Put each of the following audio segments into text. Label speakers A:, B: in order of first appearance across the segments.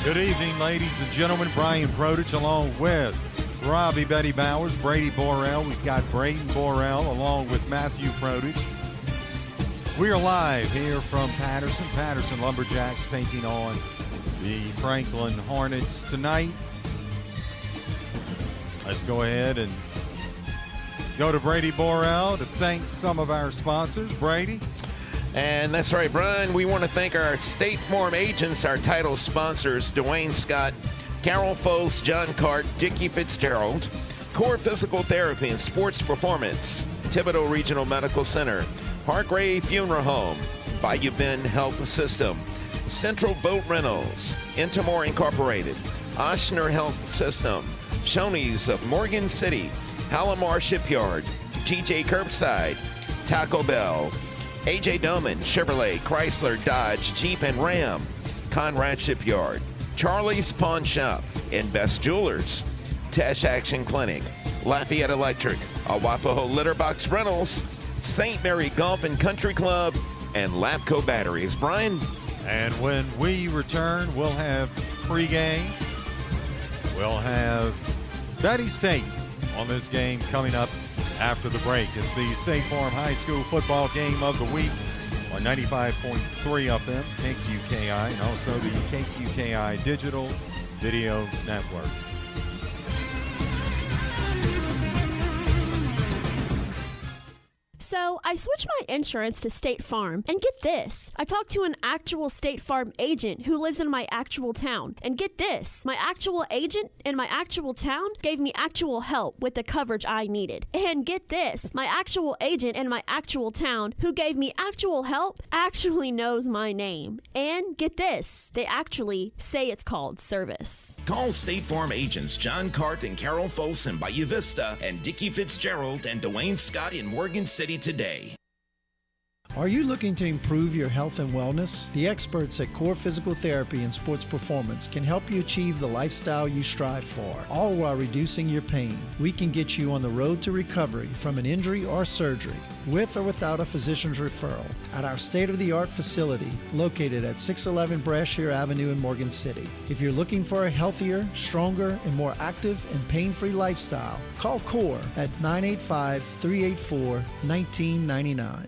A: Good evening, ladies and gentlemen. Brian Brodich along with Robbie Betty Bowers, Brady Borrell. We've got Braden Borrell along with Matthew Brodich. We are live here from Patterson. Patterson Lumberjacks taking on the Franklin Hornets tonight. Let's go ahead and go to Brady Borrell to thank some of our sponsors. Brady?
B: And that's right, Brian. We want to thank our State Farm agents, our title sponsors, Dwayne Scott, Carol Foles, John Cart, Dickie Fitzgerald, Core Physical Therapy and Sports Performance, Thibodeau Regional Medical Center, Hargrave Funeral Home, Bayou Bend Health System, Central Boat Rentals, Intimore Incorporated, Oshner Health System, Shoney's of Morgan City, Hallamar Shipyard, TJ Curbside, Taco Bell, A.J. Doman, Chevrolet, Chrysler, Dodge, Jeep, and Ram, Conrad Shipyard, Charlie's Pawn Shop, Invest Jewelers, Tash Action Clinic, Lafayette Electric, Awapaho Litter Box Rentals, St. Mary Golf and Country Club, and Lapco Batteries. Brian?
A: And when we return, we'll have pregame. We'll have Betty's take on this game coming up after the break. It's the State Farm High School football game of the week on 95.3 FM, KQKI, and also the KQKI Digital Video Network.
C: So I switched my insurance to State Farm, and get this, I talked to an actual State Farm agent who lives in my actual town, and get this, my actual agent in my actual town gave me actual help with the coverage I needed. And get this, my actual agent in my actual town who gave me actual help actually knows my name. And get this, they actually say it's called service.
D: Call State Farm agents John Cart and Carol Folsom by Uvista and Dickie Fitzgerald and Dwayne Scott in Morgan City today.
E: Are you looking to improve your health and wellness? The experts at Core Physical Therapy and Sports Performance can help you achieve the lifestyle you strive for, all while reducing your pain. We can get you on the road to recovery from an injury or surgery, with or without a physician's referral, at our state-of-the-art facility located at 611 Brashear Avenue in Morgan City. If you're looking for a healthier, stronger, and more active and pain-free lifestyle, call Core at 985-384-1999.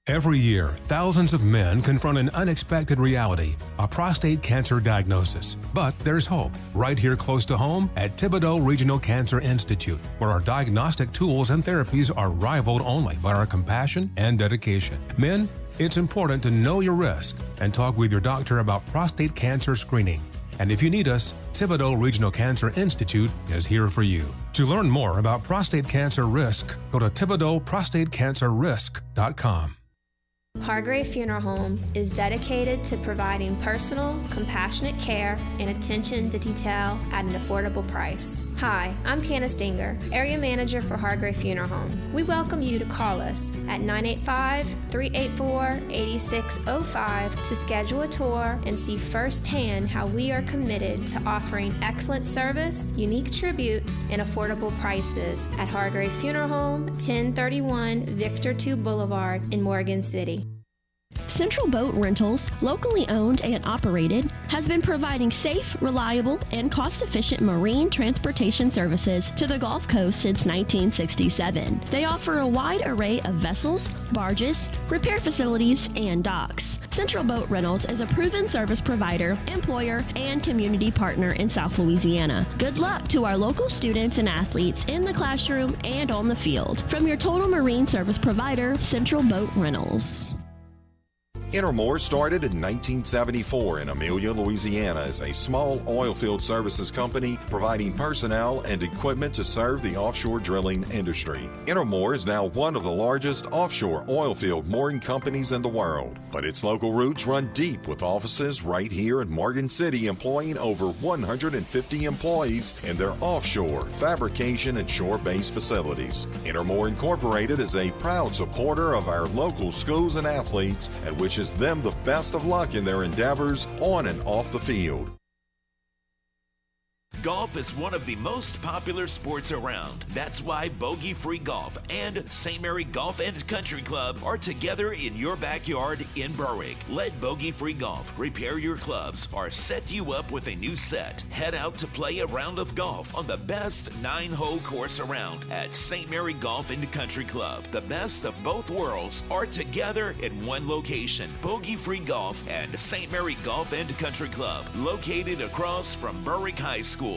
F: Every year, thousands of men confront an unexpected reality, a prostate cancer diagnosis. But there's hope, right here close to home at Thibodeau Regional Cancer Institute, where our diagnostic tools and therapies are rivaled only by our compassion and dedication. Men, it's important to know your risk and talk with your doctor about prostate cancer screening. And if you need us, Thibodeau Regional Cancer Institute is here for you. To learn more about prostate cancer risk, go to ThibodeauProstateCancerRisk.com.
G: Hargrave Funeral Home is dedicated to providing personal, compassionate care and attention to detail at an affordable price. Hi, I'm Candace Dinger, Area Manager for Hargrave Funeral Home. We welcome you to call us at 985-384-8605 to schedule a tour and see firsthand how we are committed to offering excellent service, unique tributes, and affordable prices at Hargrave Funeral Home, 1031 Victor II Boulevard in Morgan City.
H: Central Boat Rentals, locally owned and operated, has been providing safe, reliable, and cost-efficient marine transportation services to the Gulf Coast since 1967. They offer a wide array of vessels, barges, repair facilities, and docks. Central Boat Rentals is a proven service provider, employer, and community partner in South Louisiana. Good luck to our local students and athletes in the classroom and on the field. From your total marine service provider, Central Boat Rentals.
I: Intermore started in 1974 in Amelia, Louisiana as a small oilfield services company providing personnel and equipment to serve the offshore drilling industry. Intermore is now one of the largest offshore oilfield mooring companies in the world, but its local roots run deep with offices right here in Morgan City employing over 150 employees in their offshore, fabrication, and shore-based facilities. Intermore Incorporated is a proud supporter of our local schools and athletes and wishes them the best of luck in their endeavors on and off the field.
D: Golf is one of the most popular sports around. That's why Bogey Free Golf and St. Mary Golf and Country Club are together in your backyard in Berwick. Let Bogey Free Golf repair your clubs or set you up with a new set. Head out to play a round of golf on the best 9-hole course around at St. Mary Golf and Country Club. The best of both worlds are together in one location. Bogey Free Golf and St. Mary Golf and Country Club, located across from Berwick High School.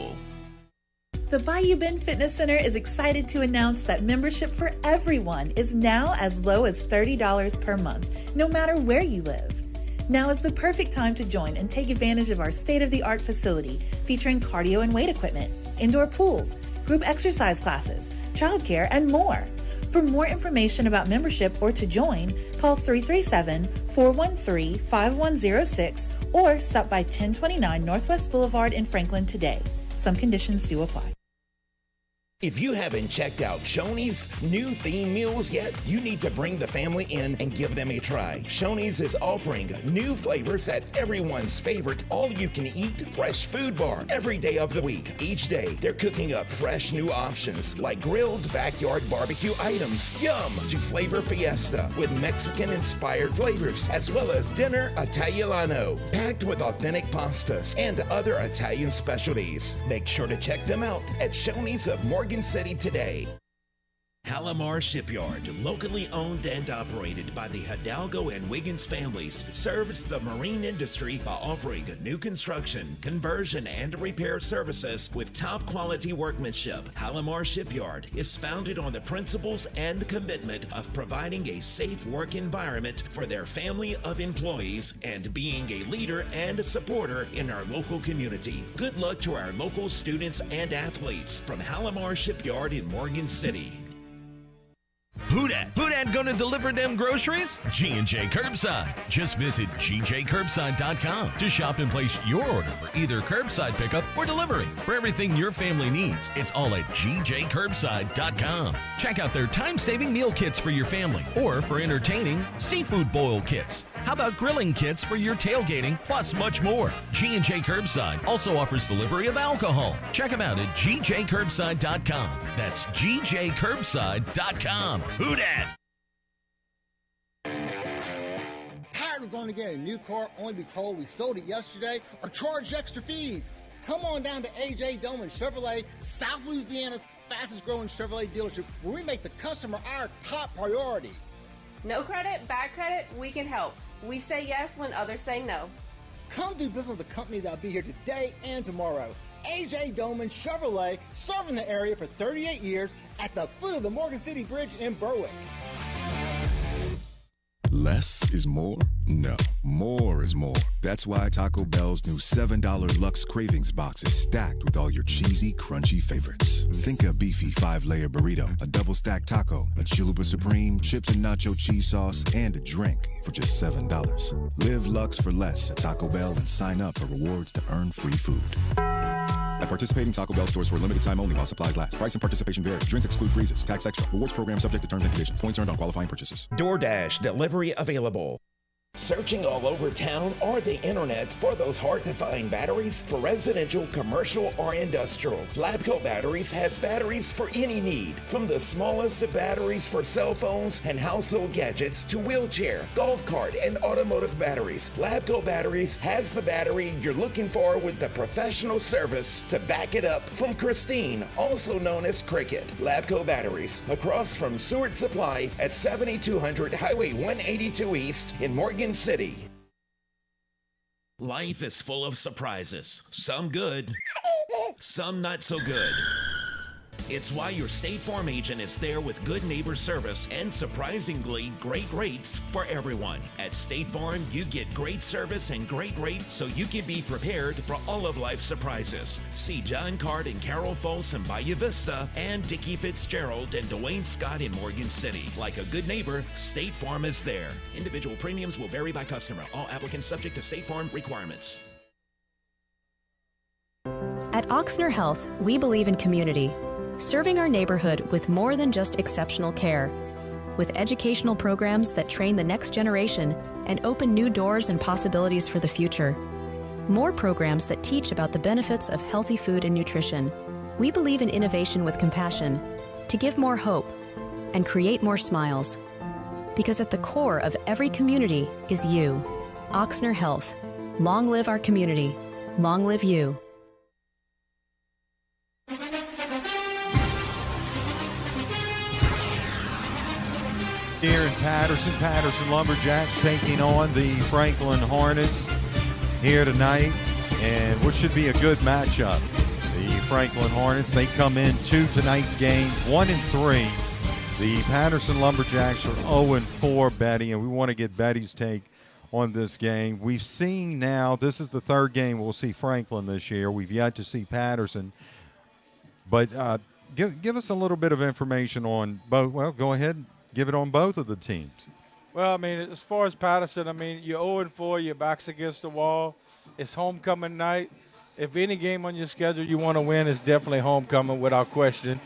J: The Bayou Bend Fitness Center is excited to announce that membership for everyone is now as low as $30 per month, no matter where you live. Now is the perfect time to join and take advantage of our state-of-the-art facility featuring cardio and weight equipment, indoor pools, group exercise classes, childcare, and more. For more information about membership or to join, call 337-413-5106 or stop by 1029 Northwest Boulevard in Franklin today. Some conditions do apply.
D: If you haven't checked out Shoney's new theme meals yet, you need to bring the family in and give them a try. Shoney's is offering new flavors at everyone's favorite all-you-can-eat fresh food bar every day of the week. Each day, they're cooking up fresh new options like grilled backyard barbecue items, yum, to Flavor Fiesta with Mexican-inspired flavors, as well as dinner Italiano, packed with authentic pastas and other Italian specialties. Make sure to check them out at Shoney's of Morgan City today. Halamar Shipyard, locally owned and operated by the Hidalgo and Wiggins families, serves the marine industry by offering new construction, conversion, and repair services with top quality workmanship. Halamar Shipyard is founded on the principles and commitment of providing a safe work environment for their family of employees and being a leader and supporter in our local community. Good luck to our local students and athletes from Halamar Shipyard in Morgan City.
K: Who dat gonna deliver them groceries? G&J Curbside. Just visit gjcurbside.com to shop and place your order for either curbside pickup or delivery. For everything your family needs, it's all at gjcurbside.com. Check out their time-saving meal kits for your family, or for entertaining, seafood boil kits. How about grilling kits for your tailgating, plus much more? G&J Curbside also offers delivery of alcohol. Check them out at gjcurbside.com. That's gjcurbside.com. Who dat?
L: Tired of going to get a new car only be told we sold it yesterday or charged extra fees? Come on down to AJ Doman Chevrolet, South Louisiana's fastest growing Chevrolet dealership, where we make the customer our top priority.
M: No credit, bad credit, we can help. We say yes when others say no.
L: Come do business with the company that'll be here today and tomorrow. AJ Doman Chevrolet, serving the area for 38 years at the foot of the Morgan City Bridge in Berwick.
N: Less is more? No, more is more. That's why Taco Bell's new $7 Luxe Cravings box is stacked with all your cheesy, crunchy favorites. Think a beefy 5-layer burrito, a double-stacked taco, a Chalupa Supreme, chips and nacho cheese sauce, and a drink for just $7. Live Luxe for less at Taco Bell and sign up for rewards to earn free food. At participating Taco Bell stores for a limited time only while supplies last. Price and participation vary. Drinks exclude freezes. Tax extra. Rewards program subject to terms and conditions. Points earned on qualifying purchases.
D: DoorDash delivery available. Searching all over town or the internet for those hard-to-find batteries for residential, commercial, or industrial? Labco Batteries has batteries for any need, from the smallest of batteries for cell phones and household gadgets to wheelchair, golf cart, and automotive batteries. Labco Batteries has the battery you're looking for with the professional service to back it up from Christine, also known as Cricket. Labco Batteries, across from Seward Supply at 7200 Highway 182 East in Morgan City. Life is full of surprises, some good, some not so good. It's why your State Farm agent is there with good neighbor service and surprisingly great rates for everyone. At State Farm, you get great service and great rates so you can be prepared for all of life's surprises. See John Card and Carol Folsom in Bayou Vista and Dickie Fitzgerald and Dwayne Scott in Morgan City. Like a good neighbor, State Farm is there. Individual premiums will vary by customer. All applicants subject to State Farm requirements.
O: At Ochsner Health, we believe in community, serving our neighborhood with more than just exceptional care. With educational programs that train the next generation and open new doors and possibilities for the future. more programs that teach about the benefits of healthy food and nutrition. We believe in innovation with compassion to give more hope and create more smiles. Because at the core of every community is you. Ochsner Health. Long live our community. Long live you.
A: Here in Patterson Lumberjacks taking on the Franklin Hornets here tonight, and what should be a good matchup. The Franklin Hornets, they come in to tonight's game 1-3. The Patterson Lumberjacks are 0-4, Betty, and we want to get Betty's take on this game. We've seen now, this is the third game we'll see Franklin this year. We've yet to see Patterson. But give us a little bit of information on both. Well, go ahead, give it on both of the teams.
P: Well, I mean, as far as Patterson, I mean, you're 0-4, your back's against the wall. It's homecoming night. If any game on your schedule you want to win, it's definitely homecoming without question.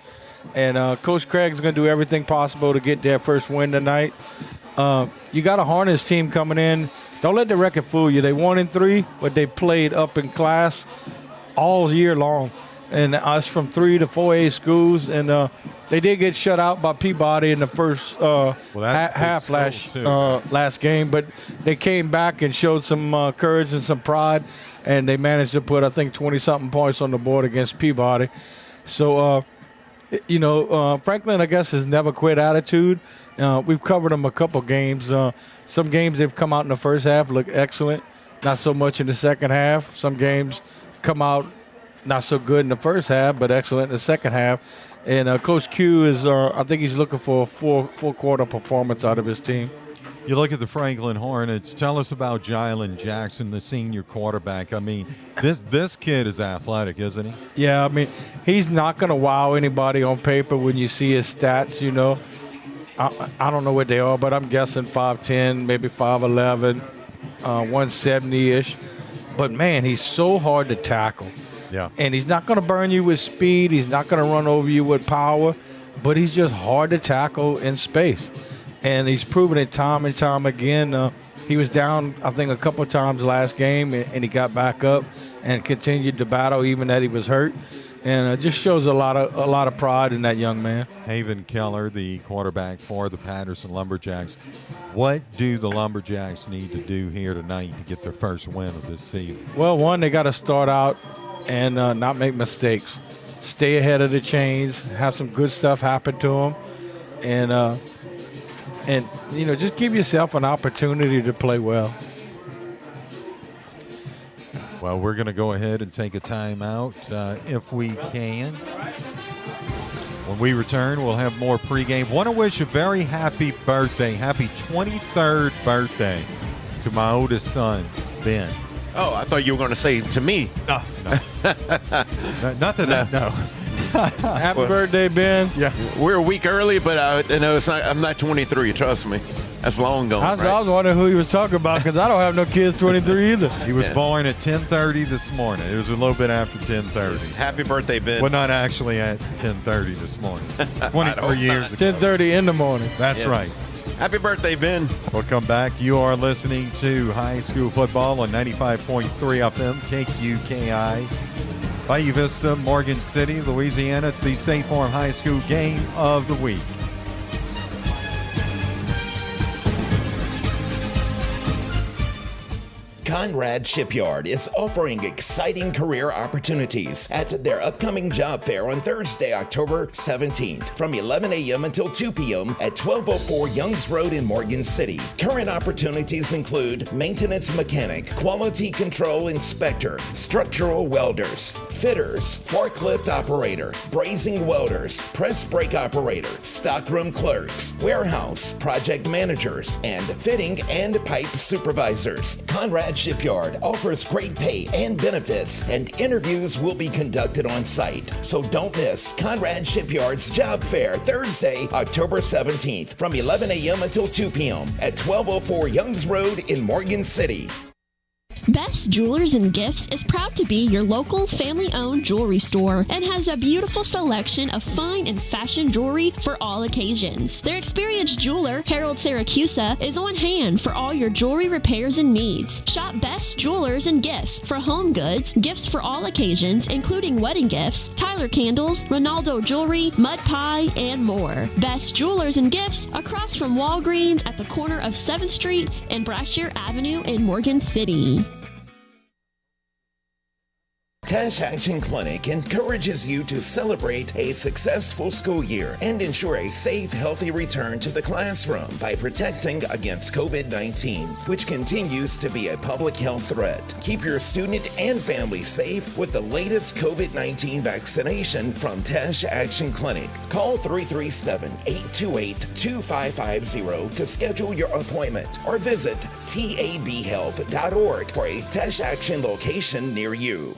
P: And Coach Craig's going to do everything possible to get their first win tonight. You got a Hornets team coming in. Don't let the record fool you. They 1-3, but they played up in class all year long. And us from 3 to 4A schools. And they did get shut out by Peabody in the first half last game. But they came back and showed some courage and some pride. And they managed to put, I think, 20-something points on the board against Peabody. So, Franklin, I guess, has never quit attitude. We've covered them a couple games. Some games they've come out in the first half, look excellent. Not so much in the second half. Some games come out not so good in the first half, but excellent in the second half. And Coach Q is, I think he's looking for a full quarter performance out of his team.
A: You look at the Franklin Hornets. Tell us about Jylan Jackson, the senior quarterback. I mean, this kid is athletic, isn't he?
P: Yeah, I mean, he's not going to wow anybody on paper when you see his stats, you know. I don't know what they are, but I'm guessing 5'10", maybe 5'11", 170-ish. But, man, he's so hard to tackle.
A: Yeah.
P: And he's not going to burn you with speed. He's not going to run over you with power. But he's just hard to tackle in space. And he's proven it time and time again. He was down, I think, a couple of times last game, and he got back up and continued to battle even that he was hurt. And it just shows a lot of pride in that young man.
A: Haven Keller, the quarterback for the Patterson Lumberjacks. What do the Lumberjacks need to do here tonight to get their first win of this season?
P: Well, one, they got to start out and not make mistakes. Stay ahead of the chains, have some good stuff happen to them, and just give yourself an opportunity to play well.
A: Well, we're going to go ahead and take a timeout if we can. When we return, we'll have more pregame. Want to wish a very happy birthday, happy 23rd birthday to my oldest son, Ben.
B: Oh, I thought you were going to say to me.
A: No. Nothing. No.
P: Happy birthday, Ben.
A: Yeah.
B: We're a week early, but I'm not 23, trust me. That's long gone.
P: I was wondering who he was talking about because I don't have no kids 23 either.
A: He was born at 10:30 this morning. It was a little bit after 10:30.
B: Happy birthday, Ben.
A: Well, not actually at 10:30 this morning. 24 years ago.
P: 10:30 in the morning.
A: That's right.
B: Happy birthday, Ben.
A: We'll come back. You are listening to High School Football on 95.3 FM, KQKI, Bayou Vista, Morgan City, Louisiana. It's the State Farm High School Game of the Week.
D: Conrad Shipyard is offering exciting career opportunities at their upcoming job fair on Thursday, October 17th from 11 a.m. until 2 p.m. at 1204 Youngs Road in Morgan City. Current opportunities include maintenance mechanic, quality control inspector, structural welders, fitters, forklift operator, brazing welders, press brake operator, stockroom clerks, warehouse, project managers, and fitting and pipe supervisors. Conrad Shipyard offers great pay and benefits, and interviews will be conducted on site. So don't miss Conrad Shipyard's job fair Thursday, October 17th from 11 a.m. until 2 p.m. at 1204 Youngs Road in Morgan City.
H: Best Jewelers and Gifts is proud to be your local family-owned jewelry store and has a beautiful selection of fine and fashion jewelry for all occasions. Their experienced jeweler, Harold Siracusa, is on hand for all your jewelry repairs and needs. Shop Best Jewelers and Gifts for home goods, gifts for all occasions, including wedding gifts, Tyler candles, Ronaldo jewelry, mud pie, and more. Best Jewelers and Gifts across from Walgreens at the corner of 7th Street and Brashear Avenue in Morgan City.
D: Tash Action Clinic encourages you to celebrate a successful school year and ensure a safe, healthy return to the classroom by protecting against COVID-19, which continues to be a public health threat. Keep your student and family safe with the latest COVID-19 vaccination from Tash Action Clinic. Call 337-828-2550 to schedule your appointment or visit tabhealth.org for a Tash Action location near you.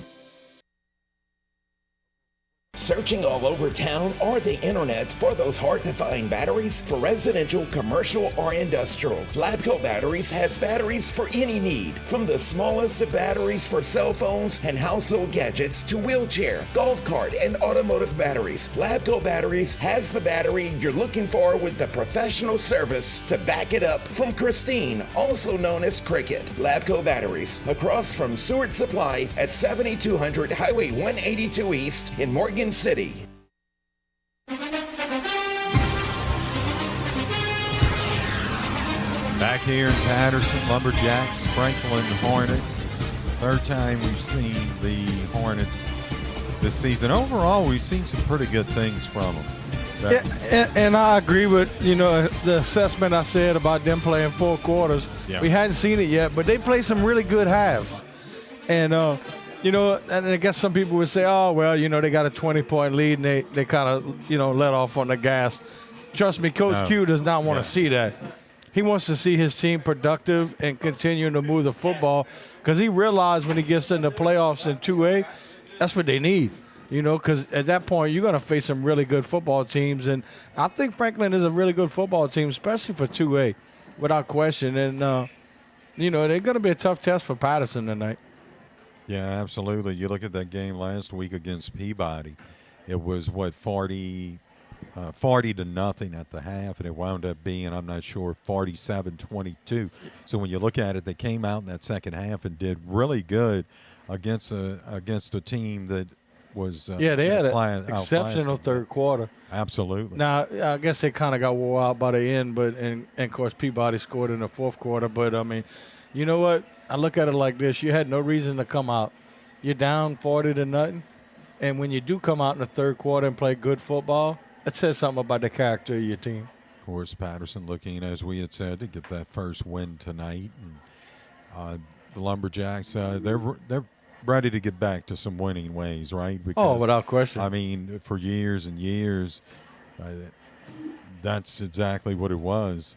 D: Searching all over town or the internet for those hard-to-find batteries for residential, commercial, or industrial? Labco Batteries has batteries for any need, from the smallest of batteries for cell phones and household gadgets to wheelchair, golf cart, and automotive batteries. Labco Batteries has the battery you're looking for with the professional service to back it up from Christine, also known as Cricket. Labco Batteries, across from Seward Supply at 7200 Highway 182 East in Morgan City.
A: Back here in Patterson, Lumberjacks, Franklin Hornets. Third time we've seen the Hornets this season. Overall, we've seen some pretty good things from them.
P: And I agree with, the assessment I said about them playing 4 quarters.
A: Yeah.
P: We hadn't seen it yet, but they played some really good halves. And, and I guess some people would say, oh, well, they got a 20-point lead and they kind of, let off on the gas. Trust me, Coach Q does not want to see that. He wants to see his team productive and continuing to move the football because he realized when he gets in the playoffs in 2A, that's what they need, because at that point you're going to face some really good football teams. And I think Franklin is a really good football team, especially for 2A, without question. And, they're going to be a tough test for Patterson tonight.
A: Yeah, absolutely. You look at that game last week against Peabody. It was, 40 to nothing at the half, and it wound up being, I'm not sure, 47-22. So when you look at it, they came out in that second half and did really good against a team that was
P: they had an exceptional third quarter.
A: Absolutely.
P: Now, I guess they kind of got wore out by the end, and of course Peabody scored in the fourth quarter. But, I mean, you know what? I look at it like this. You had no reason to come out. You're down 40 to nothing. And when you do come out in the third quarter and play good football, it says something about the character of your team.
A: Of course, Patterson looking, as we had said, to get that first win tonight. And the Lumberjacks, they're ready to get back to some winning ways, right? Because,
P: without question.
A: I mean, for years and years, that's exactly what it was.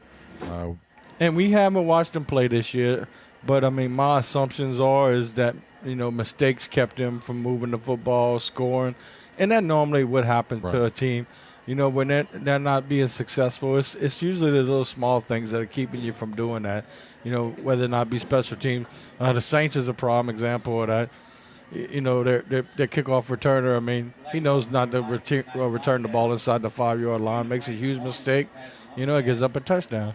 P: And we haven't watched them play this year. But, I mean, my assumptions is that, mistakes kept them from moving the football, scoring. And that normally what happens to a team. When they're not being successful, it's usually the little small things that are keeping you from doing that, whether or not be special teams. The Saints is a prime example of that. Their kickoff returner, I mean, he knows not to return the ball inside the 5-yard line, makes a huge mistake, it gives up a touchdown.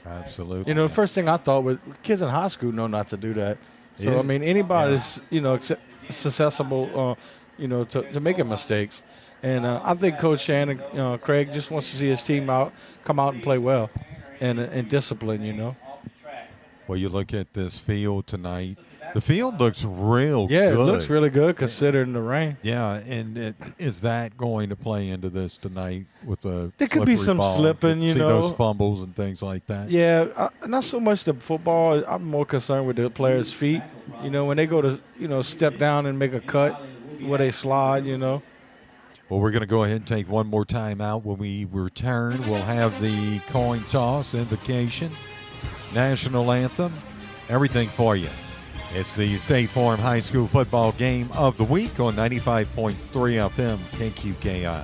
A: Absolutely.
P: The first thing I thought was kids in high school know not to do that. So, I mean, anybody's, susceptible, to making mistakes. And I think Coach Shannon, Craig, just wants to see his team come out and play well and discipline,
A: Well, you look at this field tonight. The field looks real good.
P: Yeah, it looks really good considering the rain.
A: Yeah, and is that going to play into this tonight with a
P: there could be some
A: ball?
P: Slipping,
A: See those fumbles and things like that?
P: Yeah, not so much the football. I'm more concerned with the players' feet. When they go to, step down and make a cut where they slide, Well,
A: we're going to go ahead and take one more time out. When we return, we'll have the coin toss, invocation, national anthem, everything for you. It's the State Farm High School football game of the week on 95.3 FM KQKI.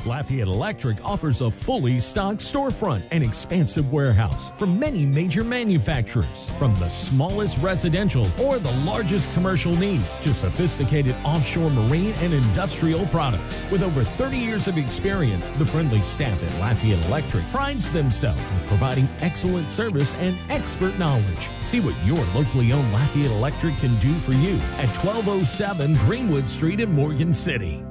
K: Lafayette Electric offers a fully stocked storefront and expansive warehouse from many major manufacturers, from the smallest residential or the largest commercial needs to sophisticated offshore marine and industrial products. With over 30 years of experience, the friendly staff at Lafayette Electric prides themselves in providing excellent service and expert knowledge. See what your locally owned Lafayette Electric can do for you at 1207 Greenwood Street in Morgan City.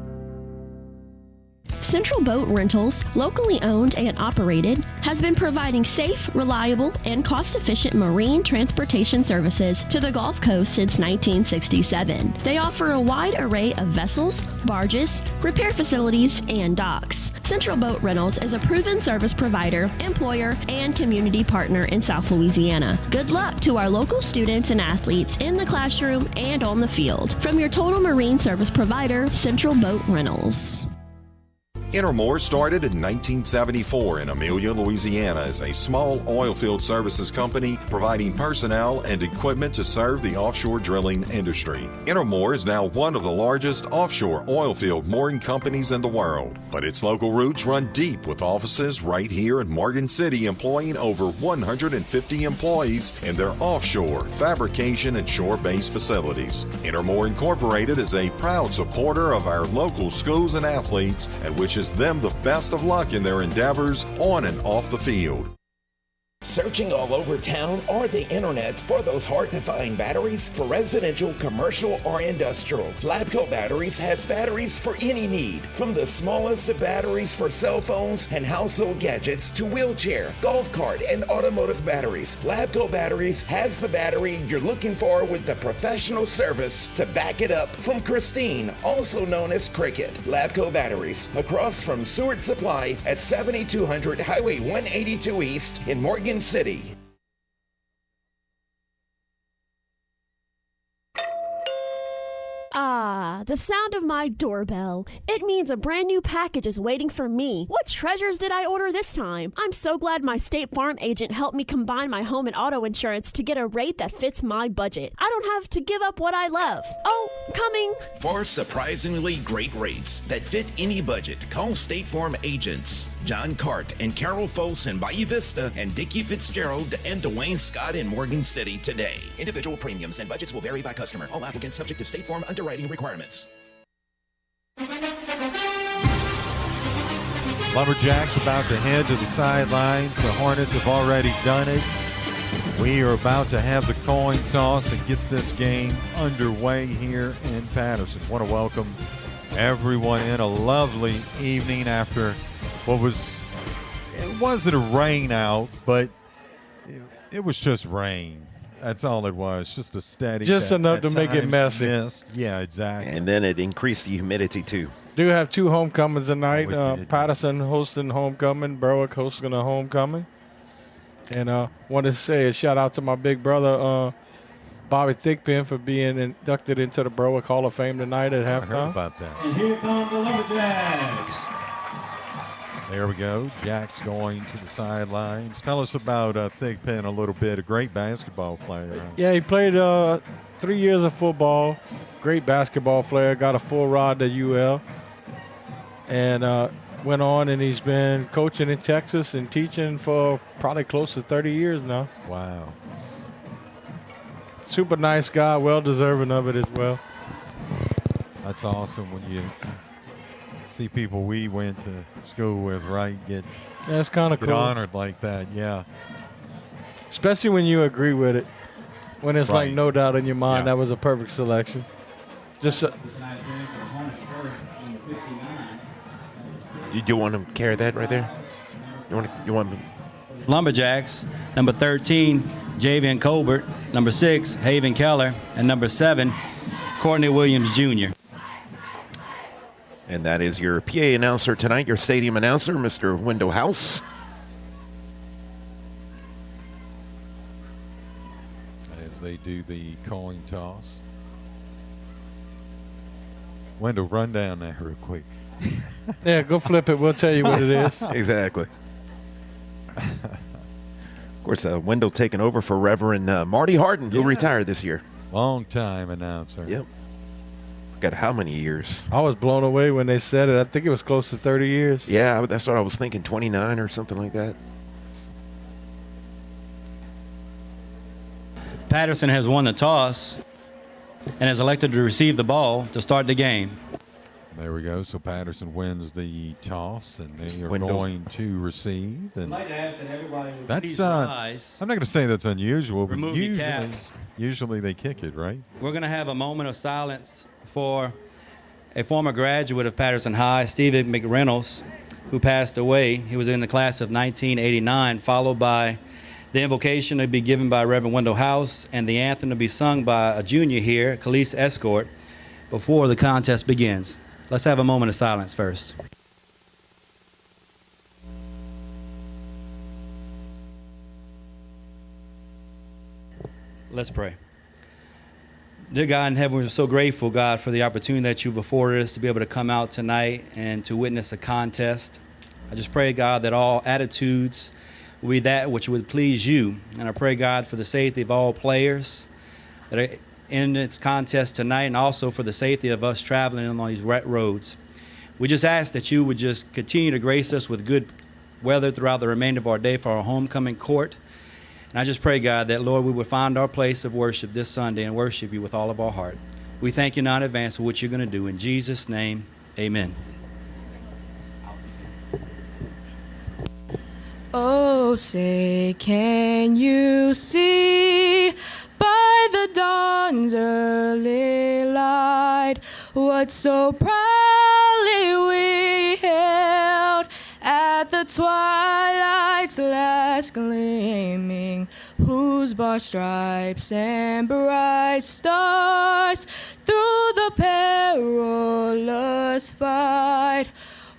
H: Central Boat Rentals, locally owned and operated, has been providing safe, reliable, and cost-efficient marine transportation services to the Gulf Coast since 1967. They offer a wide array of vessels, barges, repair facilities, and docks. Central Boat Rentals is a proven service provider, employer, and community partner in South Louisiana. Good luck to our local students and athletes in the classroom and on the field. From your total marine service provider, Central Boat Rentals.
I: Intermore started in 1974 in Amelia, Louisiana as a small oilfield services company providing personnel and equipment to serve the offshore drilling industry. Intermore is now one of the largest offshore oilfield mooring companies in the world, but its local roots run deep with offices right here in Morgan City employing over 150 employees in their offshore, fabrication, and shore-based facilities. Intermore Incorporated is a proud supporter of our local schools and athletes and wishes them the best of luck in their endeavors on and off the field.
D: Searching all over town or the internet for those hard-to-find batteries for residential, commercial, or industrial? Labco Batteries has batteries for any need, from the smallest of batteries for cell phones and household gadgets to wheelchair, golf cart, and automotive batteries. Labco Batteries has the battery you're looking for with the professional service to back it up from Christine, also known as Cricket. Labco Batteries, across from Seward Supply at 7200 Highway 182 East in Morgan City.
C: Ah, the sound of my doorbell. It means a brand new package is waiting for me. What treasures did I order this time? I'm so glad my State Farm agent helped me combine my home and auto insurance to get a rate that fits my budget. I don't have to give up what I love. Oh, coming.
D: For surprisingly great rates that fit any budget, call State Farm agents John Cart and Carol Folse in Bayou Vista and Dickie Fitzgerald and Dwayne Scott in Morgan City today. Individual premiums and budgets will vary by customer. All applicants subject to State Farm underwriting requirements.
A: Lumberjacks about to head to the sidelines. The Hornets have already done it. We are about to have the coin toss and get this game underway here in Patterson. Want to welcome everyone in a lovely evening after what it wasn't a rain out, but it was just rain. That's all it was, just a steady.
P: Just enough to make it messy.
A: Missed. Yeah, exactly.
B: And then it increased the humidity too.
P: Do have two homecomings tonight. Patterson hosting homecoming, Berwick hosting a homecoming. And want to say a shout out to my big brother, Bobby Thickpen, for being inducted into the Berwick Hall of Fame tonight at halftime.
A: I heard about that.
Q: And here come the Lumberjacks.
A: There we go. Jack's going to the sidelines. Tell us about Thigpen a little bit. A great basketball player.
P: Yeah, he played 3 years of football. Great basketball player. Got a full ride to UL. And went on, and he's been coaching in Texas and teaching for probably close to 30 years now.
A: Wow.
P: Super nice guy. Well deserving of it as well.
A: That's awesome when you see people we went to school with, right?
P: That's kind of cool.
A: Get honored like that, yeah.
P: Especially when you agree with it. When it's like no doubt in your mind that was a perfect selection. Just
B: you want to carry that right there? You want
Q: Lumberjacks, number 13, Javian Colbert, number 6, Haven Keller, and number 7, Courtney Williams Jr.
B: And that is your PA announcer tonight, your stadium announcer, Mr. Wendell House.
A: As they do the coin toss. Wendell, run down there real quick.
P: Yeah, go flip it. We'll tell you what it is.
B: Exactly. Of course, Wendell taking over for Reverend Marty Harden, who retired this year.
A: Long time announcer.
B: Yep. got how many years?
P: I was blown away when they said it. I think it was close to 30 years.
B: Yeah, that's what I was thinking, 29 or something like that.
Q: Patterson has won the toss and has elected to receive the ball to start the game.
A: There we go. So Patterson wins the toss, and they are
B: Windows.
A: going to receive. And
Q: I'd like to ask that everybody would
A: that's
Q: please rise.
A: I'm not going to say that's unusual, but
Q: Remove your caps.
A: usually they kick it, right?
Q: We're going to have a moment of silence for a former graduate of Patterson High, Stephen McReynolds, who passed away. He was in the class of 1989, followed by the invocation to be given by Reverend Wendell House and the anthem to be sung by a junior here, Khalees Escort, before the contest begins. Let's have a moment of silence first. Let's pray. Dear God in heaven, we're so grateful, God, for the opportunity that you've afforded us to be able to come out tonight and to witness a contest. I just pray, God, that all attitudes will be that which would please you. And I pray, God, for the safety of all players that are in this contest tonight, and also for the safety of us traveling on these wet roads. We just ask that you would just continue to grace us with good weather throughout the remainder of our day for our homecoming court. And I just pray, God, that, Lord, we would find our place of worship this Sunday and worship you with all of our heart. We thank you now in advance for what you're going to do. In Jesus' name, amen.
R: Oh, say, can you see by the dawn's early light what so proudly we hailed at the twilight's last gleaming, whose broad stripes and bright stars through the perilous fight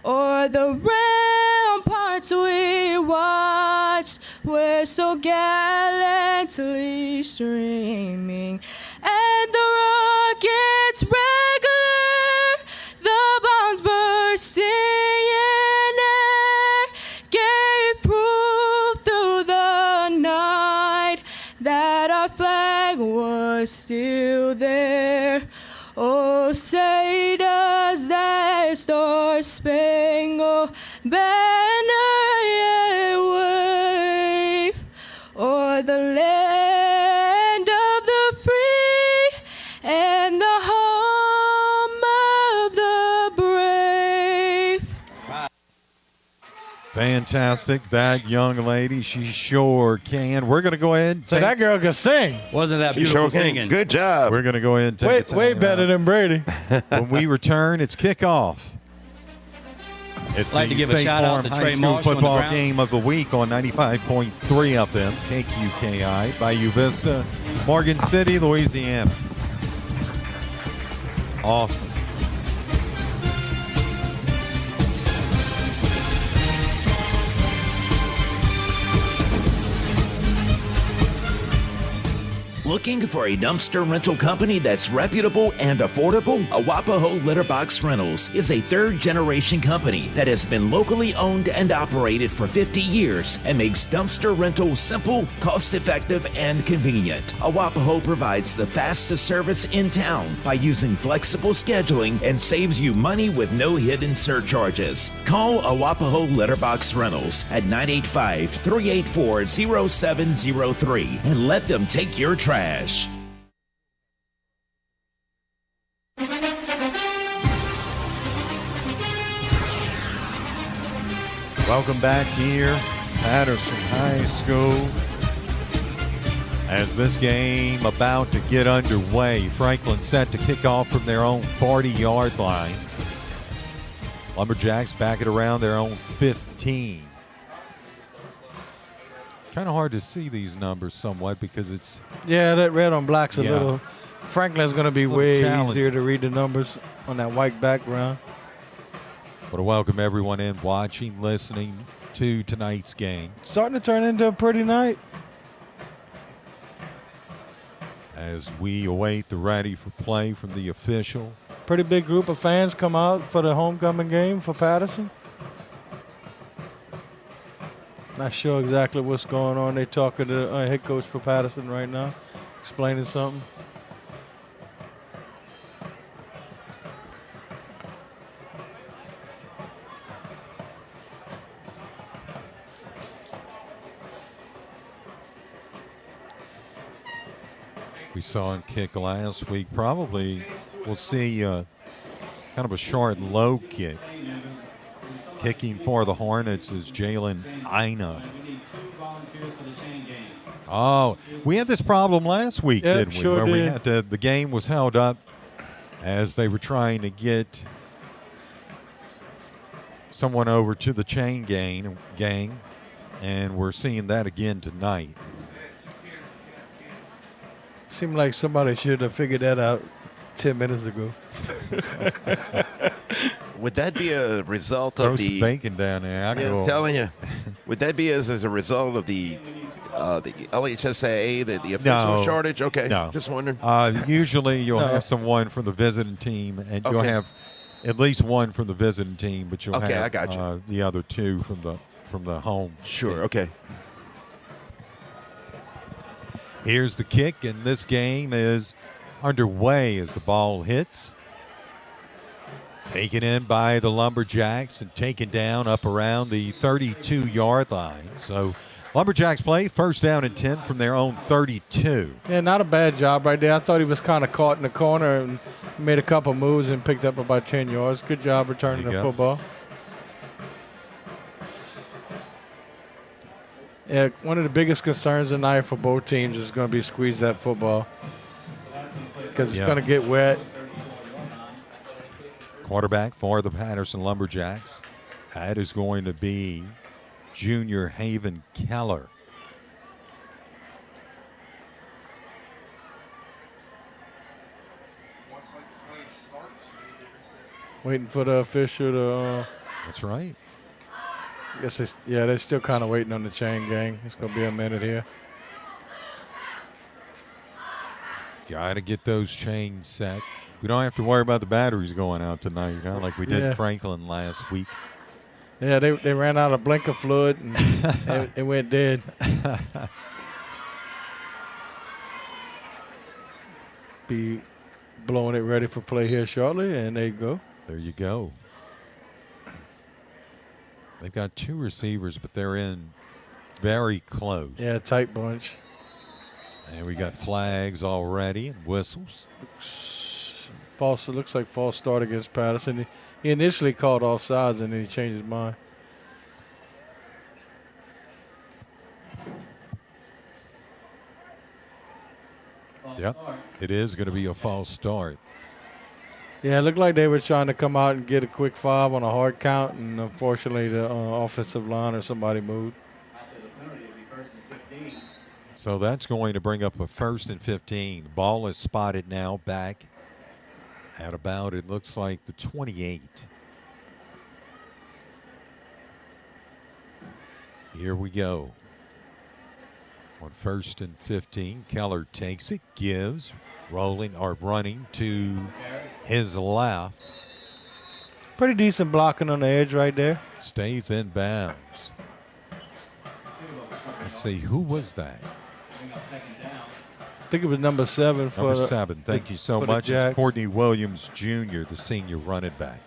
R: o'er the ramparts we watched were so gallantly streaming, and the rockets regular, the bombs bursting in air, gave proof through the night that our flag was still there. Oh, say does that star-spangled banner yet wave o'er the land of the free and the home of the brave?
A: Fantastic. That young lady, she sure can. We're going to go ahead and
P: So that girl can sing.
Q: Wasn't that
B: She
Q: beautiful
B: sure can.
Q: singing?
B: Good job.
A: We're going to go ahead and take
P: Way better than Brady.
A: When we return, it's kickoff. It's
Q: I'd like
A: the
Q: to give a
A: State
Q: shout out
A: Farm
Q: to
A: High
Q: Trey
A: School
Q: Marshall on the
A: football
Q: ground.
A: game of the week on 95.3 FM, KQKI, Bayou Vista, Morgan City, Louisiana. Awesome.
D: Looking for a dumpster rental company that's reputable and affordable? Awapaho Litterbox Rentals is a third-generation company that has been locally owned and operated for 50 years and makes dumpster rental simple, cost-effective, and convenient. Awapaho provides the fastest service in town by using flexible scheduling and saves you money with no hidden surcharges. Call Awapaho Litterbox Rentals at 985-384-0703 and let them take your trash.
A: Welcome back here, Patterson High School. As this game about to get underway, Franklin set to kick off from their own 40-yard line. Lumberjacks back it around their own 15. Kind of hard to see these numbers somewhat because it's...
P: Yeah, that red on black's a
A: Yeah.
P: little... Franklin's going to be
A: Little
P: way
A: challenge.
P: easier to read the numbers on that white background.
A: Want to welcome everyone in watching, listening to tonight's game.
P: Starting to turn into a pretty night.
A: As we await the ready for play from the official.
P: Pretty big group of fans come out for the homecoming game for Patterson. Not sure exactly what's going on. They talking to the head coach for Patterson right now, explaining something.
A: we saw him kick last week. Probably we'll see kind of a short, low kick. Kicking for the Hornets is Jalen Ina. Oh, we had this problem last week, didn't we?
P: Sure
A: Where
P: did.
A: we had the game was held up as they were trying to get someone over to the chain gang, and we're seeing that again tonight.
P: Seemed like somebody should have figured that out 10 minutes ago.
B: Would that be a result
A: Throw
B: of
A: some
B: the
A: bacon down there.
B: I'm telling you. Would that be as a result of the LHSAA, the official shortage? Okay,
A: no.
B: Just wondering.
A: Usually you'll have someone from the visiting team, and you'll have at least one from the visiting team, but you'll have
B: I got you.
A: The other two from the home.
B: Sure. Okay.
A: Here's the kick, and this game is underway as the ball hits. Taken in by the Lumberjacks and taken down up around the 32-yard line. So Lumberjacks play first down and 10 from their own 32.
P: Yeah, not a bad job right there. I thought he was kind of caught in the corner and made a couple moves and picked up about 10 yards. Good job returning the football. Yeah, one of the biggest concerns tonight for both teams is going to be squeeze that football because it's going to get wet.
A: Quarterback for the Patterson Lumberjacks. That is going to be junior Haven Keller.
P: Waiting for the official to.
A: That's right.
P: I guess they're still kind of waiting on the chain gang. It's going to be a minute here.
A: Got to get those chains set. We don't have to worry about the batteries going out tonight, like we did Franklin last week.
P: Yeah, they ran out of blinker fluid and it went dead. Be blowing it ready for play here shortly, and there you go.
A: There you go. They've got two receivers, but they're in very close.
P: Yeah, tight bunch.
A: And we got flags already and whistles.
P: It looks like false start against Patterson. He initially called offsides, and then he changed his mind.
A: Yep, it is going to be a false start.
P: Yeah, it looked like they were trying to come out and get a quick 5 on a hard count, and unfortunately the offensive line or somebody moved.
A: So that's going to bring up a 1st and 15. The ball is spotted now back at about, it looks like, the 28. Here we go. On 1st and 15, Keller takes it, gives, running to his left.
P: Pretty decent blocking on the edge right there.
A: Stays in bounds. Let's see, who was that?
P: I think it was number 7 for
A: number 7. Thank you so much. It's Courtney Williams Jr., the senior running back.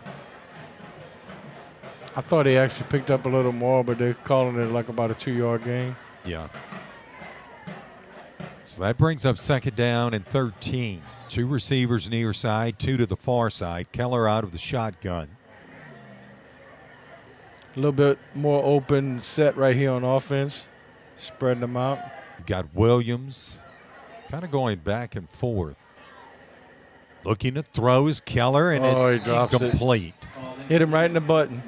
P: I thought he actually picked up a little more, but they're calling it like about a 2-yard gain.
A: Yeah. So that brings up 2nd down and 13. 2 receivers near side, 2 to the far side. Keller out of the shotgun.
P: A little bit more open set right here on offense, spreading them out.
A: You got Williams kind of going back and forth. Looking to throw is Keller, and it's incomplete.
P: Hit him right in the button.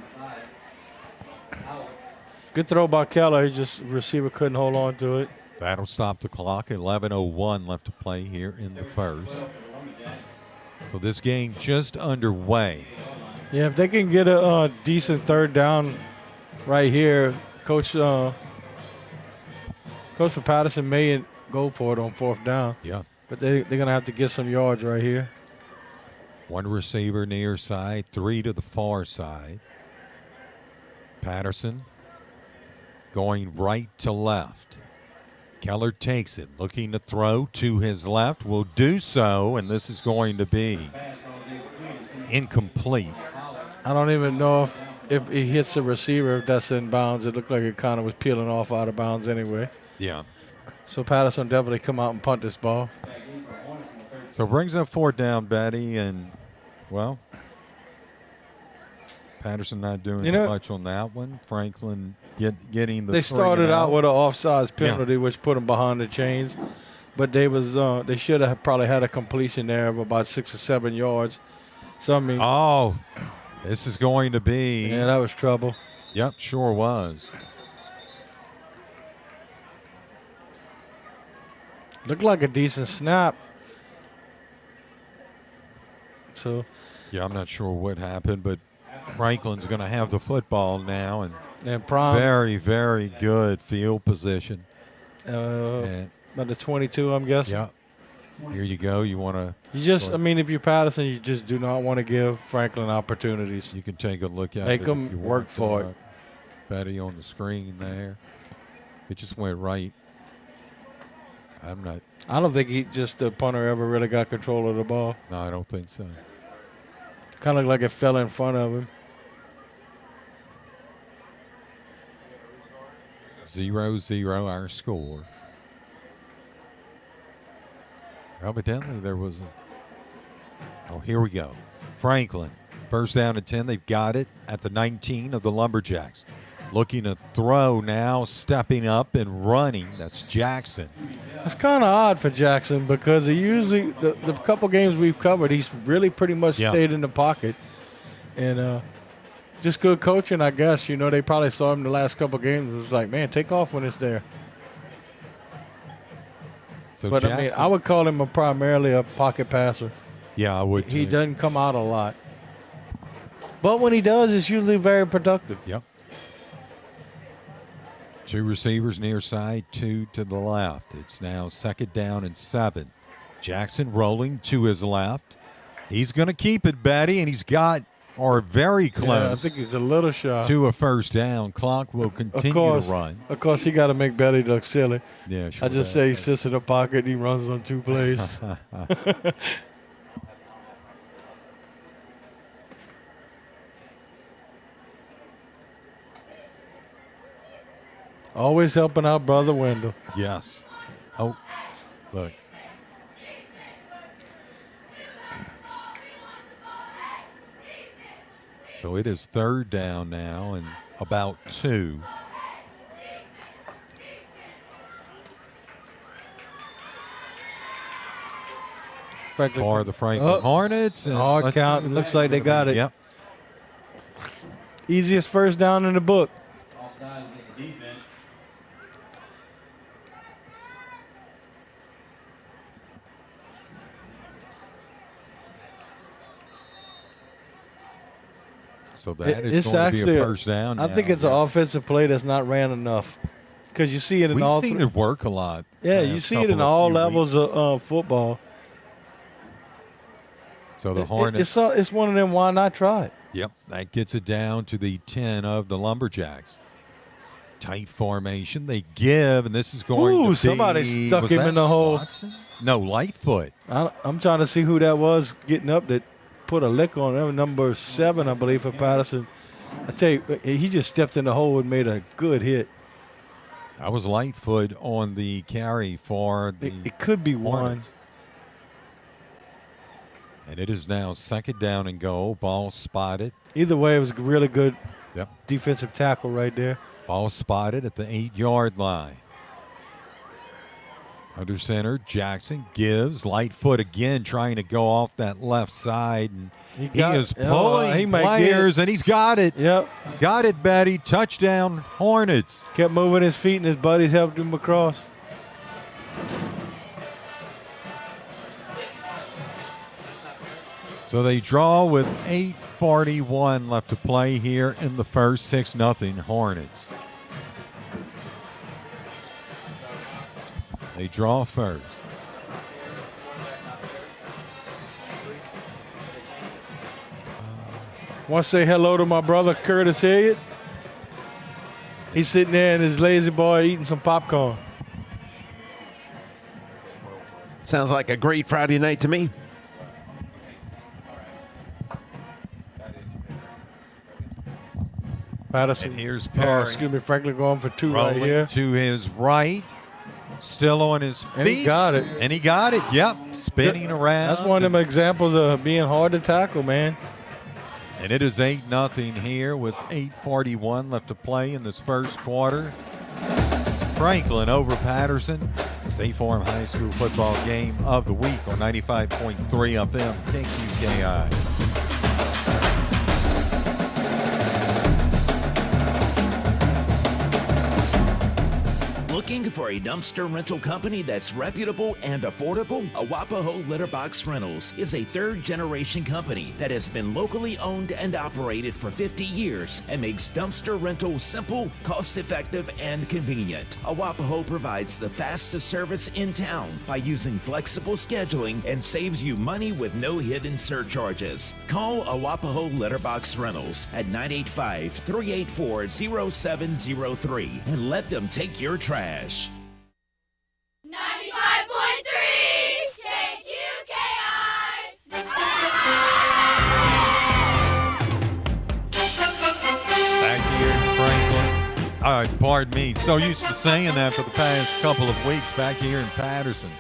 P: Good throw by Keller. Receiver couldn't hold on to it.
A: That'll stop the clock. 11:01 left to play here in the first. So this game just underway.
P: Yeah, if they can get a decent 3rd down right here, Coach for Patterson may go for it on 4th down.
A: Yeah.
P: But they're going to have to get some yards right here.
A: 1 receiver near side, 3 to the far side. Patterson going right to left. Keller takes it, looking to throw to his left, will do so, and this is going to be incomplete.
P: I don't even know if he hits the receiver, if that's in bounds. It looked like it kind of was peeling off out of bounds anyway.
A: Yeah.
P: So Patterson definitely come out and punt this ball.
A: So brings up 4th down, Betty, and, well, Patterson not doing much on that one. Franklin getting the
P: They started out with an offsides penalty,
A: Yeah.
P: which put them behind the chains. But they should have probably had a completion there of about 6 or 7 yards. So, I mean.
A: Oh, this is going to be.
P: Yeah, that was trouble.
A: Yep, sure was.
P: Looked like a decent snap. So.
A: Yeah, I'm not sure what happened, but Franklin's going to have the football now. And
P: prime.
A: Very, very good field position.
P: About the 22, I'm guessing.
A: Yeah. Here you go. You want to.
P: I mean, if you're Patterson, you just do not want to give Franklin opportunities.
A: You can take a look at it.
P: Make
A: if
P: them
A: you
P: work
A: want
P: for
A: to.
P: it.
A: Betty on the screen there. It just went right.
P: I don't think the punter ever really got control of the ball.
A: No, I don't think so.
P: Kind of looked like it fell in front of him.
A: 0-0 our score. Evidently there was here we go. Franklin, 1st down and 10. They've got it at the 19 of the Lumberjacks. Looking to throw now, stepping up and running. That's Jackson.
P: That's kind of odd for Jackson because he usually, the couple games we've covered, he's really pretty much stayed in the pocket. And just good coaching, I guess. They probably saw him the last couple games. It was like, man, take off when it's there.
A: So
P: but,
A: Jackson,
P: I mean, I would call him primarily a pocket passer.
A: Yeah, I would
P: He
A: too.
P: doesn't come out a lot. But when he does, it's usually very productive.
A: Yep. 2 receivers near side, 2 to the left. It's now 2nd down and 7. Jackson rolling to his left. He's going to keep it, Betty, and he's got, or very close.
P: Yeah, I think he's a little shy.
A: To a 1st down. Clock will continue to run.
P: Of course, he got to make Betty look silly.
A: Yeah, sure.
P: I just say he sits in the pocket and he runs on 2 plays. Always helping out Brother Wendell.
A: Yes. Oh, look. So it is 3rd down now and about 2. For the Franklin Hornets. And
P: hard count. It looks like they got it.
A: Yep.
P: Easiest 1st down in the book.
A: So that is going to be a 1st down.
P: I think it's an offensive play that's not ran enough. Because you see it in all.
A: We've seen it work a lot.
P: Yeah, you see it in all levels of football.
A: So the Hornets.
P: It's one of them. Why not try it?
A: Yep, that gets it down to the 10 of the Lumberjacks. Tight formation. They give, and this is going to be.
P: Somebody stuck him in the hole.
A: Watson? No, Lightfoot.
P: I'm trying to see who that was getting up that put a lick on him. Number 7, I believe, for Patterson. I tell you, he just stepped in the hole and made a good hit.
A: That was Lightfoot on the carry for the
P: It could be
A: Hornets.
P: one.
A: And it is now 2nd down and goal. Ball spotted.
P: Either way, it was a really good
A: Yep.
P: defensive tackle right there.
A: Ball spotted at the 8-yard line. Under center, Jackson gives. Lightfoot again trying to go off that left side. And he is pulling players, and he's got it.
P: Yep.
A: Got it, Betty. Touchdown, Hornets.
P: Kept moving his feet, and his buddies helped him across.
A: So they draw with 8:41 left to play here in the first. 6-0 Hornets. They draw first.
P: Want to say hello to my brother Curtis Elliott. He's sitting there in his lazy boy eating some popcorn.
B: Sounds like a great Friday night to me.
A: Patterson. And here's Perry.
P: Franklin going for 2 right
A: Rolling
P: here.
A: to his right. Still on his feet.
P: And he got it.
A: And he got it, yep. Spinning around.
P: That's one of them examples of being hard to tackle, man.
A: And it is 8-0 here with 8:41 left to play in this first quarter. Franklin over Patterson. State Farm High School football game of the week on 95.3 FM KQKI.
D: Looking for a dumpster rental company that's reputable and affordable? Awapaho Litter Box Rentals is a third-generation company that has been locally owned and operated for 50 years and makes dumpster rental simple, cost-effective, and convenient. Awapaho provides the fastest service in town by using flexible scheduling and saves you money with no hidden surcharges. Call Awapaho Litter Box Rentals at 985-384-0703 and let them take your trash.
S: 95.3 KQKI.
A: Back here in Franklin. Pardon me. So used to saying that for the past couple of weeks back here in Patterson.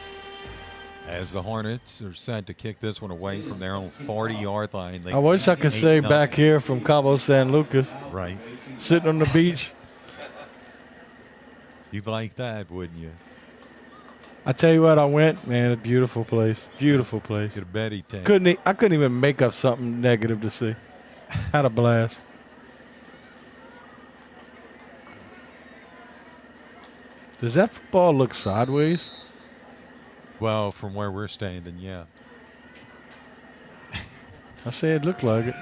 A: As the Hornets are set to kick this one away from their own 40-yard line.
P: I wish I could say back here from Cabo San Lucas.
A: Right.
P: Sitting on the beach.
A: You'd like that, wouldn't you?
P: I tell you what, I went, man, a beautiful place. Beautiful place.
A: Get a Betty tank.
P: I couldn't even make up something negative to see. Had a blast. Does that football look sideways?
A: Well, from where we're standing, yeah.
P: I say it looked like it.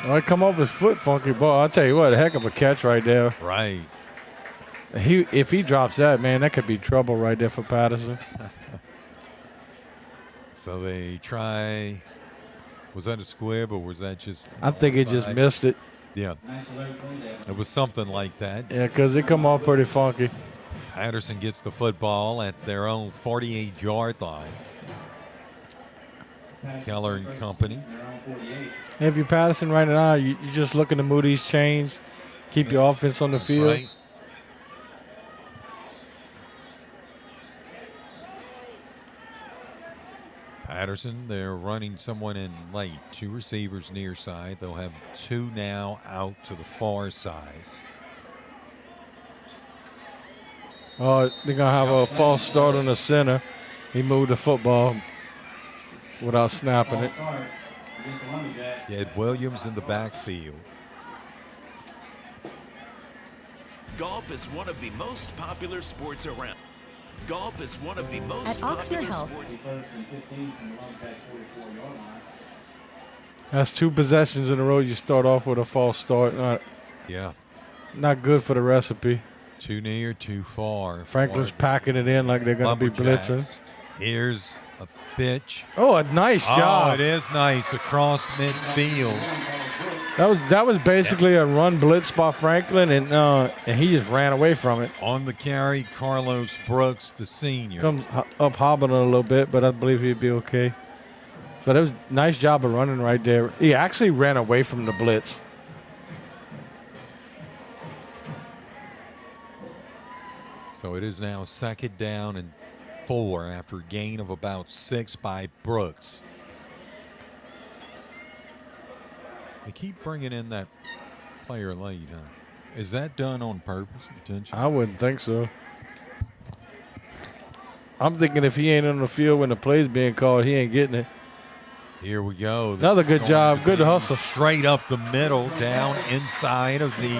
P: Oh, it come off his foot, funky ball. I'll tell you what, a heck of a catch right there.
A: Right.
P: If he drops that, man, that could be trouble right there for Patterson.
A: So they try. Was that a squib or was that just?
P: I think it just missed it.
A: Yeah. It was something like that.
P: Yeah, because it come off pretty funky.
A: Patterson gets the football at their own 48-yard line. Keller and company.
P: If you're Patterson right now, you're just looking to move these chains, keep your offense on the field.
A: Right. Patterson, they're running someone in late. Two receivers near side. They'll have two now out to the far side.
P: Oh, they're going to have a false start on the center. He moved the football without snapping it.
A: You had Williams in the backfield.
T: Golf is one of the most popular sports around. Golf is one of the most
O: At Oxnard
T: popular
O: Health.
T: sports.
P: That's two possessions in a row. You start off with a false start.
A: Yeah.
P: Not good for the recipe.
A: Too near, too far.
P: Franklin's packing it in like they're going to be blitzing.
A: Here's a pitch.
P: Oh, a nice job.
A: Oh, it is nice across midfield.
P: That was basically a run blitz by Franklin, and he just ran away from it.
A: On the carry, Carlos Brooks, the senior.
P: Comes up hobbling a little bit, but I believe he'd be okay. But it was a nice job of running right there. He actually ran away from the blitz.
A: So it is now 2nd down and 4 after a gain of about 6 by Brooks. They keep bringing in that player late, huh? Is that done on purpose, intentionally?
P: I wouldn't think so. I'm thinking if he ain't on the field when the play's being called, he ain't getting it.
A: Here we go.
P: Another good job. Good hustle.
A: Straight up the middle, down inside of the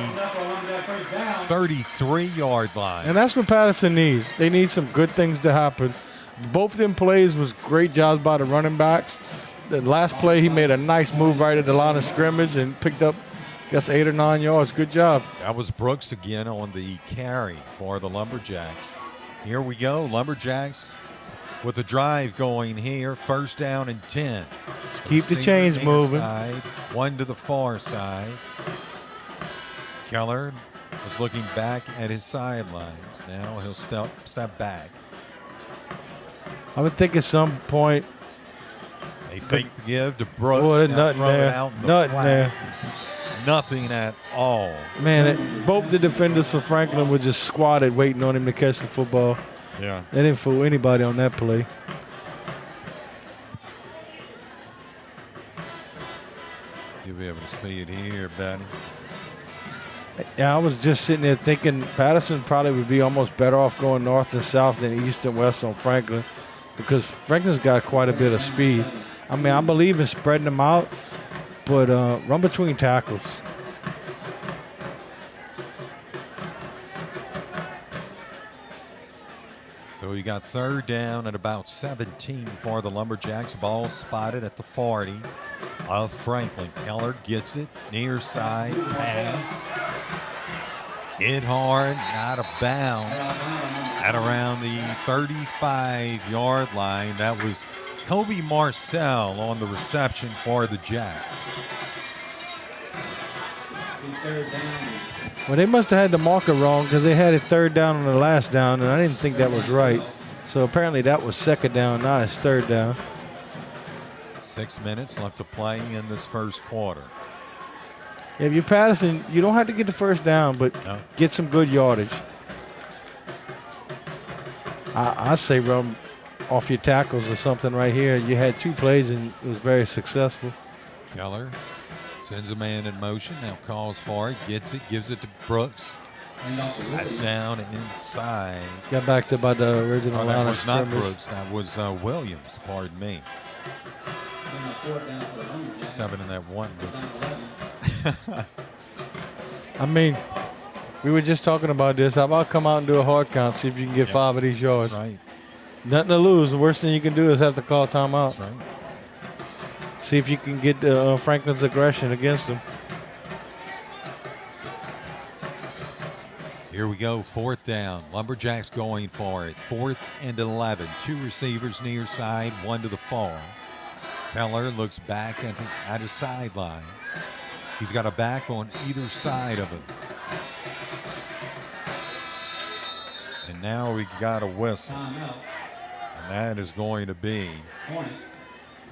A: 33-yard line.
P: And that's what Patterson needs. They need some good things to happen. Both of them plays was great jobs by the running backs. The last play, he made a nice move right at the line of scrimmage and picked up, I guess, 8 or 9 yards. Good job.
A: That was Brooks again on the carry for the Lumberjacks. Here we go. Lumberjacks with a drive going here. 1st down and 10.
P: Just keep the chains moving.
A: Side, one to the far side. Keller was looking back at his sidelines. Now he'll step back.
P: I would think at some point.
A: They fake the give to Brooks.
P: Boy, there's nothing there.
A: Nothing
P: there.
A: nothing at all.
P: Man, both the defenders for Franklin were just squatted waiting on him to catch the football.
A: Yeah.
P: They didn't fool anybody on that play.
A: You'll be able to see it here, Betty.
P: Yeah, I was just sitting there thinking Patterson probably would be almost better off going north and south than east and west on Franklin, because Franklin's got quite a bit of speed. I mean, I believe in spreading them out, but run between tackles.
A: So we got third down at about 17 for the Lumberjacks. Ball spotted at the 40 of Franklin. Keller gets it, near side pass. Hit hard, out of bounds at around the 35-yard line. That was Kobe Marcel on the reception for the Jacks.
P: Well, they must have had the marker wrong because they had it third down on the last down, and I didn't think that was right. So apparently that was second down. Now it's third down.
A: 6 minutes left to play in this first quarter.
P: If you're Patterson, you don't have to get the first down, but get some good yardage. I say run off your tackles or something right here. You had 2 plays, and it was very successful.
A: Keller sends a man in motion, now calls for it, gets it, gives it to Brooks. That's down inside.
P: Got back to about the original line of
A: scrimmage. That was not Brooks, that was Williams, pardon me. 7 in that one.
P: I mean, we were just talking about this. How about come out and do a hard count, see if you can get 5 of these yards.
A: That's right.
P: Nothing to lose. The worst thing you can do is have to call timeout.
A: That's right.
P: See if you can get Franklin's aggression against them.
A: Here we go, 4th down. Lumberjacks going for it. 4th and 11. 2 receivers near side, 1 to the far. Keller looks back at his sideline. He's got a back on either side of him. And now we got a whistle. And that is going to be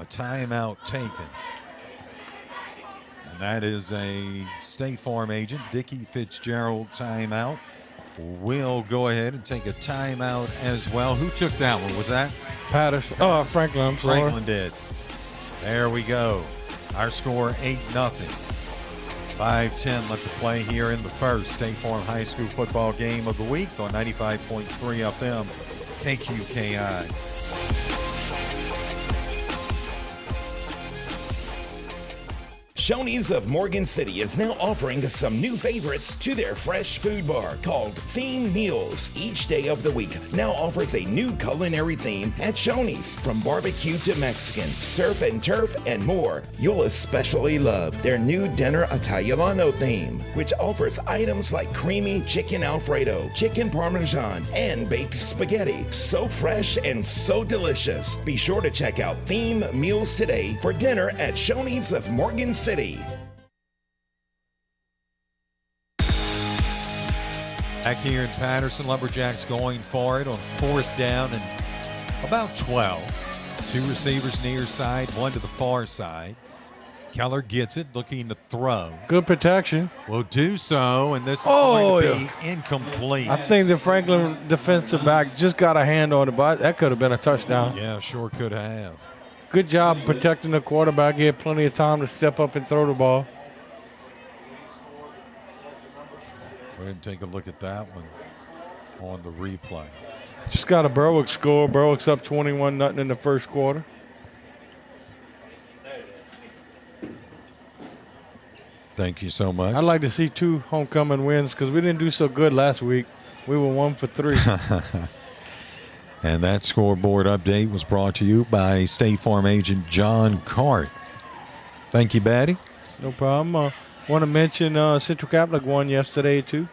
A: a timeout taken. And that is a State Farm agent, Dickie Fitzgerald timeout. We'll go ahead and take a timeout as well. Who took that one? Was that?
P: Patterson. Oh, Franklin, I'm sorry.
A: Franklin did. There we go. Our score 8-0. 5:10 left to play here in the first State Farm High School football game of the week on 95.3 FM KQKI.
D: Shoney's of Morgan City is now offering some new favorites to their fresh food bar called Theme Meals. Each day of the week now offers a new culinary theme at Shoney's, from barbecue to Mexican, surf and turf, and more. You'll especially love their new Dinner Italiano theme, which offers items like creamy chicken Alfredo, chicken Parmesan, and baked spaghetti. So fresh and so delicious. Be sure to check out Theme Meals today for dinner at Shoney's of Morgan City.
A: Back here in Patterson, Lumberjacks going for it on 4th down and about 12. 2 receivers near side, 1 to the far side. Keller gets it, looking to throw.
P: Good protection.
A: Will do so, and this is going to be incomplete.
P: I think the Franklin defensive back just got a hand on it, but that could have been a touchdown.
A: Yeah, sure could have.
P: Good job protecting the quarterback. He had plenty of time to step up and throw the ball.
A: Go ahead and take a look at that one on the replay.
P: Just got a Berwick score. Berwick's up 21-0 in the first quarter.
A: Thank you so much.
P: I'd like to see 2 homecoming wins because we didn't do so good last week. We were 1 for 3.
A: And that scoreboard update was brought to you by State Farm agent John Cart. Thank you, Batty.
P: No problem. Want to mention Central Catholic won yesterday, too.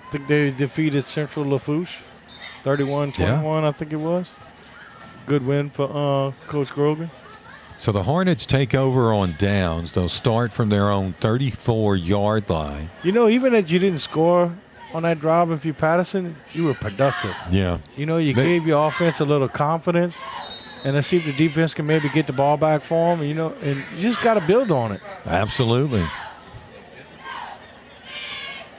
P: I think they defeated Central Lafourche, 31-21, I think it was. Good win for Coach Grogan.
A: So the Hornets take over on downs. They'll start from their own 34-yard line.
P: You know, even if you didn't score on that drive, if you're Patterson, you were productive.
A: Yeah.
P: You know, you gave your offense a little confidence, and let's see if the defense can maybe get the ball back for them, you know, and you just got to build on it.
A: Absolutely.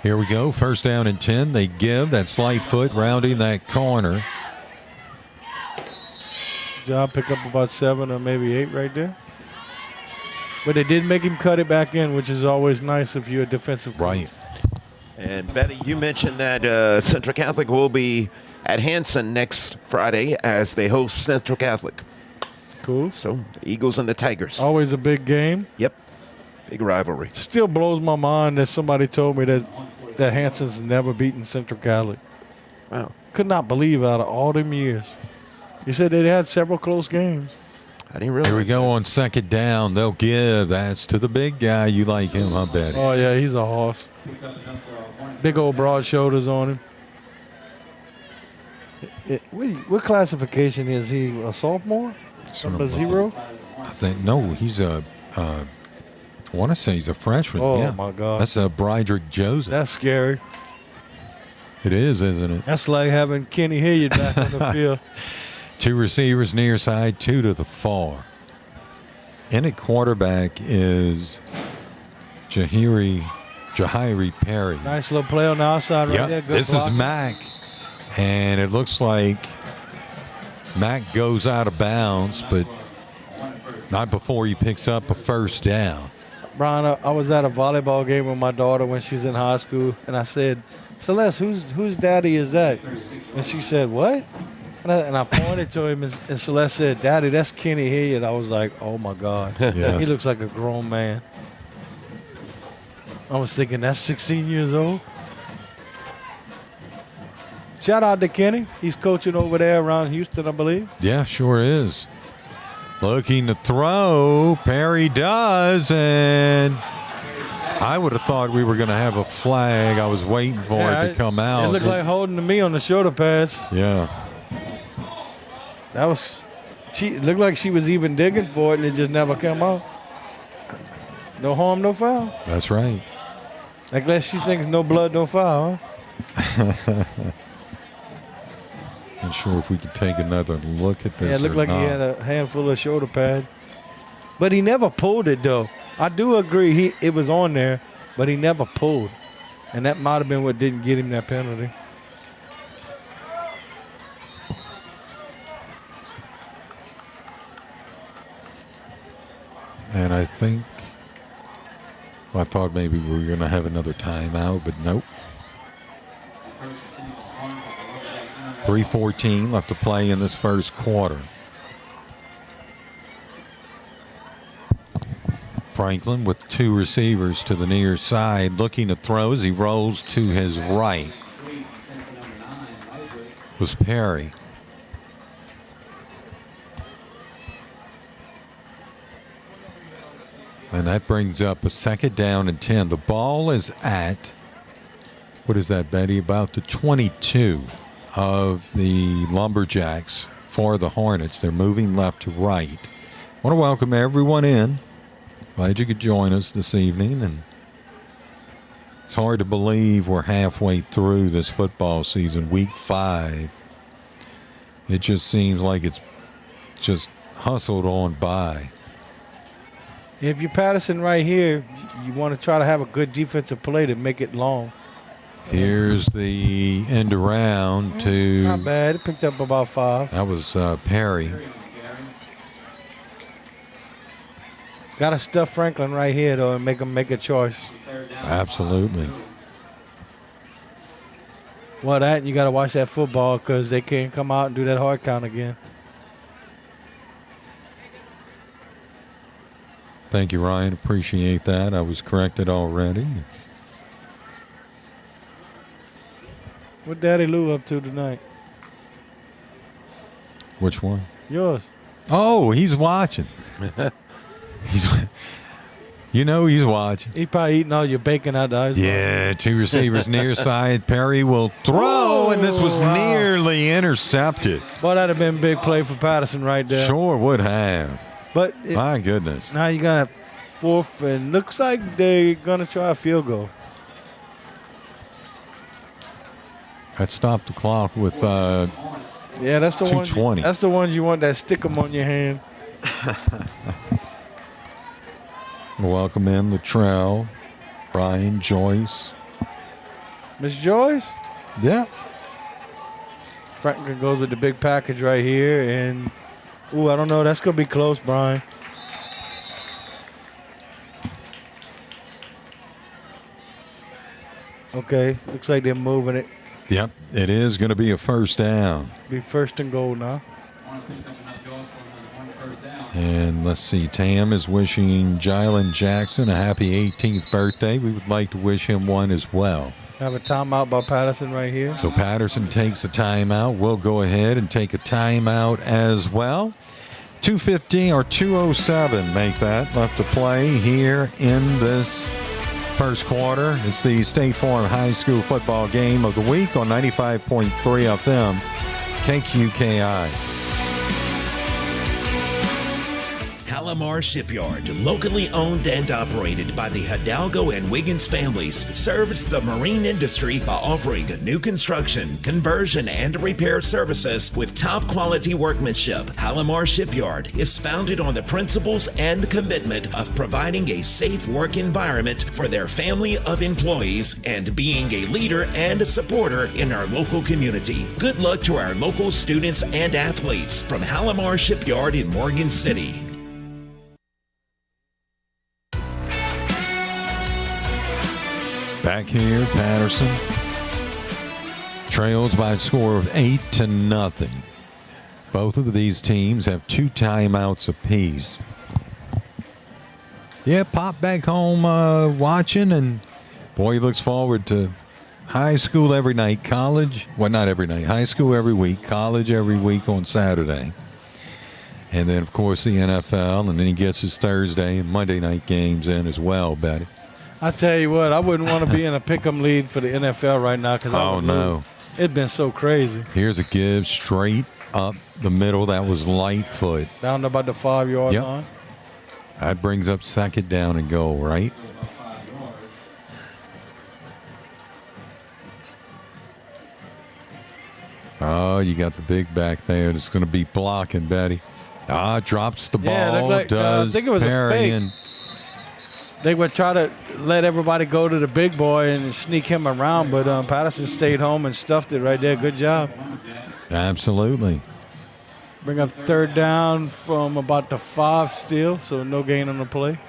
A: Here we go. First down and 10. They give that slight foot rounding that corner.
P: Job pick up about 7 or maybe 8 right there. But they did make him cut it back in, which is always nice if you're a defensive coach.
A: Right.
B: And Betty, you mentioned that Central Catholic will be at Hanson next Friday as they host Central Catholic.
P: Cool.
B: So, the Eagles and the Tigers.
P: Always a big game.
B: Yep. Big rivalry.
P: Still blows my mind that somebody told me that Hanson's never beaten Central Catholic.
B: Wow.
P: Could not believe out of all them years. He said they had several close games.
B: I didn't realize.
A: Here we go on second down. They'll give. That's to the big guy. You like him, I bet.
P: Oh, yeah, he's a horse. Big old broad shoulders on him. What classification is he? A sophomore? Number 0?
A: I think, no, he's I want to say he's a freshman.
P: Oh,
A: yeah.
P: my God.
A: That's Broderick Joseph.
P: That's scary.
A: It is, isn't it?
P: That's like having Kenny Hilliard back on the field.
A: 2 receivers near side, 2 to the far. In at quarterback is Jahiri Perry.
P: Nice little play on the outside right there. Good
A: This
P: block.
A: is Mack, and it looks like Mack goes out of bounds, but not before he picks up a first down.
P: Brian, I was at a volleyball game with my daughter when she's in high school, and I said, Celeste, whose daddy is that? And she said, what? And I pointed to him, and Celeste said, Daddy, that's Kenny Hilliard. I was like, oh, my God.
A: Yes.
P: He looks like a grown man. I was thinking, that's 16 years old? Shout out to Kenny. He's coaching over there around Houston, I believe.
A: Yeah, sure is. Looking to throw. Perry does, and I would have thought we were going to have a flag. I was waiting for it to come out.
P: It looked like holding to me on the shoulder pads.
A: Yeah.
P: It looked like she was even digging for it, and it just never came out. No harm, no foul.
A: That's right.
P: I guess she thinks no blood, no foul, huh?
A: Not sure if we could take another look at this.
P: Yeah, it looked like he had a handful of shoulder pad. But he never pulled it, though. I do agree it was on there, but he never pulled. And that might have been what didn't get him that penalty.
A: And I think, I thought maybe we were going to have another timeout, but nope. 3:14 left to play in this first quarter. Franklin with 2 receivers to the near side, looking to throw as he rolls to his right. Was Perry. And that brings up a second down and 10. The ball is at, what is that, Betty? About the 22 of the Lumberjacks for the Hornets. They're moving left to right. I want to welcome everyone in. Glad you could join us this evening. And it's hard to believe we're halfway through this football season, week 5. It just seems like it's just hustled on by.
P: If you're Patterson right here, you want to try to have a good defensive play to make it long.
A: Here's the end around to.
P: Not bad. It picked up about 5.
A: That was Perry.
P: Got to stuff Franklin right here, though, and make him make a choice.
A: Absolutely.
P: Well, that, and you got to watch that football because they can't come out and do that hard count again.
A: Thank you, Ryan. Appreciate that. I was corrected already.
P: What Daddy Lou up to tonight?
A: Which one?
P: Yours.
A: Oh, he's watching. He's watching.
P: He probably eating all your bacon out the ice.
A: Yeah, 2 receivers near side. Perry will throw, and this was nearly intercepted.
P: Boy, that'd have been a big play for Patterson right there.
A: Sure would have.
P: But
A: my goodness.
P: Now you got a 4th, and looks like they're going to try a field goal.
A: That stopped the clock with
P: yeah, that's the
A: 2:20.
P: That's the ones you want that stick 'em on your hand.
A: Welcome in Latrell, Ryan, Joyce,
P: Miss Joyce?
A: Yeah.
P: Franklin goes with the big package right here. And, ooh, I don't know. That's going to be close, Brian. Okay. Looks like they're moving it.
A: Yep. It is going to be a first down.
P: Be first and goal now.
A: And let's see. Tam is wishing Jylan Jackson a happy 18th birthday. We would like to wish him one as well.
P: Have a timeout by Patterson right here.
A: So Patterson takes a timeout. We'll go ahead and take a timeout as well. 2:15 or 2:07 make that left to play here in this first quarter. It's the State Farm High School football game of the week on 95.3 FM KQKI.
D: Palomar Shipyard, locally owned and operated by the Hidalgo and Wiggins families, serves the marine industry by offering new construction, conversion, and repair services with top quality workmanship. Palomar Shipyard is founded on the principles and commitment of providing a safe work environment for their family of employees and being a leader and a supporter in our local community. Good luck to our local students and athletes from Palomar Shipyard in Morgan City.
A: Back here, Patterson trails by a score of 8-0. Both of these teams have 2 timeouts apiece. Yeah, Pop back home watching, and boy, he looks forward to high school every night, college, well, not every night, high school every week, college every week on Saturday. And then, of course, the NFL, and then he gets his Thursday and Monday night games in as well, Betty.
P: I tell you what, I wouldn't want to be in a pick'em lead for the NFL right now because it's been so crazy.
A: Here's a give straight up the middle. That was Lightfoot.
P: Down to about the 5-yard line.
A: That brings up second down and goal, right? Oh, you got the big back there. It's going to be blocking, Betty. Drops the ball.
P: Yeah, like, I think it was a fake. They would try to let everybody go to the big boy and sneak him around, but Patterson stayed home and stuffed it right there. Good job.
A: Absolutely.
P: Bring up third down from about the 5 still, so no gain on the play.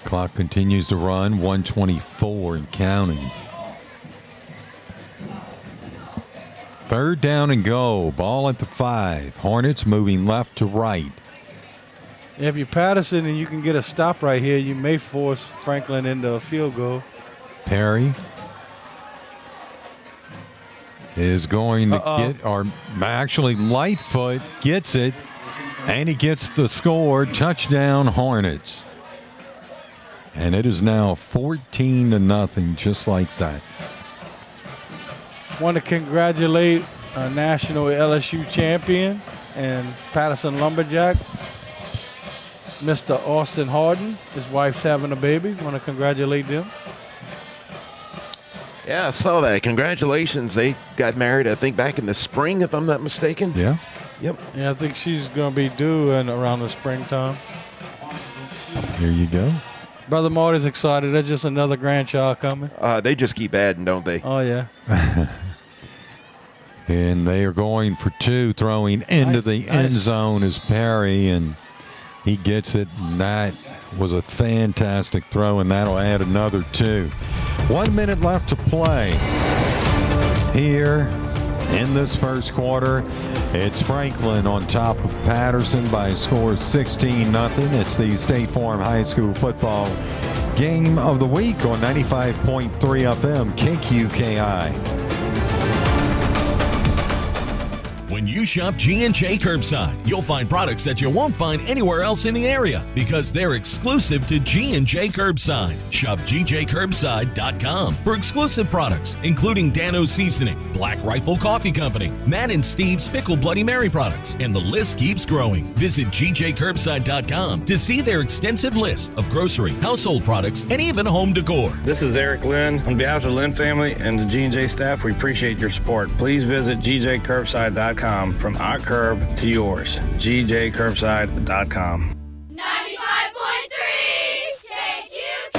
A: Clock continues to run, 1:24 and counting. Third down and go. Ball at the 5. Hornets moving left to right.
P: If you're Patterson and you can get a stop right here, you may force Franklin into a field goal.
A: Perry is going to get, or actually Lightfoot gets it, and he gets the score. Touchdown Hornets. And it is now 14-0, just like that.
P: Want to congratulate a national LSU champion and Patterson Lumberjack, Mr. Austin Harden. His wife's having a baby. Want to congratulate them.
B: Yeah, I saw that. Congratulations. They got married, I think, back in the spring, if I'm not mistaken.
A: Yeah.
B: Yep.
P: Yeah, I think she's going to be due around the springtime.
A: Here you go.
P: Brother Marty's excited. That's just another grandchild coming.
B: They just keep adding, don't they?
P: Oh, yeah.
A: And they are going for 2, throwing into the end zone is Perry, and he gets it, and that was a fantastic throw, and that'll add another 2. 1 minute left to play here in this first quarter. It's Franklin on top of Patterson by a score of 16-0. It's the State Farm High School football game of the week on 95.3 FM KQKI.
K: When you shop G&J Curbside, you'll find products that you won't find anywhere else in the area because they're exclusive to G&J Curbside. Shop GJCurbside.com for exclusive products, including Dano's Seasoning, Black Rifle Coffee Company, Matt and Steve's Pickle Bloody Mary products, and the list keeps growing. Visit GJCurbside.com to see their extensive list of grocery, household products, and even home decor.
U: This is Eric Lynn. On behalf of the Lynn family and the G&J staff, we appreciate your support. Please visit GJCurbside.com. From our curb to yours. GJCurbside.com.
S: 95.3 KQKI.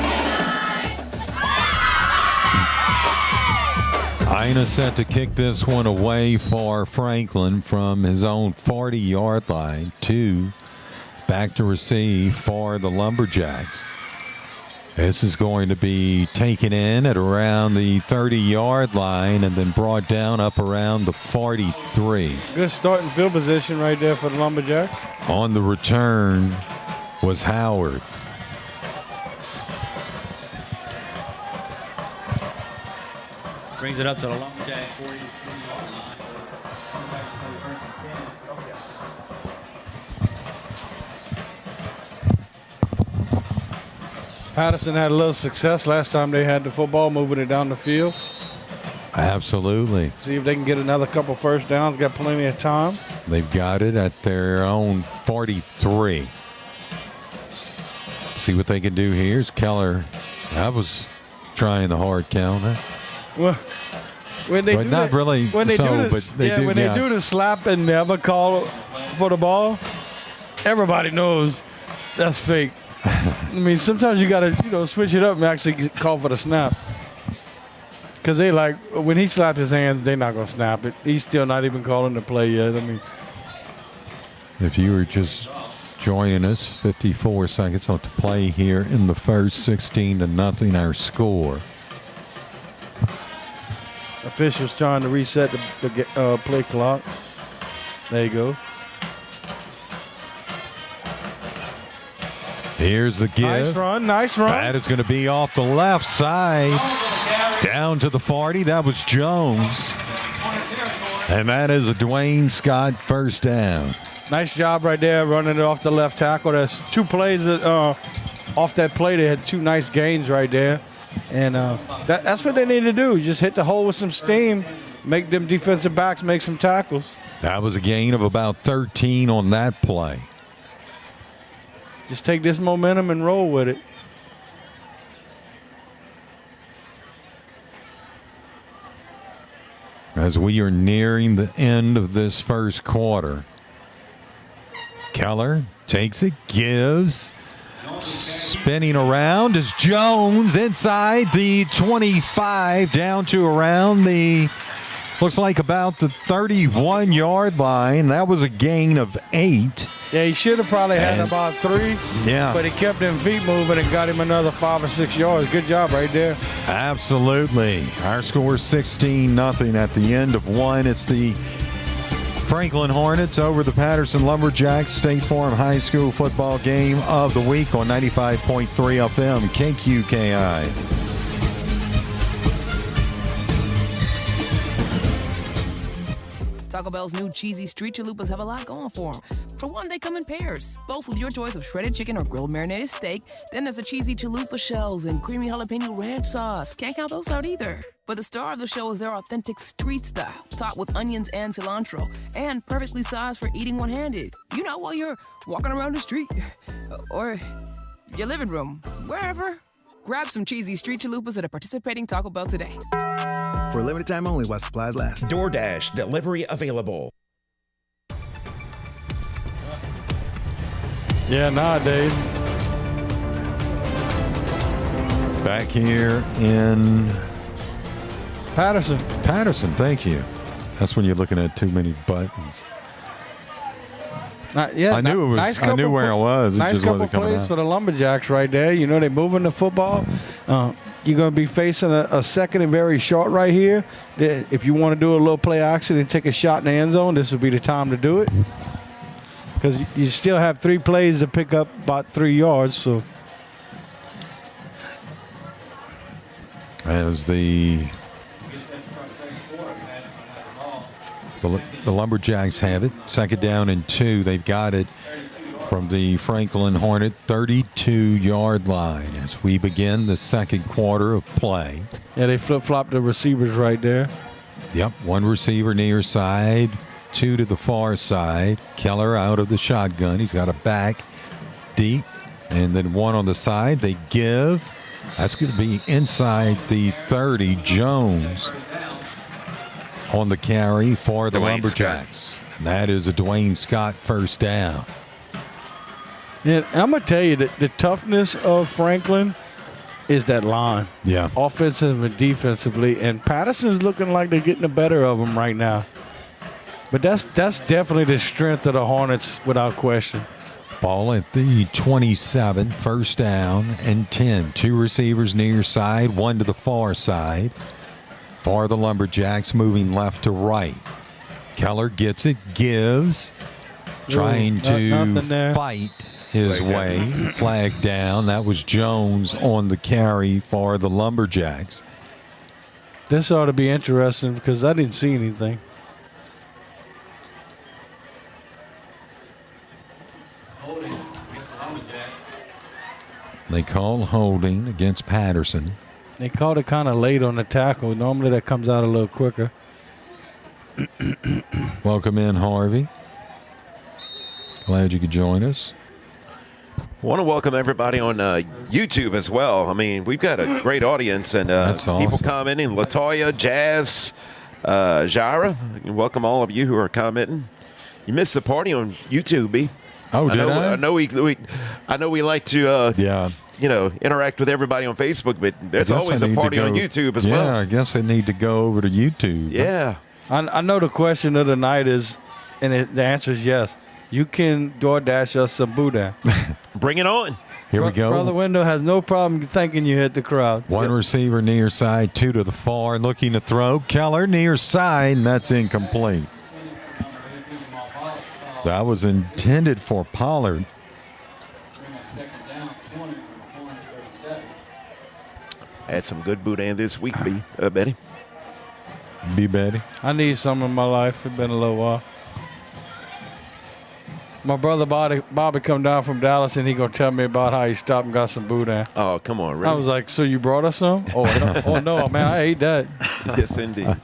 A: Ina set to kick this one away for Franklin from his own 40-yard line. Back to receive for the Lumberjacks. This is going to be taken in at around the 30-yard line and then brought down up around the 43.
P: Good starting field position right there for the Lumberjacks.
A: On the return was Howard.
Q: Brings it up to the Lumberjack 43-yard line.
P: Patterson had a little success last time they had the football, moving it down the field.
A: Absolutely.
P: See if they can get another couple first downs. Got plenty of time.
A: They've got it at their own 43. See what they can do here. Here's Keller. I was trying the hard counter.
P: Well, when they
A: but
P: do
A: not
P: the,
A: really.
P: when they
A: so,
P: do this,
A: but they
P: yeah,
A: do,
P: when they do the slap and never call for the ball, everybody knows that's fake. I mean, sometimes you gotta, switch it up and actually call for the snap. Because they like, when he slapped his hands, they're not gonna snap it. He's still not even calling the play yet. I mean,
A: if you were just joining us, 54 seconds left to play here in the first, 16-0 our score.
P: Officials trying to reset the play clock. There you go.
A: Here's the give.
P: Nice run, nice run.
A: That is going to be off the left side. Down to the 40. That was Jones. And that is a Dwayne Scott first down.
P: Nice job right there, running it off the left tackle. That's two plays that, off that play. They had two nice gains right there. And that's what they need to do. Just hit the hole with some steam, make them defensive backs make some tackles.
A: That was a gain of about 13 on that play.
P: Just take this momentum and roll with it.
A: As we are nearing the end of this first quarter, Keller takes it, gives, spinning around is Jones inside the 25 down to around the, looks like about the 31-yard line. That was a gain of 8.
P: Yeah, he should have probably had about 3.
A: Yeah.
P: But he kept them feet moving and got him another 5 or 6 yards. Good job right there.
A: Absolutely. Our score is 16-0 at the end of one. It's the Franklin Hornets over the Patterson Lumberjacks State Farm High School football game of the week on 95.3 FM KQKI.
E: Taco Bell's new cheesy street chalupas have a lot going for them. For one, they come in pairs, both with your choice of shredded chicken or grilled marinated steak. Then there's the cheesy chalupa shells and creamy jalapeno ranch sauce. Can't count those out either. But the star of the show is their authentic street style, topped with onions and cilantro, and perfectly sized for eating one-handed. You know, while you're walking around the street, or your living room, wherever. Grab some cheesy street chalupas at a participating Taco Bell today.
V: For a limited time only while supplies last.
D: DoorDash delivery available.
P: Yeah, nowadays.
A: Back here in
P: Patterson.
A: Patterson, thank you. That's when you're looking at too many buttons.
P: Yeah,
A: I knew it was.
P: Nice
A: I knew where I was. It
P: nice
A: just
P: couple
A: wasn't coming
P: plays
A: out.
P: for the Lumberjacks right there. You know, they're moving the football. You're going to be facing a second and very short right here. If you want to do a little play action and take a shot in the end zone, this would be the time to do it. Because you still have 3 plays to pick up about 3 yards. So
A: As the Lumberjacks have it, 2nd down and 2. They've got it from the Franklin Hornet 32-yard line as we begin the second quarter of play.
P: Yeah, they flip-flop the receivers right there.
A: Yep, 1 receiver near side, 2 to the far side. Keller out of the shotgun. He's got a back deep, and then 1 on the side. They give. That's going to be inside the 30. Jones on the carry for the Lumberjacks. And that is a Dwayne Scott first down.
P: And I'm going to tell you that the toughness of Franklin is that line.
A: Yeah.
P: Offensively and defensively. And Patterson's looking like they're getting the better of them right now. But that's definitely the strength of the Hornets without question.
A: Ball at the 27, first down and 10. 2 receivers near side, 1 to the far side. For the Lumberjacks, moving left to right. Keller gets it, gives, trying to fight his way. Flag down. That was Jones on the carry for the Lumberjacks.
P: This ought to be interesting because I didn't see anything.
A: They call holding against Patterson.
P: They called it kind of late on the tackle. Normally that comes out a little quicker.
A: Welcome in, Harvey. Glad you could join us.
B: Want to welcome everybody on YouTube as well. I mean, we've got a great audience and
A: That's awesome.
B: people commenting. Latoya, Jazz, Jara. Welcome all of you who are commenting. You missed the party on YouTube, B.
A: Oh, did I?
B: I know we like to interact with everybody on Facebook, but there's always a party on YouTube as well.
A: Yeah, I guess I need to go over to YouTube.
B: Yeah.
P: I know the question of the night is, and the answer is yes. You can DoorDash us some Boudin.
B: Bring it on.
A: Here we go.
P: Brother Window has no problem thinking you hit the crowd.
A: One receiver near side, 2 to the far, looking to throw. Keller near side, and that's incomplete. That was intended for Pollard.
B: Had some good boudin this week, Betty.
A: B. Betty.
P: I need some in my life. It's been a little while. My brother Bobby come down from Dallas, and he going to tell me about how he stopped and got some boudin.
B: Oh, come on, really?
P: I was like, so you brought us some? Oh, no, man, I ate that.
B: Yes, indeed.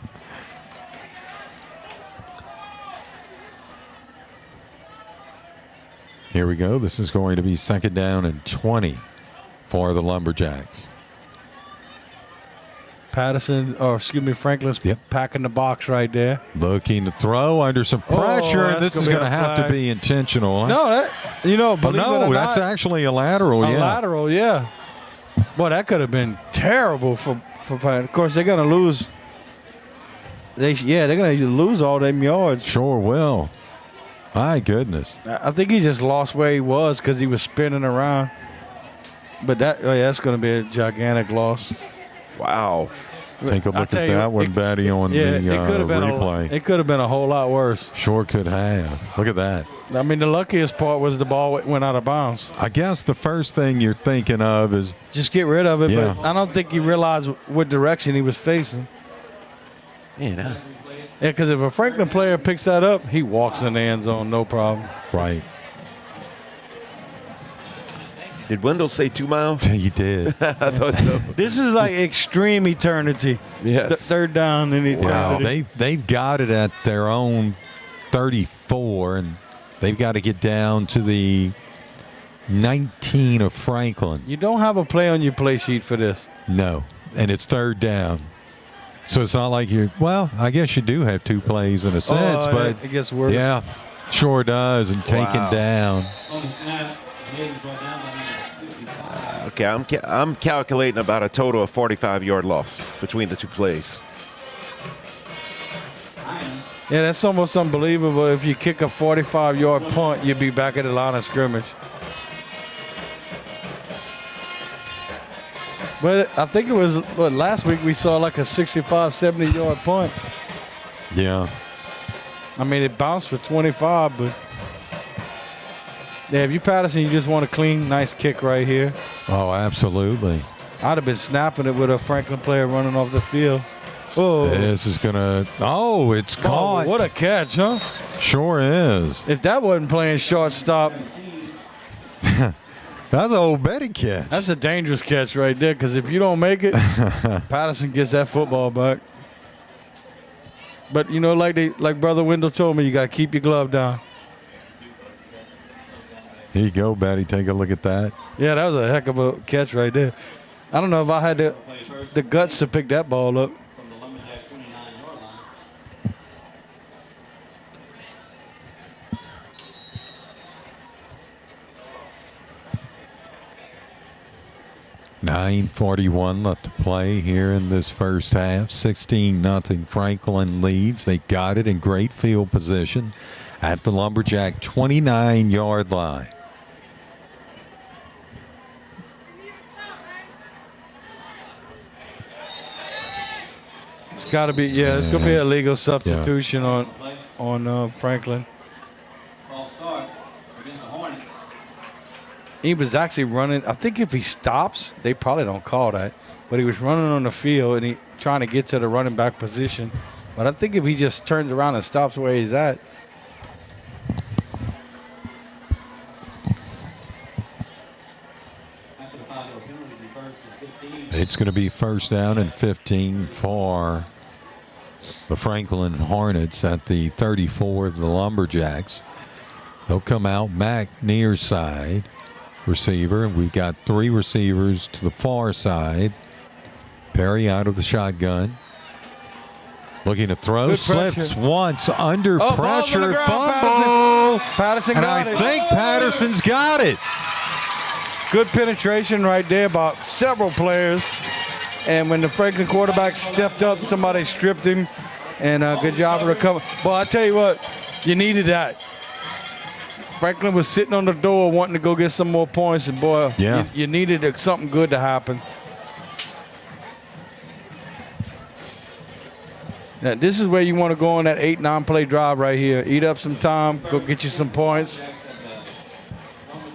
A: Here we go. This is going to be 2nd down and 20 for the Lumberjacks.
P: Franklin's packing the box right there.
A: Looking to throw under some pressure, and this is going to have to be intentional.
P: No,
A: that's actually a lateral.
P: A lateral, yeah. Boy, that could have been terrible for Of course, they're going to lose. They're going to lose all them yards.
A: Sure will. My goodness.
P: I think he just lost where he was because he was spinning around. But that's going to be a gigantic loss.
B: Wow.
A: Take a look at that one, Batty, on the replay.
P: It could have been a whole lot worse.
A: Sure could have. Look at that.
P: I mean, the luckiest part was the ball went out of bounds.
A: I guess the first thing you're thinking of is
P: just get rid of it, but I don't think he realized what direction he was facing.
B: Yeah,
P: because if a Franklin player picks that up, he walks in the end zone, no problem.
A: Right.
B: Did Wendell say 2 miles?
A: You did.
B: I thought so.
P: This is like extreme eternity.
B: Yes.
P: Third down in eternity.
A: Wow. They've got it at their own 34, and they've got to get down to the 19 of Franklin.
P: You don't have a play on your play sheet for this.
A: No, and it's 3rd down. So it's not like I guess you do have 2 plays in a sense, but
P: it gets worse.
A: Yeah, sure does, and taken down.
B: Okay, I'm calculating about a total of 45-yard loss between the 2 plays.
P: Yeah, that's almost unbelievable. If you kick a 45-yard punt, you'd be back at the line of scrimmage. But I think it was last week we saw like a 65, 70-yard punt.
A: Yeah.
P: I mean, it bounced for 25, but if you Patterson, you just want a clean, nice kick right here.
A: Oh, absolutely.
P: I'd have been snapping it with a Franklin player running off the field. Oh,
A: this is gonna. Oh, it's caught.
P: What a catch, huh?
A: Sure is.
P: If that wasn't playing shortstop.
A: That's an old Betty catch.
P: That's a dangerous catch right there, because if you don't make it, Patterson gets that football back. But, like Brother Wendell told me, you got to keep your glove down.
A: Here you go, Betty. Take a look at that.
P: Yeah, that was a heck of a catch right there. I don't know if I had the guts to pick that ball up.
A: 9:41 left to play here in this first half. 16-0 Franklin leads. They got it in great field position at the Lumberjack 29-yard line.
P: It's got to be, it's going to be a legal substitution on Franklin.
Q: False start against the Hornets.
P: He was actually running. I think if he stops, they probably don't call that. But he was running on the field and he trying to get to the running back position. But I think if he just turns around and stops where he's at.
A: It's going to be first down and 15 for the Franklin Hornets at the 34 of the Lumberjacks. They'll come out Mac near side receiver. We've got 3 receivers to the far side. Perry out of the shotgun. Looking to throw.
P: Good
A: Slips
P: pressure.
A: once under
P: Ball's on the
A: pressure.
P: ground,
A: Fumble.
P: Patterson
A: And
P: got
A: I
P: it.
A: think Patterson's got it.
P: Good penetration right there by several players. And when the Franklin quarterback stepped up, somebody stripped him. And good job of recovery. But I tell you what, you needed that. Franklin was sitting on the door wanting to go get some more points. And, boy, you needed something good to happen. Now, this is where you want to go on that 8-9 play drive right here. Eat up some time, go get you some points.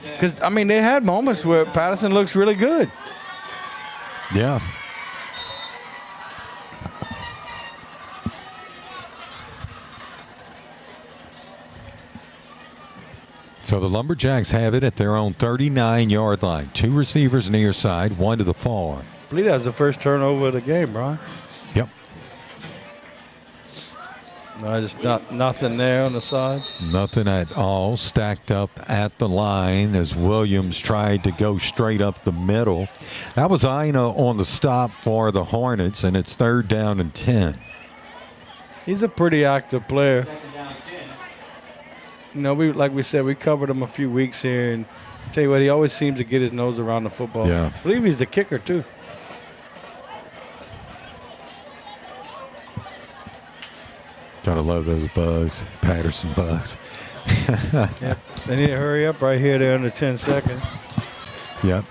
P: Because, I mean, they had moments where Patterson looks really good.
A: Yeah. So the Lumberjacks have it at their own 39-yard line. 2 receivers near side, 1 to the far.
P: I believe that was the first turnover of the game, Brian.
A: Yep.
P: No, just nothing there on the side.
A: Nothing at all. Stacked up at the line as Williams tried to go straight up the middle. That was Ina on the stop for the Hornets, and it's 3rd down and 10.
P: He's a pretty active player. You know, like we said, we covered him a few weeks here, and I tell you what, he always seems to get his nose around the football.
A: Yeah.
P: I believe he's the kicker, too.
A: Gotta love those bugs, Patterson bugs.
P: Yep. They need to hurry up right here. They're under 10 seconds.
A: Yep.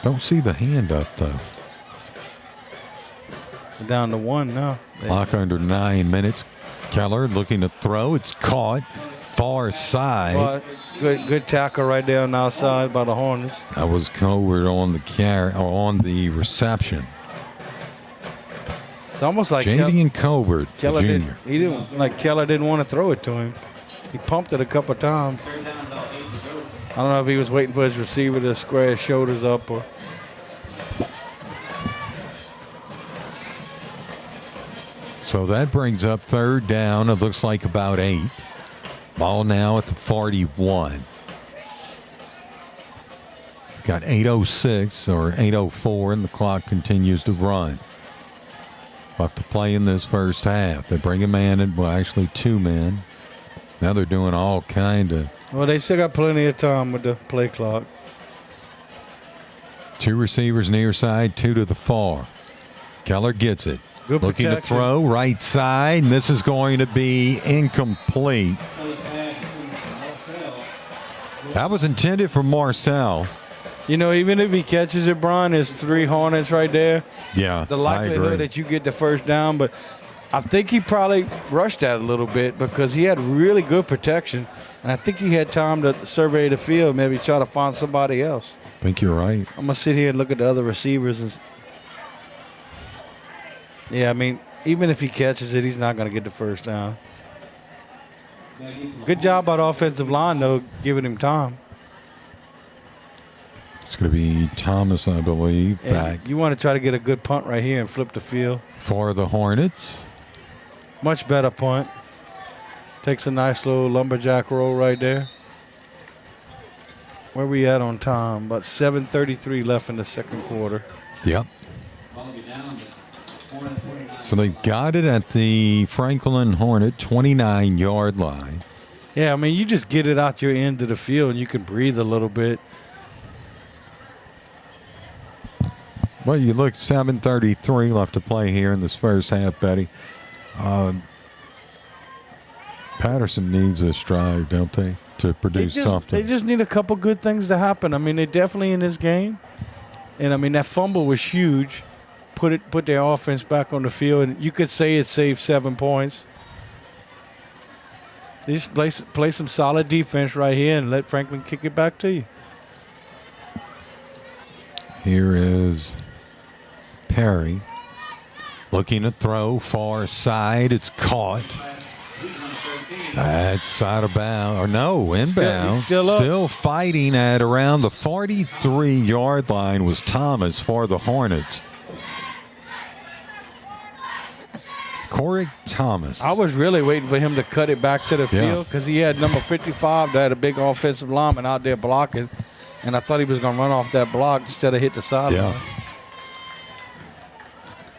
A: Don't see the hand up, though.
P: We're down to 1 now.
A: Clock under 9 minutes. Keller looking to throw. It's caught. Far side.
P: But good tackle right there on the outside by the Hornets.
A: That was Covert on the reception.
P: It's almost like
A: Javian Covert, the
P: Keller
A: junior.
P: Keller didn't want to throw it to him. He pumped it a couple of times. I don't know if he was waiting for his receiver to square his shoulders up or.
A: So that brings up 3rd down. It looks like about 8. Ball now at the 41. Got 8:06 or 8:04, and the clock continues to run. Left to play in this first half. They bring a man in, well, actually 2 men. Now they're doing all kind of.
P: Well, they still got plenty of time with the play clock.
A: 2 receivers near side, 2 to the far. Keller gets it.
P: Good
A: Looking to
P: protection.
A: throw right side, and this is going to be incomplete. That was intended for Marcel.
P: You know, even if he catches it, Brian, there's 3 Hornets right there.
A: Yeah,
P: The
A: I
P: likelihood
A: agree.
P: that you get the first down, but I think he probably rushed that a little bit because he had really good protection, and I think he had time to survey the field, maybe try to find somebody else.
A: I think you're right.
P: I'm going to sit here and look at the other receivers. And yeah, I mean, even if he catches it, he's not going to get the first down. Good job by the offensive line, though, giving him time.
A: It's going to be Thomas, I believe,
P: And
A: back
P: you want to try to get a good punt right here and flip the field.
A: for the Hornets.
P: Much better punt. Takes a nice little lumberjack roll right there. Where we at on time? About 7:33 left in the second quarter.
A: Yep. So they've got it at the Franklin Hornet 29-yard line.
P: Yeah, I mean, you just get it out your end of the field and you can breathe a little bit.
A: Well, you look 7:33 left to play here in this first half, Betty. Patterson needs this drive, don't they, to produce something?
P: They just need a couple good things to happen. I mean, they're definitely in this game. And, I mean, that fumble was huge. Put their offense back on the field. And you could say it saved 7 points. They just play some solid defense right here and let Franklin kick it back to you.
A: Here is Perry looking to throw far side. It's caught. That's out of bounds. Or no, inbound. Still fighting at around the 43-yard line was Thomas for the Hornets. Corey Thomas.
P: I was really waiting for him to cut it back to the field because he had number 55 that had a big offensive lineman out there blocking. And I thought he was going to run off that block instead of hit the sideline.
A: Yeah.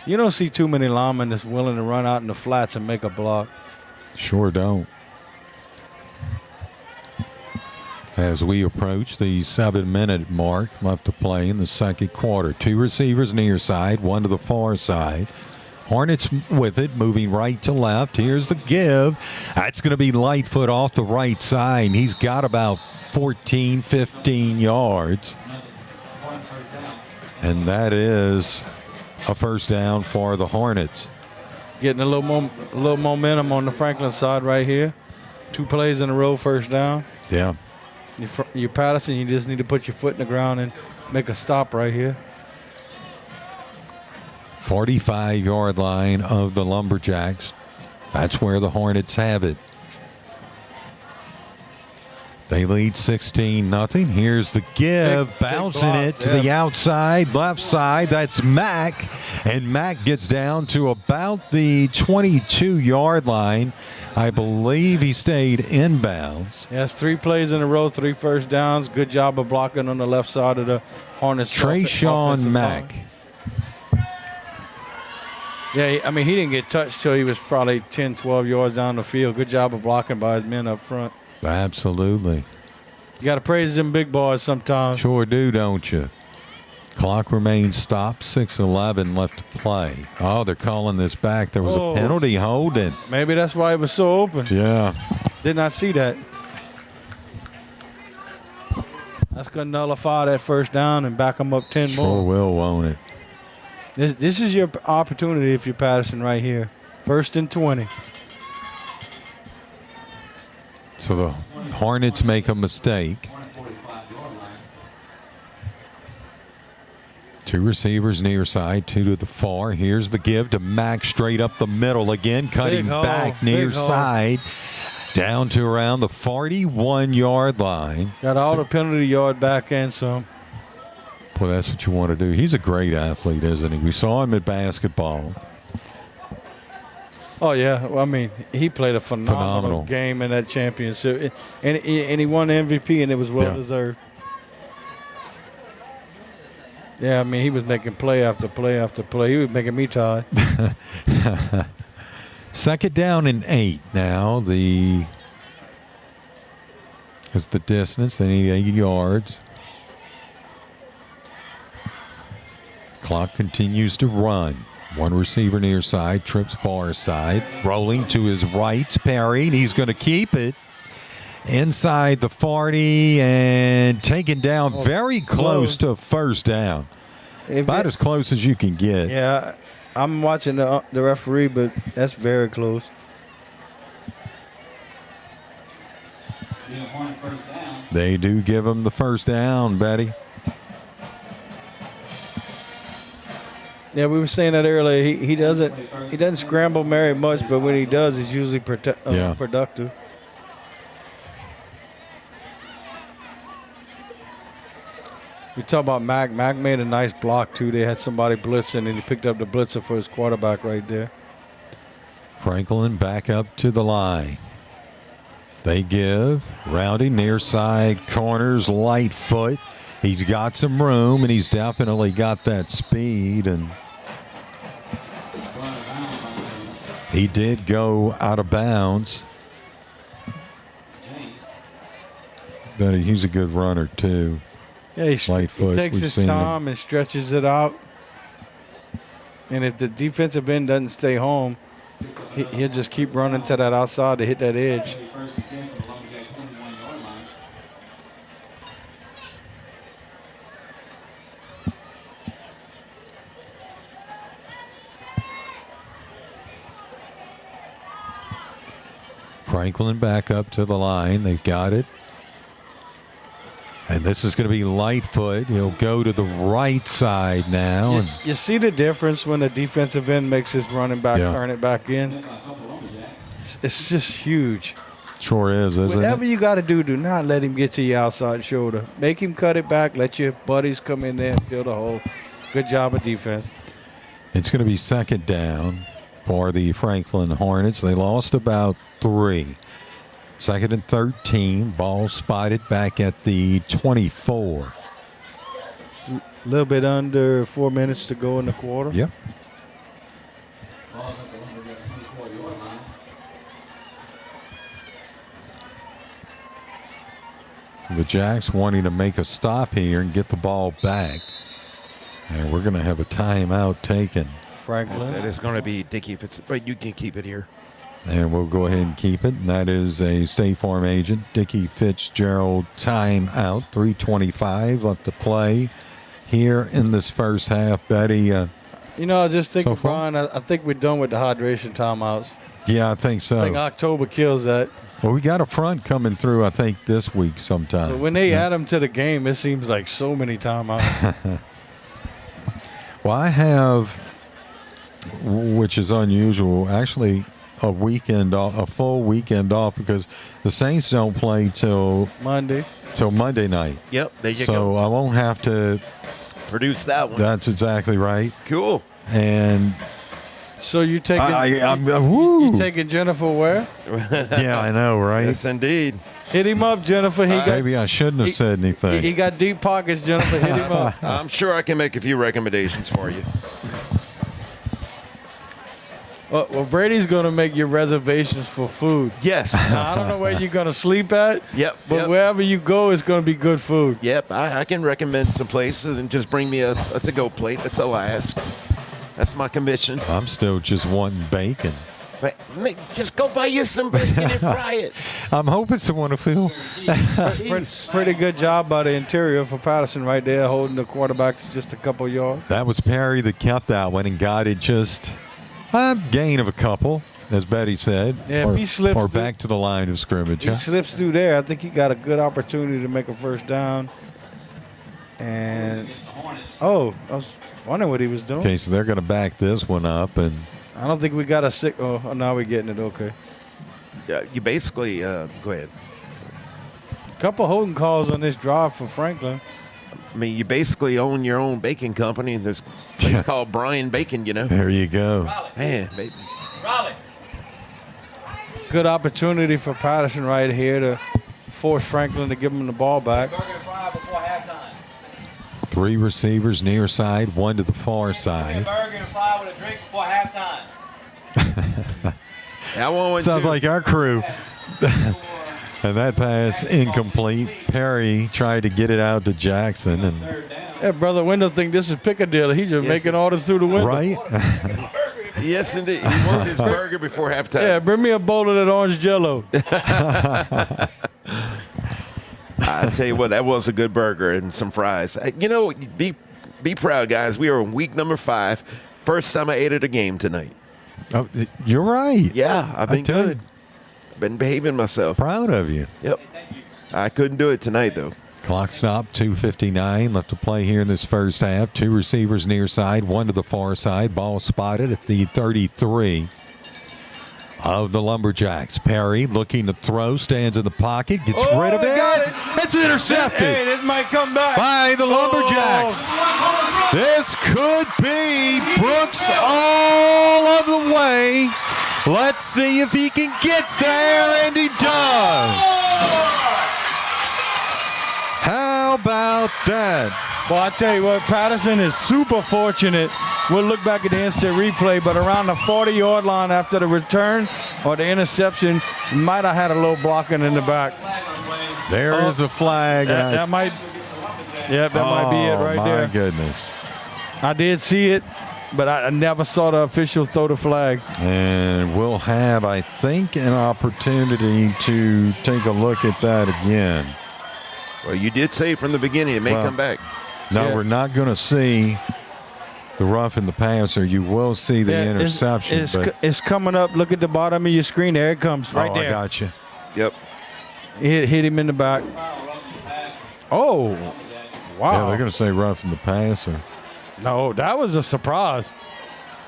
P: You don't see too many linemen that's willing to run out in the flats and make a block.
A: Sure don't. As we approach the 7-minute mark left to play in the second quarter. 2 receivers near side, 1 to the far side. Hornets with it, moving right to left. Here's the give. That's going to be Lightfoot off the right side. He's got about 14, 15 yards. And that is a first down for the Hornets.
P: Getting a little momentum on the Franklin side right here. 2 plays in a row, first down.
A: Yeah.
P: You're Patterson, you just need to put your foot in the ground and make a stop right here.
A: 45-yard line of the Lumberjacks. That's where the Hornets have it. They lead 16-0. Here's the give, bouncing it to the outside, left side. That's Mack, and Mack gets down to about the 22-yard line. I believe he stayed inbounds.
P: Yes, 3 plays in a row, 3 first downs. Good job of blocking on the left side of the Hornets.
A: Trayshawn Mack.
P: Yeah, I mean, he didn't get touched till he was probably 10, 12 yards down the field. Good job of blocking by his men up front.
A: Absolutely.
P: You got to praise them big boys sometimes.
A: Sure do, don't you? Clock remains stopped. 6:11 left to play. Oh, they're calling this back. There was a penalty holding.
P: Maybe that's why it was so open.
A: Yeah.
P: Did not see that. That's going to nullify that first down and back them up 10 more.
A: Sure will, won't it?
P: This is your opportunity if you're Patterson right here. 1st and 20.
A: So the Hornets make a mistake. 2 receivers near side, 2 to the far. Here's the give to Mack straight up the middle again, cutting back near side. Down to around the 41-yard line.
P: Got all the penalty yard back and some.
A: Well, that's what you want to do. He's a great athlete, isn't he? We saw him at basketball.
P: Oh, yeah. Well, I mean, he played a phenomenal game in that championship. And he won the MVP, and it was well-deserved. Yeah, I mean, he was making play after play after play. He was making me tired.
A: 2nd down and 8 now. Is the distance. They need 8 yards. Clock continues to run. 1 receiver near side, trips far side. Rolling to his right, Perry. He's going to keep it. Inside the 40 and taken down very close to first down. About as close as you can get.
P: Yeah, I'm watching the referee, but that's very close.
A: They do give him the first down, Betty.
P: Yeah, we were saying that earlier. He doesn't scramble very much, but when he does, he's usually productive. We talk about Mack. Mack made a nice block, too. They had somebody blitzing, and he picked up the blitzer for his quarterback right there.
A: Franklin back up to the line. They give. Rowdy near side corners, Lightfoot. He's got some room, and he's definitely got that speed. And he did go out of bounds. But he's a good runner, too.
P: Yeah, he takes his time and stretches it out. And if the defensive end doesn't stay home, he'll just keep running to that outside to hit that edge.
A: Franklin back up to the line. They've got it. And this is going to be Lightfoot. He'll go to the right side now.
P: You see the difference when the defensive end makes his running back turn it back in? It's just huge.
A: Sure is, isn't
P: Whatever
A: it?
P: you got to do not let him get to your outside shoulder. Make him cut it back. Let your buddies come in there and fill the hole. Good job of defense.
A: It's going to be second down for the Franklin Hornets. They lost about 3. Second and 13. Ball spotted back at the 24.
P: A little bit under 4 minutes to go in the quarter.
A: Yep. So the Jacks wanting to make a stop here and get the ball back. And we're going to have a timeout taken.
P: Franklin.
B: That is going to be Dickie but you can keep it here.
A: And we'll go ahead and keep it. And that is a State Farm agent, Dickie Fitzgerald, timeout. 3:25 left to play here in this first half. Betty.
P: I just think, Brian, I think we're done with the hydration timeouts.
A: Yeah, I think so.
P: I think October kills that.
A: Well, we got a front coming through, I think, this week sometime.
P: But when they add them to the game, it seems like so many timeouts.
A: Well, I have, which is unusual, actually a full weekend off because the Saints don't play till Monday night.
B: Yep, there you go.
A: So I won't have to
B: produce that one.
A: That's exactly right.
B: Cool.
A: And
P: so you taking
A: you
P: taking Jennifer where?
A: Yeah, I know, right?
B: Yes, indeed.
P: Hit him up, Jennifer.
A: Maybe I shouldn't have said anything.
P: He got deep pockets, Jennifer. Hit him up.
B: I'm sure I can make a few recommendations for you.
P: Well, Brady's going to make your reservations for food.
B: Yes.
P: Now, I don't know where you're going to sleep at.
B: Yep.
P: But wherever you go, it's going to be good food.
B: Yep. I can recommend some places and just bring me a to-go plate. That's all I ask. That's my commission.
A: I'm still just wanting bacon.
B: Just go buy you some bacon and fry it.
A: I'm hoping someone will feel.
P: Pretty good job by the interior for Patterson right there, holding the quarterback to just a couple yards.
A: That was Perry that kept that one and got it just a gain of a couple, as Betty said.
P: Yeah, if he slips
A: or back to the line of scrimmage.
P: He slips through there. I think he got a good opportunity to make a first down. And, I was wondering what he was doing.
A: Okay, so they're going to back this one up. And
P: I don't think we got a sick. Oh, now we're getting it. Okay.
B: You basically, go ahead.
P: Couple holding calls on this drive for Franklin.
B: I mean, you basically own your own baking company. There's a place called Brian Bacon,
A: There you go.
B: Man, baby.
R: Raleigh.
P: Good opportunity for Patterson right here to force Franklin to give him the ball back.
A: 3 receivers near side, 1 to the far side.
R: Burger and fry with a drink before halftime.
A: Sounds like our crew. And that pass incomplete. Perry tried to get it out to Jackson. And
P: yeah, Brother Wendell think this is Piccadilly. He's just making orders through the window.
A: Right?
B: Yes, indeed. He wants his burger before halftime.
P: Yeah, bring me a bowl of that orange Jell-O.
B: I tell you what, that was a good burger and some fries. Be proud, guys. We are in week number 5. First time I ate at a game tonight.
A: Oh, you're right.
B: Yeah, I've been good. Been behaving myself.
A: Proud of you.
B: Yep. I couldn't do it tonight, though.
A: Clock stop, 2:59 left to play here in this first half. 2 receivers near side, 1 to the far side. Ball spotted at the 33 of the Lumberjacks. Perry looking to throw, stands in the pocket, gets rid of it. It's intercepted.
P: Hey, this might come back.
A: By the Lumberjacks. This could be Brooks all of the way. Let's see if he can get there, and he does. How about that?
P: Well, I tell you what, Patterson is super fortunate. We'll look back at the instant replay, but around the 40-yard line after the return or the interception, might have had a little blocking in the back.
A: There is a flag.
P: That might be it right there.
A: My goodness.
P: I did see it. but I never saw the official throw the flag.
A: And we'll have, I think, an opportunity to take a look at that again.
B: Well, you did say from the beginning it may come back.
A: No, we're not going to see the roughing the passer. You will see the interception.
P: It's coming up. Look at the bottom of your screen. There it comes, right there.
A: I got you.
B: Yep.
P: Hit him in the back. Oh, wow.
A: Yeah, they're going to say roughing the passer.
P: No, that was a surprise.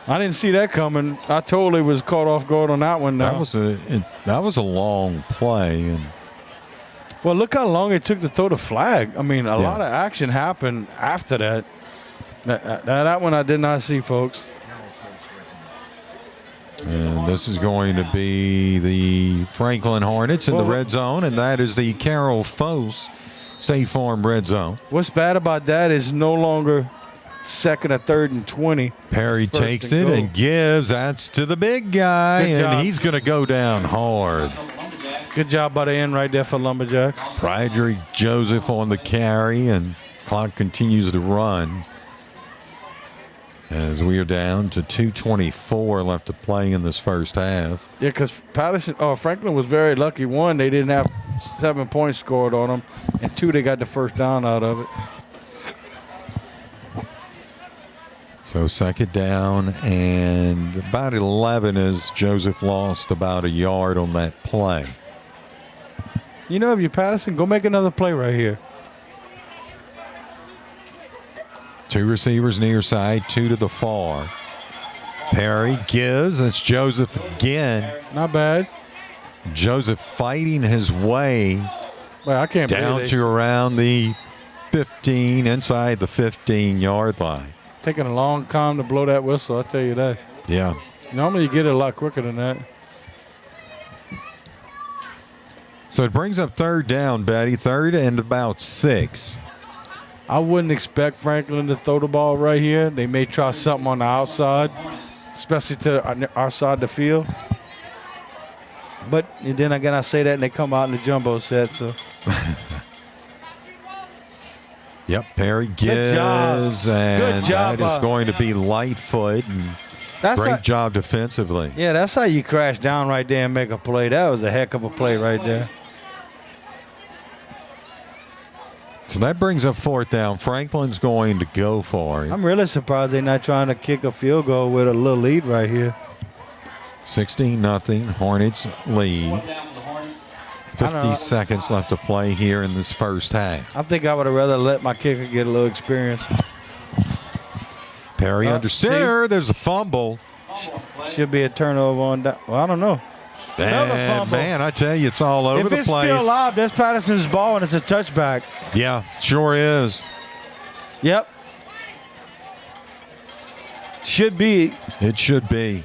P: I didn't see that coming. I totally was caught off guard on that one. Now.
A: That was a long play. And
P: well, look how long it took to throw the flag. I mean, a lot of action happened after that. That one I did not see, folks.
A: And this is going to be the Franklin Hornets in the red zone, and that is the Carroll Foes State Farm red zone.
P: What's bad about that is no longer second or third and 20.
A: Perry takes it and gives. That's to the big guy, and he's going to go down hard.
P: Good job by the end right there for Lumberjacks.
A: Frederick Joseph on the carry, and clock continues to run as we are down to 2:24 left to play in this first half.
P: Yeah, because Franklin was very lucky. One, they didn't have 7 points scored on them, and two, they got the first down out of it.
A: So second down and about 11 as Joseph lost about a yard on that play.
P: You know, if you're Patterson, go make another play right here.
A: Two receivers near side, two to the far. Perry gives. That's Joseph again.
P: Not bad.
A: Joseph fighting his way down to around the 15, inside the 15-yard line.
P: Taking a long time to blow that whistle, I'll tell you that.
A: Yeah.
P: Normally you get it a lot quicker than that.
A: So it brings up third down, Betty. Third and about 6.
P: I wouldn't expect Franklin to throw the ball right here. They may try something on the outside, especially to our side of the field. But then again, I say that and they come out in the jumbo set. So.
A: Yep, Perry gives, and that is going to be Lightfoot. And great job defensively.
P: Yeah, that's how you crash down right there and make a play. That was a heck of a play right there.
A: So that brings up fourth down. Franklin's going to go for it.
P: I'm really surprised they're not trying to kick a field goal with a little lead right here.
A: 16-0, Hornets lead. 50 seconds left to play here in this first half.
P: I think I would have rather let my kicker get a little experience.
A: Perry under center. There's a fumble.
P: Should be a turnover on down. Well, I don't know.
A: And man, I tell you, it's all over the place.
P: If it's still live, that's Patterson's ball, and it's a touchback.
A: Yeah, sure is.
P: Yep. Should be.
A: It should be.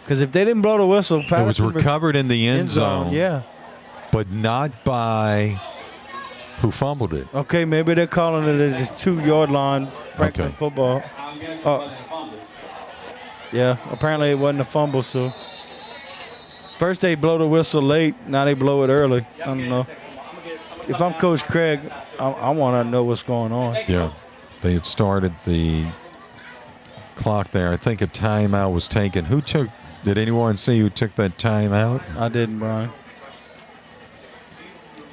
P: Because if they didn't blow the whistle, Patterson
A: it was recovered in the end zone.
P: Yeah.
A: But not by who fumbled it.
P: Okay, maybe they're calling it a 2-yard line Franklin football. Yeah, apparently it wasn't a fumble, so. First they blow the whistle late, now they blow it early. I don't know. If I'm Coach Craig, I want to know what's going on.
A: Yeah, they had started the clock there. I think a timeout was taken. Did anyone see who took that timeout?
P: I didn't, Brian.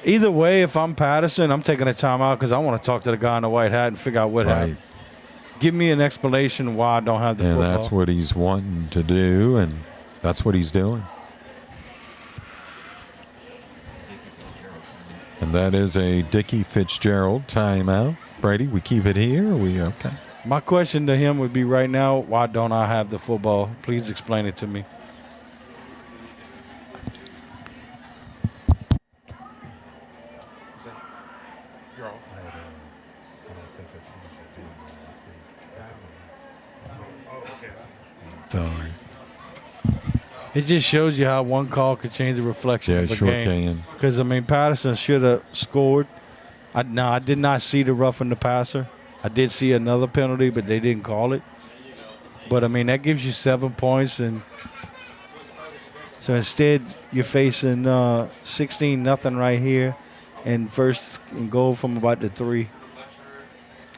P: Either way, if I'm Patterson, I'm taking a timeout because I want to talk to the guy in the white hat and figure out what happened. Give me an explanation why I don't have the football.
A: And that's what he's wanting to do, and that's what he's doing. And that is a Dickie Fitzgerald timeout. Brady, we keep it here? Or we okay?
P: My question to him would be right now, why don't I have the football? Please explain it to me.
A: Sorry.
P: It just shows you how one call could change the reflection of the game. Because, I mean, Patterson should have scored. I did not see the roughing the passer. I did see another penalty, but they didn't call it. But, I mean, that gives you 7 points. And so instead, you're facing 16-0 right here and first and goal from about the 3.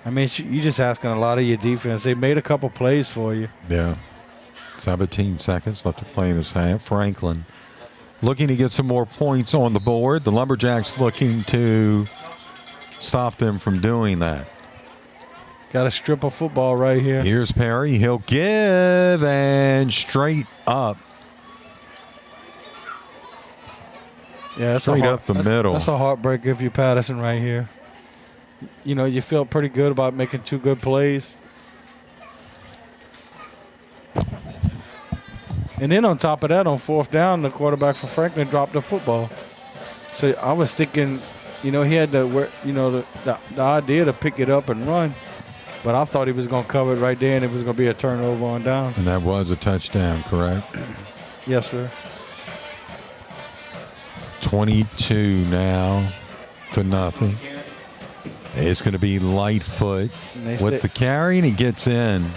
P: I mean, you're just asking a lot of your defense. They made a couple plays for you.
A: Yeah. 17 seconds left to play in this half. Franklin looking to get some more points on the board. The Lumberjacks looking to stop them from doing that.
P: Got a strip of football right here.
A: Here's Perry. He'll give and straight up.
P: Yeah, that's
A: straight up the middle.
P: That's a heartbreak if you're Patterson right here. You know, you feel pretty good about making 2 good plays. And then on top of that, on 4th down, the quarterback for Franklin dropped the football. So I was thinking, you know, he had the idea to pick it up and run. But I thought he was going to cover it right there, and it was going to be a turnover on down.
A: And that was a touchdown, correct?
P: Yes, sir.
A: 22 now to nothing. It's going to be Lightfoot with the carry, and he gets in.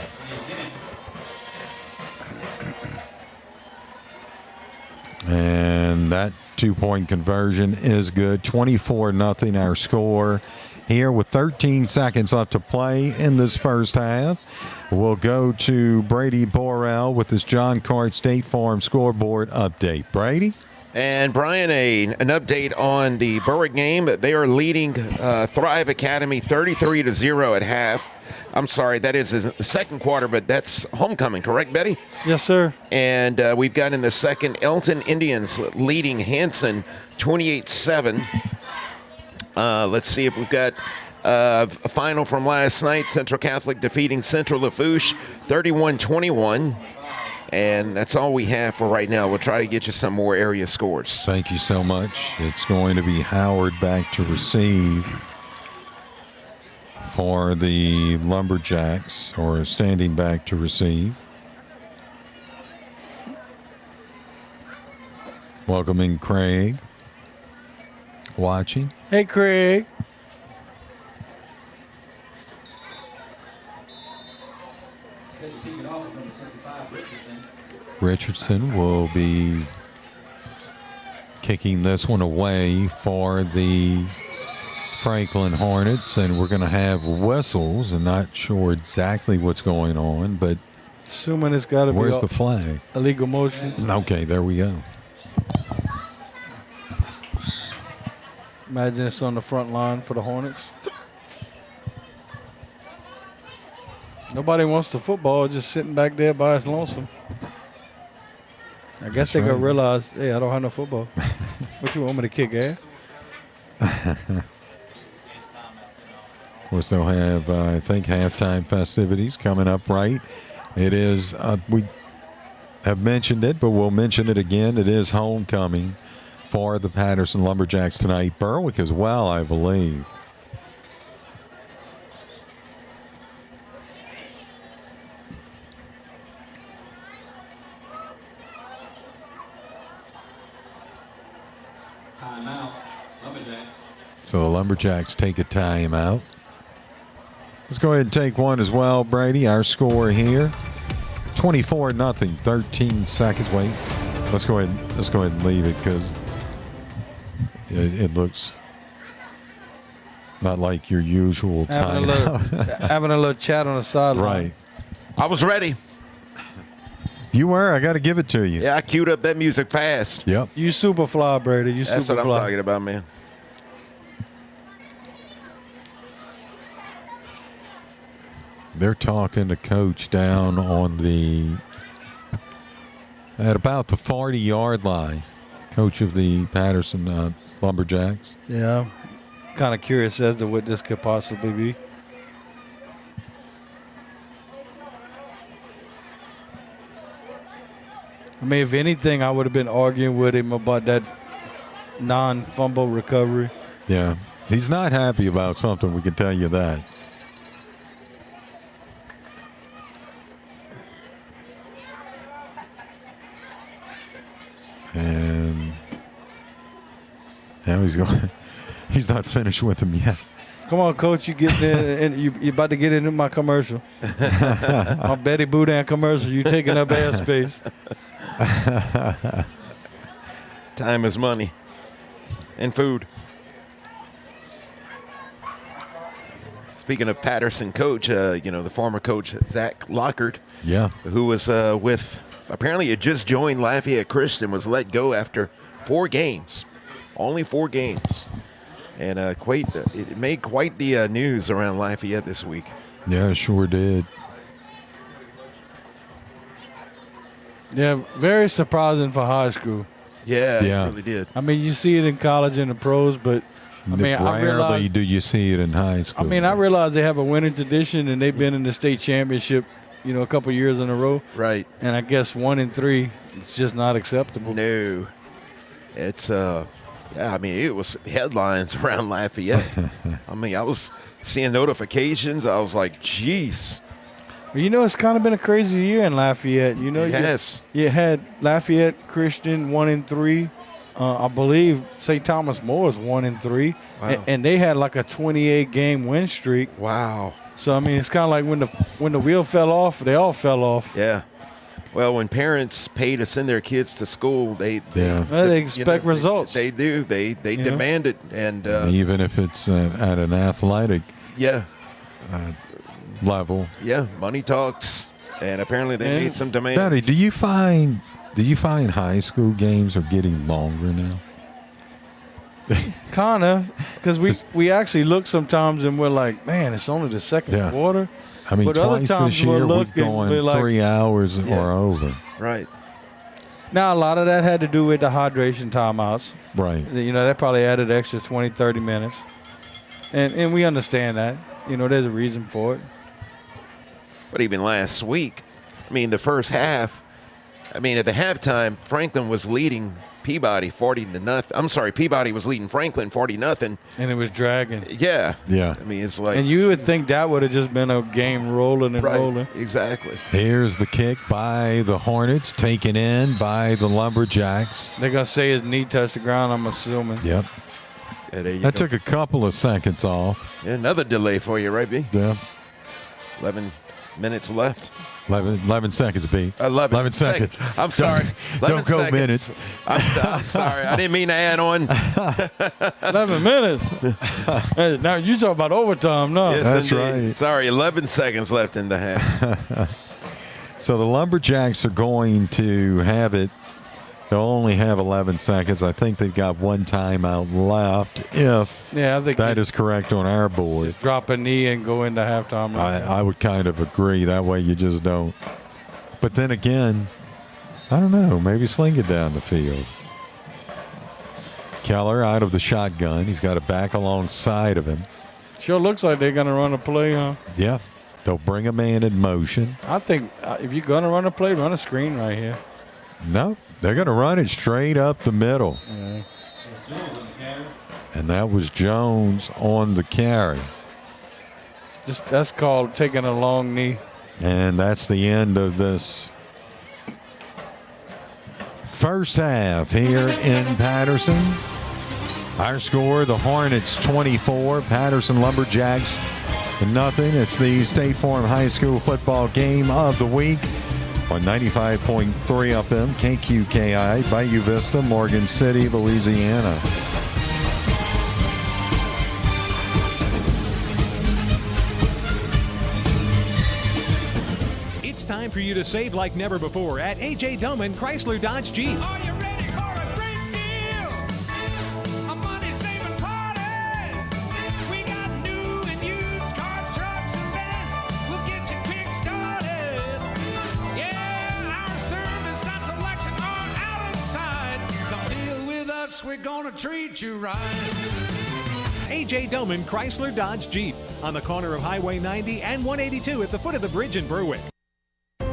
A: And that 2-point conversion is good. 24-0 our score here with 13 seconds left to play in this first half. We'll go to Brady Borrell with this John Cart State Farm scoreboard update. Brady?
B: And Brian, an update on the Berwick game. They are leading Thrive Academy 33-0 at half. I'm sorry, that is the second quarter, but that's homecoming, correct, Betty?
P: Yes, sir.
B: And we've got in the second Elton Indians leading Hanson 28-7. Let's see if we've got a final from last night. Central Catholic defeating Central Lafourche 31-21. And that's all we have for right now. We'll try to get you some more area scores.
A: Thank you so much. It's going to be Howard back to receive for the Lumberjacks, or standing back to receive. Welcoming Craig. Watching.
P: Hey, Craig.
A: Richardson will be kicking this one away for the Franklin Hornets, and we're going to have whistles. I'm not sure exactly what's going on, but
P: assuming it's got to be.
A: Where's the flag?
P: Illegal motion.
A: Okay, there we go.
P: Imagine it's on the front line for the Hornets. Nobody wants the football, just sitting back there by its lonesome. I guess they could realize, hey, I don't have no football. What you want me to kick, ass?
A: Of course, they'll have, I think, halftime festivities coming up, right? It is, we have mentioned it, but we'll mention it again. It is homecoming for the Patterson Lumberjacks tonight. Berwick as well, I believe.
Q: Timeout. Lumberjacks.
A: So the Lumberjacks take a timeout. Let's go ahead and take one as well, Brady. Our score here, 24-0, 13 seconds. Wait, let's go ahead and leave it because it looks not like your usual timeout.
P: Having a little chat on the sideline.
A: Right.
B: I was ready.
A: You were. I got to give it to you.
B: Yeah, I queued up that music fast.
A: Yep.
P: You super fly, Brady. You
B: That's
P: super
B: what I'm
P: fly.
B: talking about, man.
A: They're talking to Coach down on at about the 40-yard line. Coach of the Patterson Lumberjacks.
P: Yeah, I'm kind of curious as to what this could possibly be. I mean, if anything, I would have been arguing with him about that non-fumble recovery.
A: Yeah, he's not happy about something, we can tell you that. And now he's not finished with him yet.
P: Come on, Coach, you get in, and you about to get into my commercial. My Betty Boudin commercial. You taking up airspace.
B: Time is money. And food. Speaking of Patterson coach, the former coach, Zach Lockhart,
A: Yeah.
B: who was apparently had just joined Lafayette Christian, was let go after 4 games. Only 4 games. And it made quite the news around Lafayette this week.
A: Yeah, it sure did.
P: Yeah, very surprising for high school.
B: Yeah, it really did.
P: I mean, you see it in college and the pros, but I mean,
A: rarely do you see it in high school.
P: I mean, I realize they have a winning tradition and they've been in the state championship, a couple years in a row.
B: Right.
P: And I guess 1-3, it's just not acceptable.
B: No. It's, it was headlines around Lafayette. I mean, I was seeing notifications. I was like, geez.
P: Well, it's kind of been a crazy year in Lafayette.
B: Yes.
P: You had Lafayette Christian 1-3. I believe St. Thomas More is 1-3.
B: Wow.
P: And they had like a 28-game win streak.
B: Wow.
P: So, I mean, it's kind of like when the wheel fell off, they all fell off.
B: Yeah. Well, when parents pay to send their kids to school, they
P: expect results.
B: They do. They demand it. And
A: even if it's at an athletic level.
B: Yeah, money talks. And apparently they made some demands.
A: Betty, do you find high school games are getting longer now?
P: Kind of, because we actually look sometimes and we're like, man, it's only the second quarter.
A: I mean,
P: but
A: twice
P: other times
A: this year we've gone
P: like,
A: 3 hours or over.
B: Right.
P: Now, a lot of that had to do with the hydration timeouts.
A: Right.
P: That probably added extra 20, 30 minutes. And we understand that. There's a reason for it.
B: But even last week, I mean, the first half, at the halftime, Franklin was leading Peabody 40-0. I'm sorry, Peabody was leading Franklin 40-0.
P: And it was dragging.
B: Yeah.
A: Yeah.
B: I mean, it's like.
P: And you would think that would have just been a game rolling and rolling.
B: Exactly.
A: Here's the kick by the Hornets, taken in by the Lumberjacks.
P: They're going to say his knee touched the ground, I'm assuming.
A: Yep. That took a couple of seconds off.
B: Yeah, another delay for you, right, B?
A: Yeah.
B: 11 minutes left.
A: 11 seconds, B.
B: 11
A: seconds.
B: I'm sorry.
A: Don't go
B: seconds.
A: minutes.
B: I'm sorry. I didn't mean to add on.
P: 11 minutes. Hey, now you talk about overtime, no?
B: Yes,
A: that's
B: indeed.
A: right.
B: Sorry, 11 seconds left in the half.
A: So the Lumberjacks are going to have it. They'll only have 11 seconds. I think they've got 1 timeout left
P: I think
A: that is correct on our board.
P: Just drop a knee and go into halftime.
A: I would kind of agree. That way you just don't. But then again, I don't know. Maybe sling it down the field. Keller out of the shotgun. He's got a back alongside of him.
P: Sure looks like they're going to run a play, huh?
A: Yeah. They'll bring a man in motion.
P: I think if you're going to run a play, run a screen right here.
A: No, they're going to run it straight up the middle.
P: Yeah.
A: And that was Jones on the carry.
P: That's called taking a long knee.
A: And that's the end of this first half here in Patterson. Our score, the Hornets 24, Patterson Lumberjacks nothing. It's the State Farm High School football game of the week on 95.3 FM, KQKI, Bayou Vista, Morgan City, Louisiana.
F: It's time for you to save like never before at A.J. Doman Chrysler Dodge Jeep.
S: Are you ready for a great deal? A money-saving party. We got new and used cars, trucks, and vans. We'll get you kick-started. Yeah, our service and selection are out of sight. Come deal with us, we're gonna treat you right.
F: A.J. Doman Chrysler Dodge Jeep on the corner of Highway 90 and 182 at the foot of the bridge in Berwick.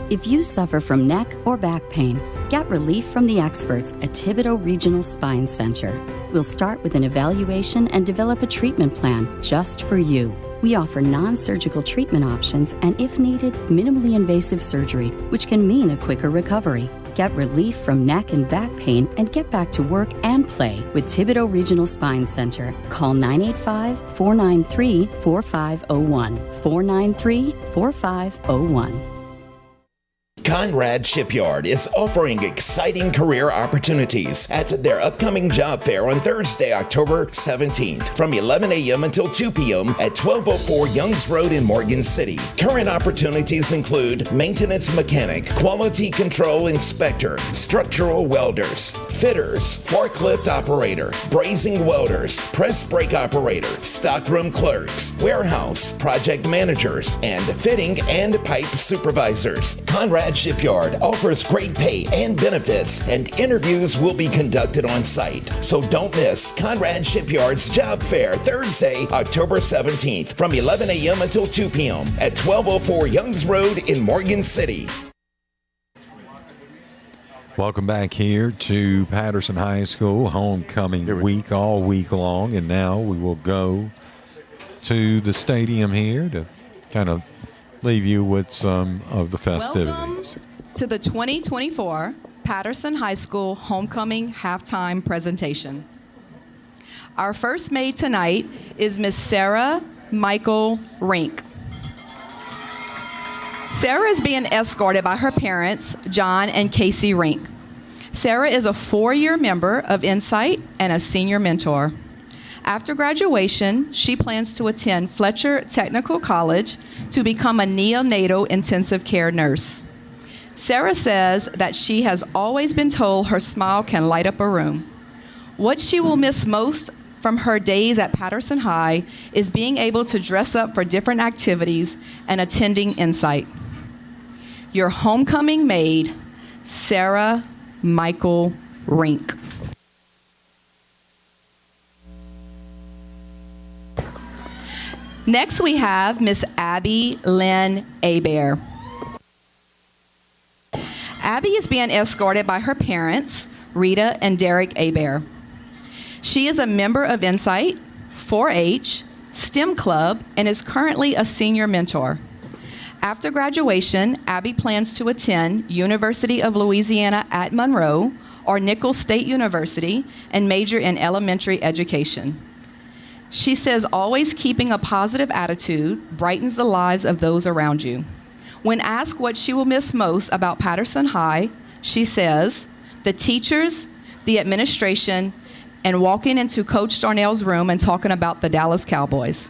G: If you suffer from neck or back pain, get relief from the experts at Thibodeau Regional Spine Center. We'll start with an evaluation and develop a treatment plan just for you. We offer non-surgical treatment options and, if needed, minimally invasive surgery, which can mean a quicker recovery. Get relief from neck and back pain and get back to work and play with Thibodeau Regional Spine Center. Call 985-493-4501. 493-4501.
D: Conrad Shipyard is offering exciting career opportunities at their upcoming job fair on Thursday, October 17th from 11 a.m. until 2 p.m. at 1204 Youngs Road in Morgan City. Current opportunities include maintenance mechanic, quality control inspector, structural welders, fitters, forklift operator, brazing welders, press brake operator, stockroom clerks, warehouse, project managers, and fitting and pipe supervisors. Conrad Shipyard offers great pay and benefits, and interviews will be conducted on site. So don't miss Conrad Shipyard's job fair Thursday, October 17th from 11 a.m. until 2 p.m. at 1204 Youngs Road in Morgan City.
A: Welcome back here to Patterson High School, homecoming week all week long, and now we will go to the stadium here to kind of leave you with some of the festivities.
J: Welcome to the 2024 Patterson High School Homecoming Halftime Presentation. Our first maid tonight is Miss Sarah Michael Rink. Sarah is being escorted by her parents, John and Casey Rink. Sarah is a 4-year member of Insight and a senior mentor. After graduation, she plans to attend Fletcher Technical College to become a neonatal intensive care nurse. Sarah says that she has always been told her smile can light up a room. What she will miss most from her days at Patterson High is being able to dress up for different activities and attending Insight. Your homecoming maid, Sarah Michael Rink. Next we have Miss Abby Lynn Abear. Abby is being escorted by her parents, Rita and Derek Abear. She is a member of Insight, 4-H, STEM Club, and is currently a senior mentor. After graduation, Abby plans to attend University of Louisiana at Monroe or Nicholls State University and major in elementary education. She says always keeping a positive attitude brightens the lives of those around you. When asked what she will miss most about Patterson High, she says, the teachers, the administration, and walking into Coach Darnell's room and talking about the Dallas Cowboys.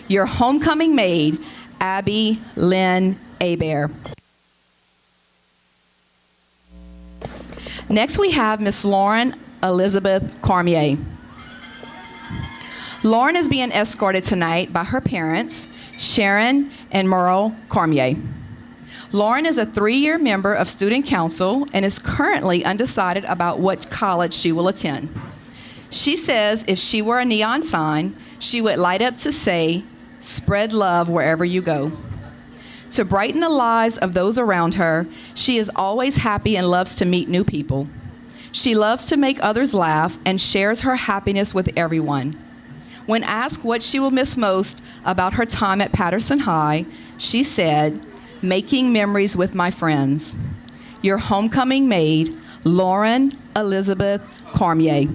J: Your homecoming maid, Abby Lynn Abear. Next we have Miss Lauren Elizabeth Cormier. Lauren is being escorted tonight by her parents, Sharon and Merle Cormier. Lauren is a 3-year member of Student Council and is currently undecided about what college she will attend. She says if she were a neon sign, she would light up to say, spread love wherever you go. To brighten the lives of those around her, she is always happy and loves to meet new people. She loves to make others laugh and shares her happiness with everyone. When asked what she will miss most about her time at Patterson High, she said, making memories with my friends. Your homecoming maid, Lauren Elizabeth Cormier.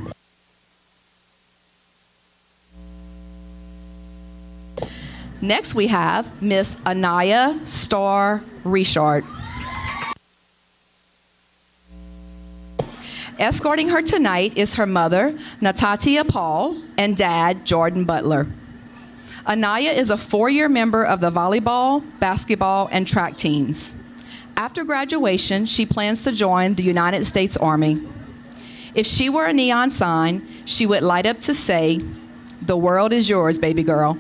J: Next we have Miss Anaya Starr Richard. Escorting her tonight is her mother, Natatia Paul, and dad, Jordan Butler. Anaya is a 4-year member of the volleyball, basketball, and track teams. After graduation, she plans to join the United States Army. If she were a neon sign, she would light up to say, the world is yours, baby girl.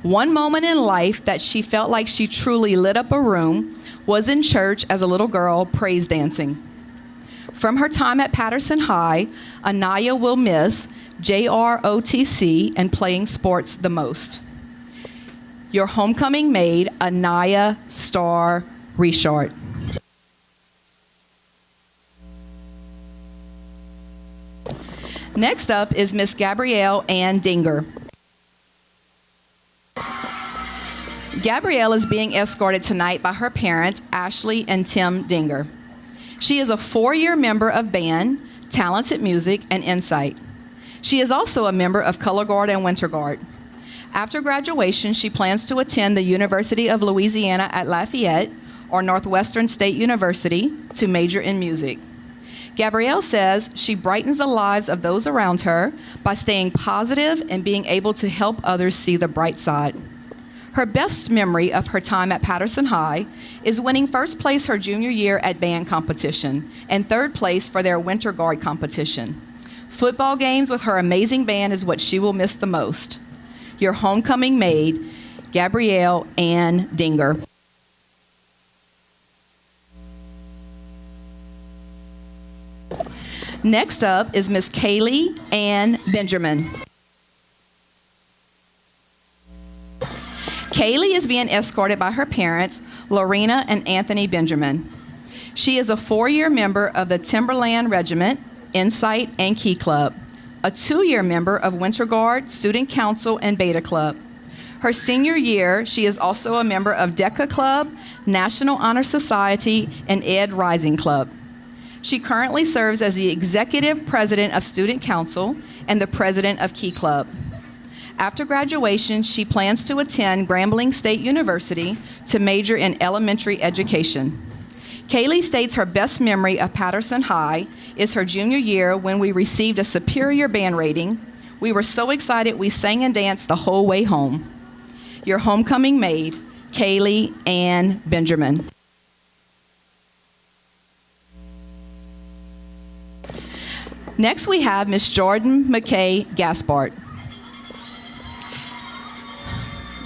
J: One moment in life that she felt like she truly lit up a room was in church as a little girl praise dancing. From her time at Patterson High, Anaya will miss JROTC and playing sports the most. Your homecoming maid, Anaya Starr Richard. Next up is Miss Gabrielle Ann Dinger. Gabrielle is being escorted tonight by her parents, Ashley and Tim Dinger. She is a 4-year member of band, Talented Music, and Insight. She is also a member of Color Guard and Winter Guard. After graduation, she plans to attend the University of Louisiana at Lafayette or Northwestern State University to major in music. Gabrielle says she brightens the lives of those around her by staying positive and being able to help others see the bright side. Her best memory of her time at Patterson High is winning first place her junior year at band competition and third place for their winter guard competition. Football games with her amazing band is what she will miss the most. Your homecoming maid, Gabrielle Ann Dinger. Next up is Miss Kaylee Ann Benjamin. Kaylee is being escorted by her parents, Lorena and Anthony Benjamin. She is a 4-year member of the Timberland Regiment, Insight, and Key Club, a 2-year member of Winter Guard, Student Council, and Beta Club. Her senior year, she is also a member of DECA Club, National Honor Society, and Ed Rising Club. She currently serves as the Executive President of Student Council and the President of Key Club. After graduation, she plans to attend Grambling State University to major in elementary education. Kaylee states her best memory of Patterson High is her junior year when we received a superior band rating. We were so excited we sang and danced the whole way home. Your homecoming maid, Kaylee Ann Benjamin. Next we have Miss Jordan McKay Gaspard.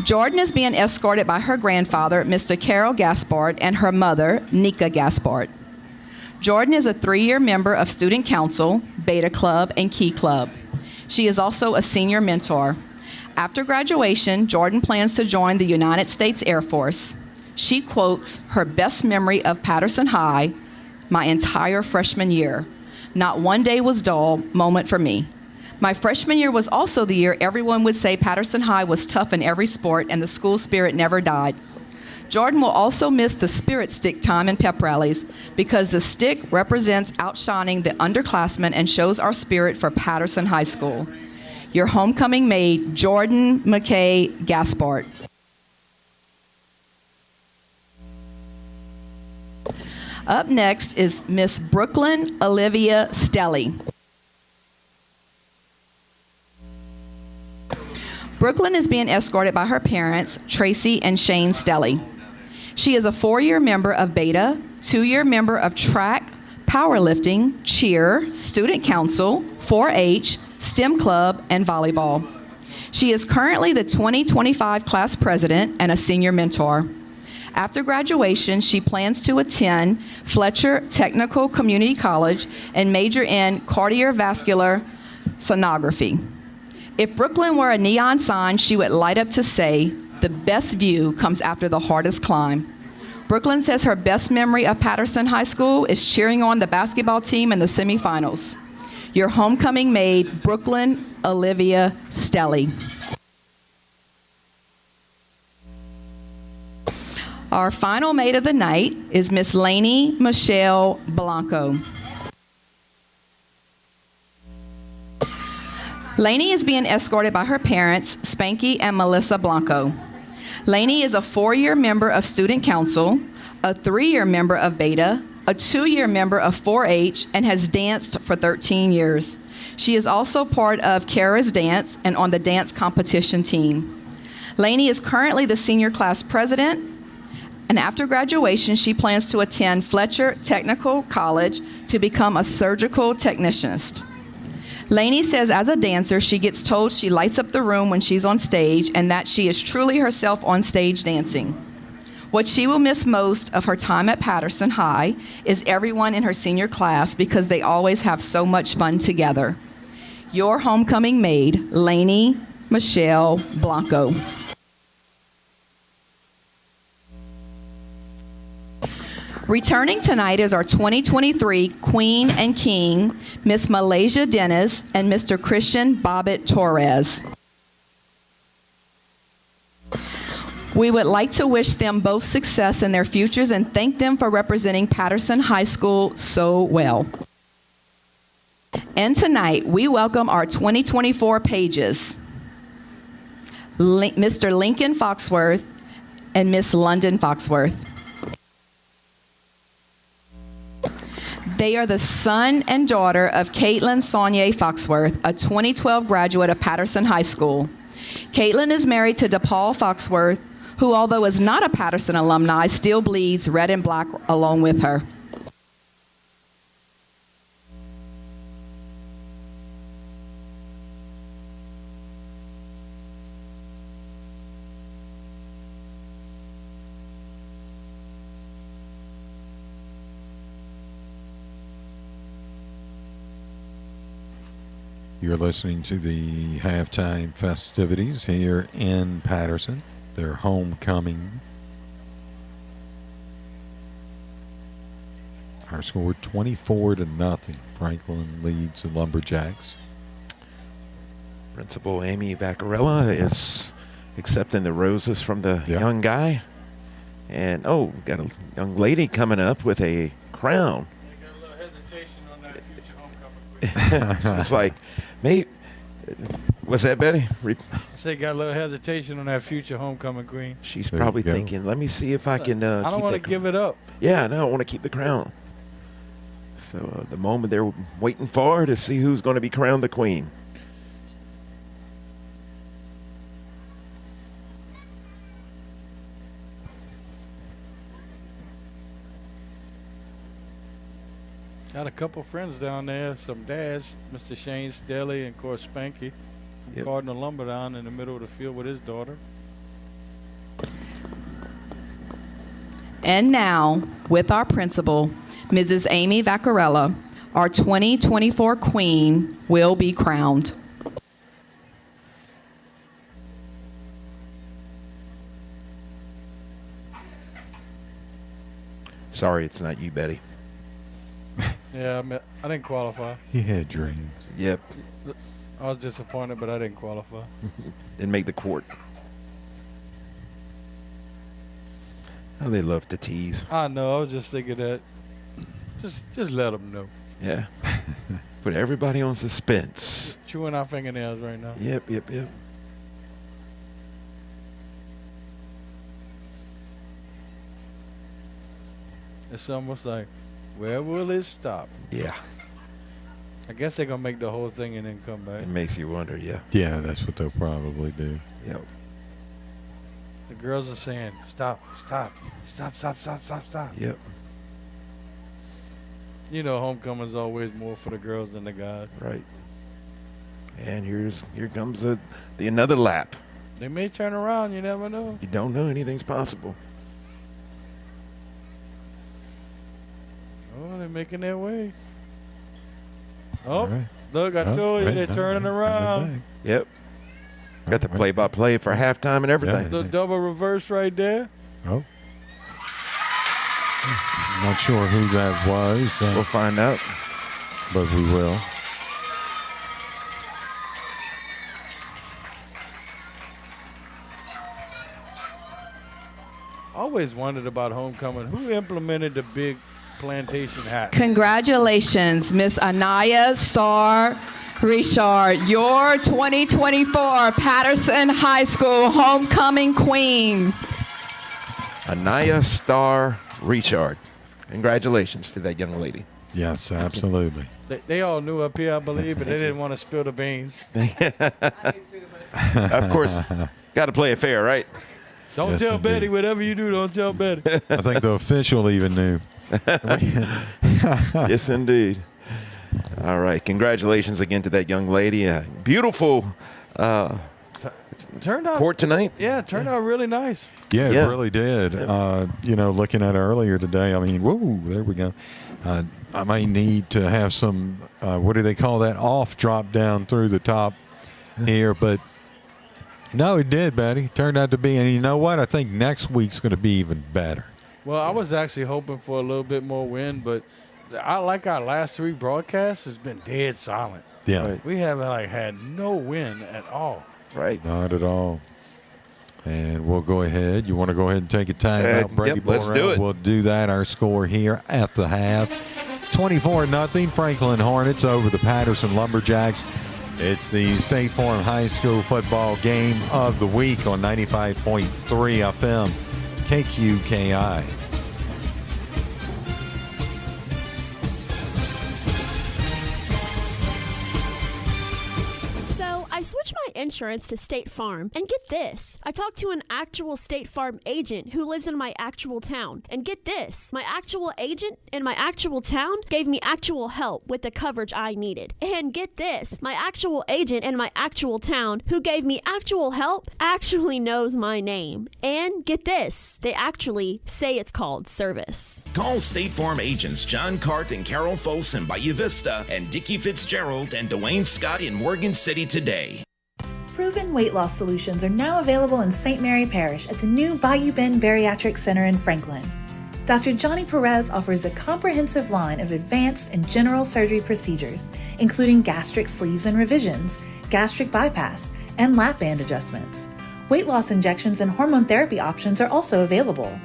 J: Jordan is being escorted by her grandfather, Mr. Carol Gaspard, and her mother, Nika Gaspard. Jordan is a 3-year member of Student Council, Beta Club, and Key Club. She is also a senior mentor. After graduation, Jordan plans to join the United States Air Force. She quotes her best memory of Patterson High, my entire freshman year. Not one day was dull moment for me. My freshman year was also the year everyone would say Patterson High was tough in every sport and the school spirit never died. Jordan will also miss the spirit stick time in pep rallies because the stick represents outshining the underclassmen and shows our spirit for Patterson High School. Your homecoming maid, Jordan McKay Gaspard. Up next is Miss Brooklyn Olivia Stelly. Brooklyn is being escorted by her parents, Tracy and Shane Stelly. She is a 4-year member of Beta, 2-year member of track, powerlifting, cheer, student council, 4-H, STEM club, and volleyball. She is currently the 2025 class president and a senior mentor. After graduation, she plans to attend Fletcher Technical Community College and major in cardiovascular sonography. If Brooklyn were a neon sign, she would light up to say, the best view comes after the hardest climb. Brooklyn says her best memory of Patterson High School is cheering on the basketball team in the semifinals. Your homecoming maid, Brooklyn Olivia Stelly. Our final maid of the night is Miss Lainey Michelle Blanco. Lainey is being escorted by her parents, Spanky and Melissa Blanco. Lainey is a 4-year member of Student Council, a 3-year member of Beta, a 2-year member of 4-H, and has danced for 13 years. She is also part of Kara's Dance and on the dance competition team. Lainey is currently the senior class president, and after graduation, she plans to attend Fletcher Technical College to become a surgical technicianist. Lainey says as a dancer, she gets told she lights up the room when she's on stage and that she is truly herself on stage dancing. What she will miss most of her time at Patterson High is everyone in her senior class because they always have so much fun together. Your homecoming maid, Lainey Michelle Blanco. Returning tonight is our 2023 Queen and King, Miss Malaysia Dennis and Mr. Christian Bobbitt Torres. We would like to wish them both success in their futures and thank them for representing Patterson High School so well. And tonight, we welcome our 2024 pages, Mr. Lincoln Foxworth and Miss London Foxworth. They are the son and daughter of Caitlin Saunier Foxworth, a 2012 graduate of Patterson High School. Caitlin is married to DePaul Foxworth, who, although is not a Patterson alumni, still bleeds red and black along with her.
A: You're listening to the halftime festivities here in Patterson. Their homecoming. Our score 24-0. Franklin leads the Lumberjacks.
B: Principal Amy Vaccarella is accepting the roses from the young guy. And, got a young lady coming up with a crown. It's like, maybe, what's that, Betty?
P: I say got a little hesitation on that future homecoming queen.
B: She's probably thinking, let me see if I can
P: I don't want to give it up.
B: Yeah, no, I want to keep the crown. So the moment they're waiting for to see who's going to be crowned the queen.
P: Got a couple friends down there, some dads, Mr. Shane Staley and, of course, Spanky from Cardinal Lumber down in the middle of the field with his daughter.
J: And now, with our principal, Mrs. Amy Vaccarella, our 2024 queen will be crowned.
B: Sorry, it's not you, Betty.
P: Yeah, I didn't qualify.
A: He had dreams.
B: Yep.
P: I was disappointed, but I didn't qualify.
B: Didn't make the court. Oh, they love to tease.
P: I know. I was just thinking that. Just let them know.
B: Yeah. Put everybody on suspense.
P: Chewing our fingernails right now.
B: Yep.
P: It's almost like, where will it stop?
B: Yeah.
P: I guess they're going to make the whole thing and then come back.
B: It makes you wonder, yeah.
A: Yeah, that's what they'll probably do.
B: Yep.
P: The girls are saying, stop.
B: Yep.
P: You know, homecoming's always more for the girls than the guys.
B: Right. And here comes the another lap.
P: They may turn around. You never know.
B: You don't know. Anything's possible.
P: Oh, they're making their way. Oh,
A: right.
P: Look, I told you, they're turning around.
B: Yep. Got the play-by-play for halftime and everything.
P: The double reverse right there.
A: Oh. Not sure who that was.
B: We'll find out.
A: But we will.
P: Always wondered about homecoming. Who implemented the big plantation hat?
J: Congratulations, Miss Anaya Starr Richard, your 2024 Patterson High School homecoming queen.
B: Anaya Starr Richard. Congratulations to that young lady.
A: Yes, absolutely.
P: They all knew up here, I believe, but they didn't want to spill the beans.
B: Of course, got to play it fair, right?
P: Don't
A: Yes,
P: tell
A: indeed.
P: Betty whatever you do. Don't tell Betty.
A: I think the official even knew.
B: Yes, indeed. All right. Congratulations again to that young lady. Beautiful
P: Turned out
B: court tonight.
P: Yeah, it turned out really nice.
A: Yeah, it really did. Looking at it earlier today, I mean, whoa, there we go. I may need to have some, what do they call that, off drop down through the top here. But, no, it did, Betty. Turned out to be. And you know what? I think next week's going to be even better.
P: Well, I was actually hoping for a little bit more wind, but I like our last three broadcasts has been dead silent.
A: Yeah. Right.
P: We haven't had no wind at all.
B: Right.
A: Not at all. And we'll go ahead. You want to go ahead and take a time out, Brady?
B: Yep, let's do it.
A: We'll do that. Our score here at the half. 24-0 Franklin Hornets over the Patterson Lumberjacks. It's the State Farm High School football game of the week on 95.3 FM KQKI.
C: So I switched my insurance to State Farm, and get this. I talked to an actual State Farm agent who lives in my actual town. And get this. My actual agent in my actual town gave me actual help with the coverage I needed. And get this. My actual agent in my actual town who gave me actual help actually knows my name. And get this. They actually say it's called service.
D: Call State Farm agents John Cart and Carol Folse in Bayou Vista and Dickie Fitzgerald and Dwayne Scott in Morgan City today.
L: Proven weight loss solutions are now available in St. Mary Parish at the new Bayou Bend Bariatric Center in Franklin. Dr. Johnny Perez offers a comprehensive line of advanced and general surgery procedures, including gastric sleeves and revisions, gastric bypass, and lap band adjustments. Weight loss injections and hormone therapy options are also available.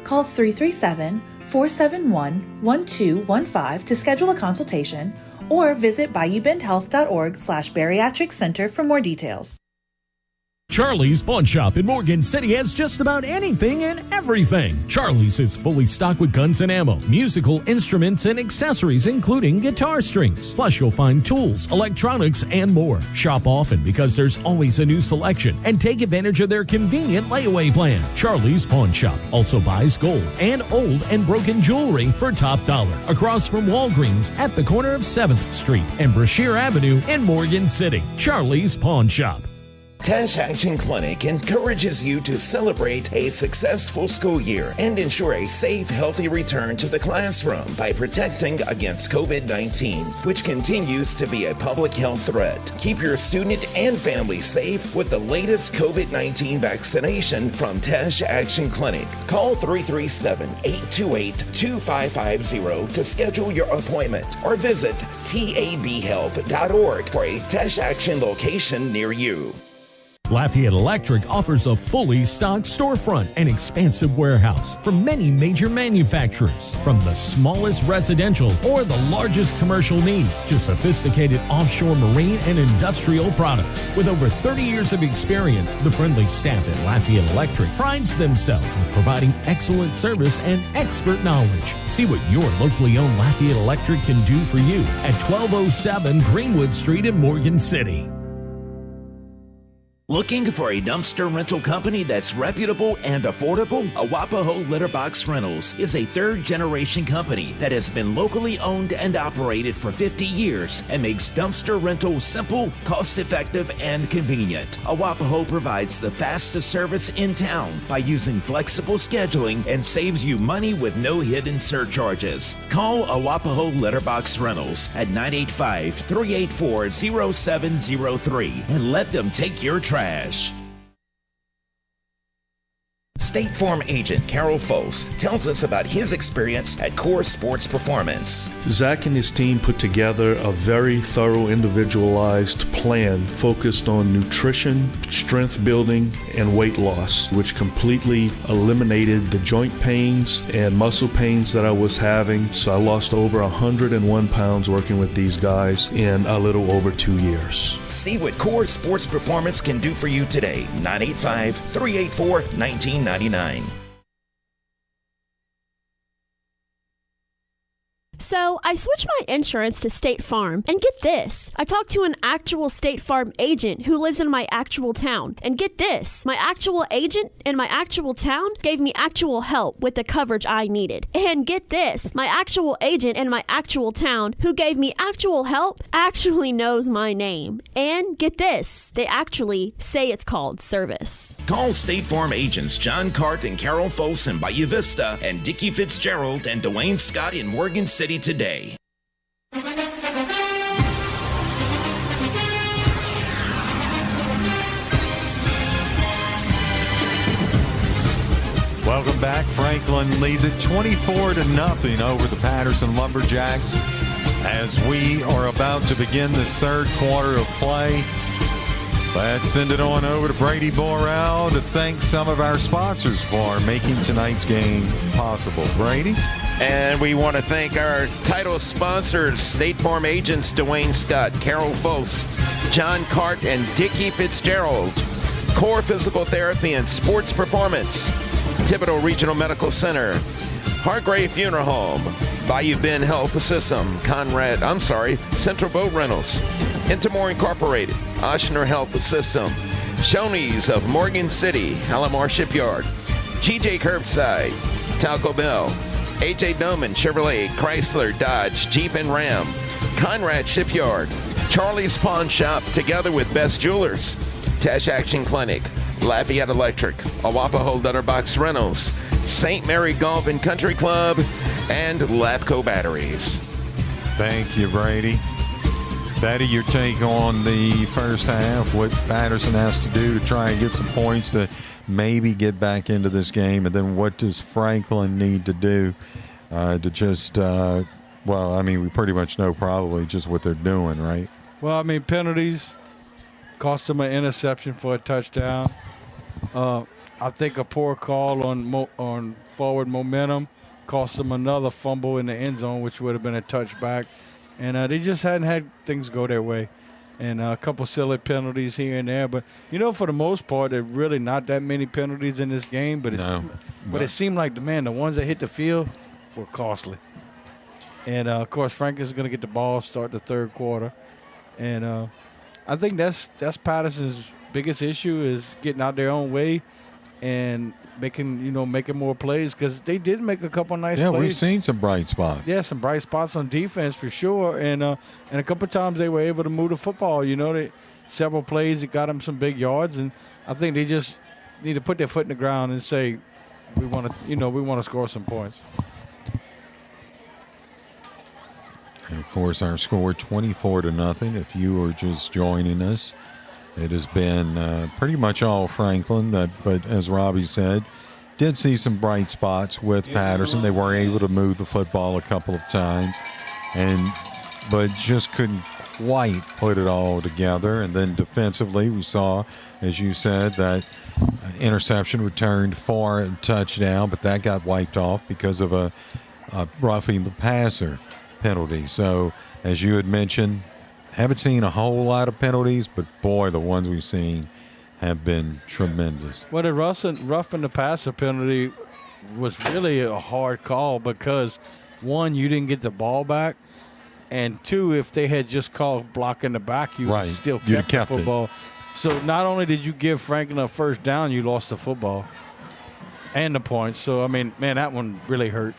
L: Call 337-471-1215 to schedule a consultation or visit BayouBendHealth.org/bariatric center for more details.
K: Charlie's Pawn Shop in Morgan City has just about anything and everything. Charlie's is fully stocked with guns and ammo, musical instruments, and accessories, including guitar strings. Plus, you'll find tools, electronics, and more. Shop often because there's always a new selection, and take advantage of their convenient layaway plan. Charlie's Pawn Shop also buys gold and old and broken jewelry for top dollar. Across from Walgreens at the corner of 7th Street and Brashear Avenue in Morgan City. Charlie's Pawn Shop.
D: Tash Action Clinic encourages you to celebrate a successful school year and ensure a safe, healthy return to the classroom by protecting against COVID-19, which continues to be a public health threat. Keep your student and family safe with the latest COVID-19 vaccination from Tash Action Clinic. Call 337-828-2550 to schedule your appointment or visit tabhealth.org for a Tash Action location near you.
K: Lafayette Electric offers a fully stocked storefront and expansive warehouse from many major manufacturers, from the smallest residential or the largest commercial needs to sophisticated offshore marine and industrial products. With over 30 years of experience, the friendly staff at Lafayette Electric prides themselves in providing excellent service and expert knowledge. See what your locally owned Lafayette Electric can do for you at 1207 Greenwood Street in Morgan City.
D: Looking for a dumpster rental company that's reputable and affordable? Awapaho Litterbox Rentals is a third-generation company that has been locally owned and operated for 50 years and makes dumpster rental simple, cost-effective, and convenient. Awapaho provides the fastest service in town by using flexible scheduling and saves you money with no hidden surcharges. Call Awapaho Litterbox Rentals at 985-384-0703 and let them take your trash. State Farm agent Carol Folse tells us about his experience at Core Sports Performance.
M: Zach and his team put together a very thorough, individualized plan focused on nutrition, strength building, and weight loss, which completely eliminated the joint pains and muscle pains that I was having. So I lost over 101 pounds working with these guys in a little over 2 years.
D: See what Core Sports Performance can do for you today. 985-384-1999.
C: So I switched my insurance to State Farm, and get this. I talked to an actual State Farm agent who lives in my actual town. And get this. My actual agent in my actual town gave me actual help with the coverage I needed. And get this. My actual agent in my actual town who gave me actual help actually knows my name. And get this. They actually say it's called service.
D: Call State Farm agents John Cart and Carol Folse in Bayou Vista and Dickie Fitzgerald and Dwayne Scott in Morgan City today.
A: Welcome back. Franklin leads it 24-0 over the Patterson Lumberjacks as we are about to begin this third quarter of play. Let's send it on over to Brady Borrell to thank some of our sponsors for making tonight's game possible. Brady?
B: And we want to thank our title sponsors, State Farm agents Dwayne Scott, Carol Folse, John Cart, and Dickie Fitzgerald, Core Physical Therapy and Sports Performance, Thibodeau Regional Medical Center, Hargrave Funeral Home, Bayou Bend Health System, Central Boat Rentals, Intimore Incorporated, Oshner Health System, Shoney's of Morgan City, Alomar Shipyard, GJ Curbside, Taco Bell, AJ Doman Chevrolet, Chrysler, Dodge, Jeep and Ram, Conrad Shipyard, Charlie's Pawn Shop, together with Best Jewelers, Tash Action Clinic, Lafayette Electric, Awapaho Letterbox Rentals, St. Mary Golf and Country Club, and Lapco Batteries.
A: Thank you, Brady. Betty, your take on the first half, what Patterson has to do to try and get some points to maybe get back into this game, and then what does Franklin need to do to just, well, I mean, we pretty much know probably just what they're doing, right?
P: Well, I mean, penalties cost them an interception for a touchdown. I think a poor call on forward momentum cost them another fumble in the end zone, which would have been a touchback. And they just hadn't had things go their way. And a couple silly penalties here and there. But, you know, for the most part, there are really not that many penalties in this game. But it seemed like, the ones that hit the field were costly. And, of course, Franklin's going to get the ball, start the third quarter. And I think that's Patterson's biggest issue, is getting out their own way and making more plays, because they did make a couple nice plays.
A: Yeah, we've seen some bright spots.
P: Yeah, some bright spots on defense for sure, and a couple times they were able to move the football. Several plays that got them some big yards, and I think they just need to put their foot in the ground and say, we want to score some points.
A: And of course, our score 24-0. If you are just joining us, it has been pretty much all Franklin, but as Robbie said, did see some bright spots with Patterson. They were able to move the football a couple of times, but just couldn't quite put it all together. And then defensively, we saw, as you said, that interception returned for a touchdown, but that got wiped off because of a roughing the passer penalty. So, as you had mentioned, haven't seen a whole lot of penalties, but boy, the ones we've seen have been tremendous.
P: Well, the roughing the passer penalty was really a hard call because, one, you didn't get the ball back, and two, if they had just called blocking the back, you would still kept the football. So not only did you give Franklin a first down, you lost the football and the points. So, I mean, man, that one really hurt.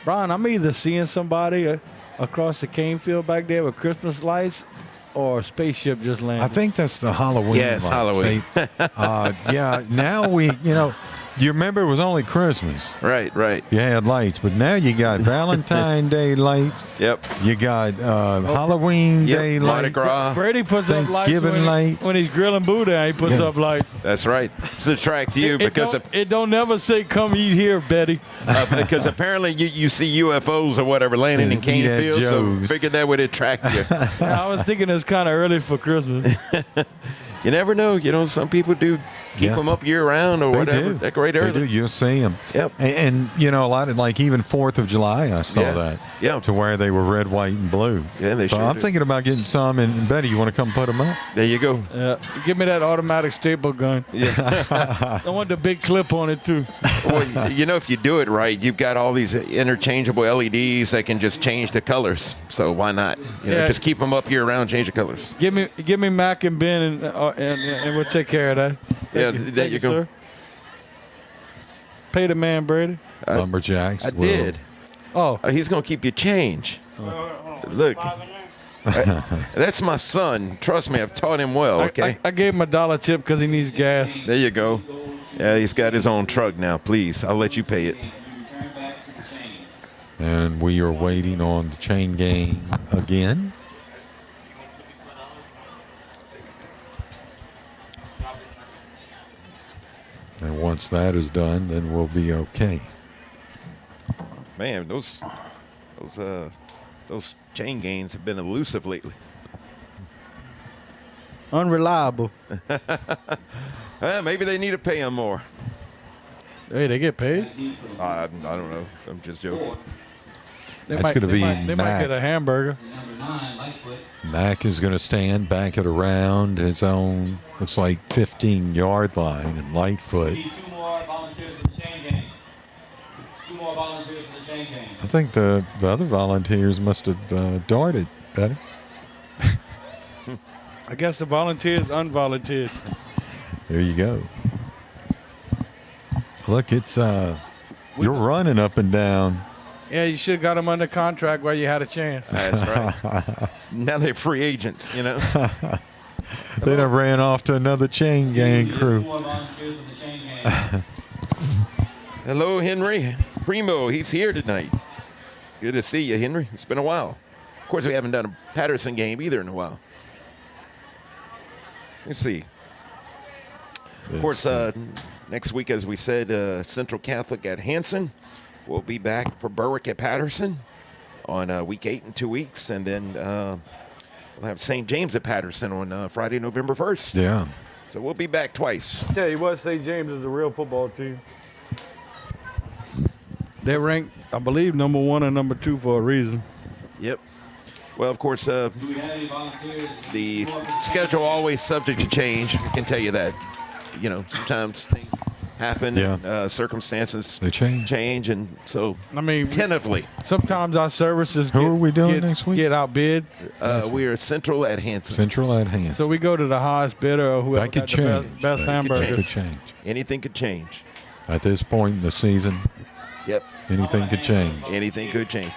P: Brian, I'm either seeing somebody across the cane field back there with Christmas lights, or a spaceship just landed.
A: I think that's the Halloween.
B: Yes,
A: lights.
B: Halloween.
A: Yeah, now you remember it was only Christmas.
B: Right.
A: You had lights, but now you got Valentine's Day lights.
B: Yep.
A: You got Halloween Day
B: Mardi
A: lights.
B: Gras.
P: Brady puts up lights
A: Thanksgiving lights.
P: when he's grilling Buddha. He puts up lights.
B: That's right. It's a track to you because
P: it don't never say "Come eat here, Betty."
B: because apparently you see UFOs or whatever landing in cane fields, so figured that would attract you.
P: I was thinking it's kind of early for Christmas.
B: You never know. Some people do keep them up year round or whatever. Decorate early.
A: They do. You'll see them.
B: Yep.
A: And a lot of, like, even 4th of July, I saw that.
B: Yeah.
A: To where they were red, white, and blue.
B: Yeah, they
A: so
B: sure
A: I'm
B: do.
A: thinking about getting some. And Betty, you want to come put them up?
B: There you go.
P: Give me that automatic staple gun.
B: Yeah.
P: I want the big clip on it too.
B: Well, if you do it right, you've got all these interchangeable LEDs that can just change the colors. So why not? Just keep them up year round, change the colors.
P: Give me Mac and Ben, and we'll take care of that.
B: There you go.
P: Sir. Pay the man, Brady.
A: Lumberjacks.
B: I did.
P: Oh,
B: he's gonna keep you change. Look, that's my son. Trust me, I've taught him well. Okay.
P: I gave him a $1 tip because he needs gas.
B: There you go. Yeah, he's got his own truck now. Please, I'll let you pay it.
A: And we are waiting on the chain gang again. And once that is done, then we'll be okay.
B: Man, those chain gains have been elusive lately.
P: Unreliable.
B: Maybe they need to pay them more.
P: Hey, they get paid?
B: I don't know. I'm just joking.
A: That's going to be Mac.
P: They might get a hamburger.
A: Mac is going to stand back at around his own, it's like 15-yard line, and Lightfoot.
R: We need 2 more volunteers for the chain game. 2 more volunteers for the chain game.
A: I think the other volunteers must have darted, Betty.
P: I guess the volunteers unvolunteered.
A: There you go. Look, it's you're running up and down.
P: Yeah, you should have got them under contract while you had a chance.
B: That's right. Now they're free agents, you know.
A: They done ran off to another chain gang crew.
B: Hello, Henry. Primo, he's here tonight. Good to see you, Henry. It's been a while. Of course, we haven't done a Patterson game either in a while. Let's see. Of course, next week, as we said, Central Catholic at Hanson. We'll be back for Berwick at Patterson on week 8 in 2 weeks. And then we'll have St. James at Patterson on Friday, November 1st.
A: Yeah.
B: So we'll be back twice.
P: Tell you what, St. James is a real football team. They're ranked, I believe, number 1 and number 2 for a reason.
B: Yep. Well, of course,
R: Do we have any volunteers?
B: the schedule always subject to change. I can tell you that. You know, sometimes things happen.
A: Yeah.
B: Circumstances
A: They change.
B: and so
P: I mean,
B: tentatively.
P: sometimes our services
A: Who are we doing next week?
P: get outbid.
B: We are Central at Hanson.
A: Central at Hanson.
P: So we go to the highest bidder or whoever
A: That could
P: got the
A: change.
P: best
A: That
P: hamburgers.
A: could change.
B: Anything could change.
A: At this point in the season,
B: Yep.
A: anything could change.
B: Anything could change.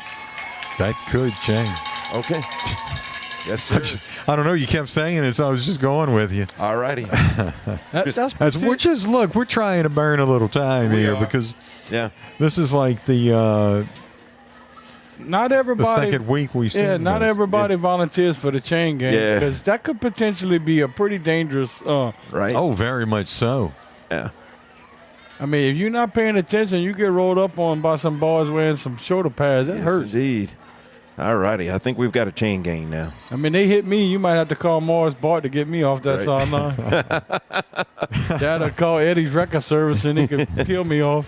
A: That could change.
B: Okay. Yes, sir.
A: I don't know. You kept saying it, so I was just going with you.
B: All righty.
A: We're trying to burn a little time
P: We
A: here
P: are.
A: because
B: Yeah.
A: this is like the
P: Not everybody.
A: second week we've seen
P: Yeah, not
A: this.
P: everybody volunteers for the chain game
B: Yeah.
P: because that could potentially be a pretty dangerous.
B: Right.
A: Oh, very much so.
B: Yeah.
P: I mean, if you're not paying attention, you get rolled up on by some boys wearing some shoulder pads. That
B: Yes,
P: hurts.
B: indeed. All righty. I think we've got a chain gang now.
P: I mean, they hit me. You might have to call Morris Bart to get me off that
B: Right.
P: sideline. Dad'll call Eddie's record service and he could peel me off.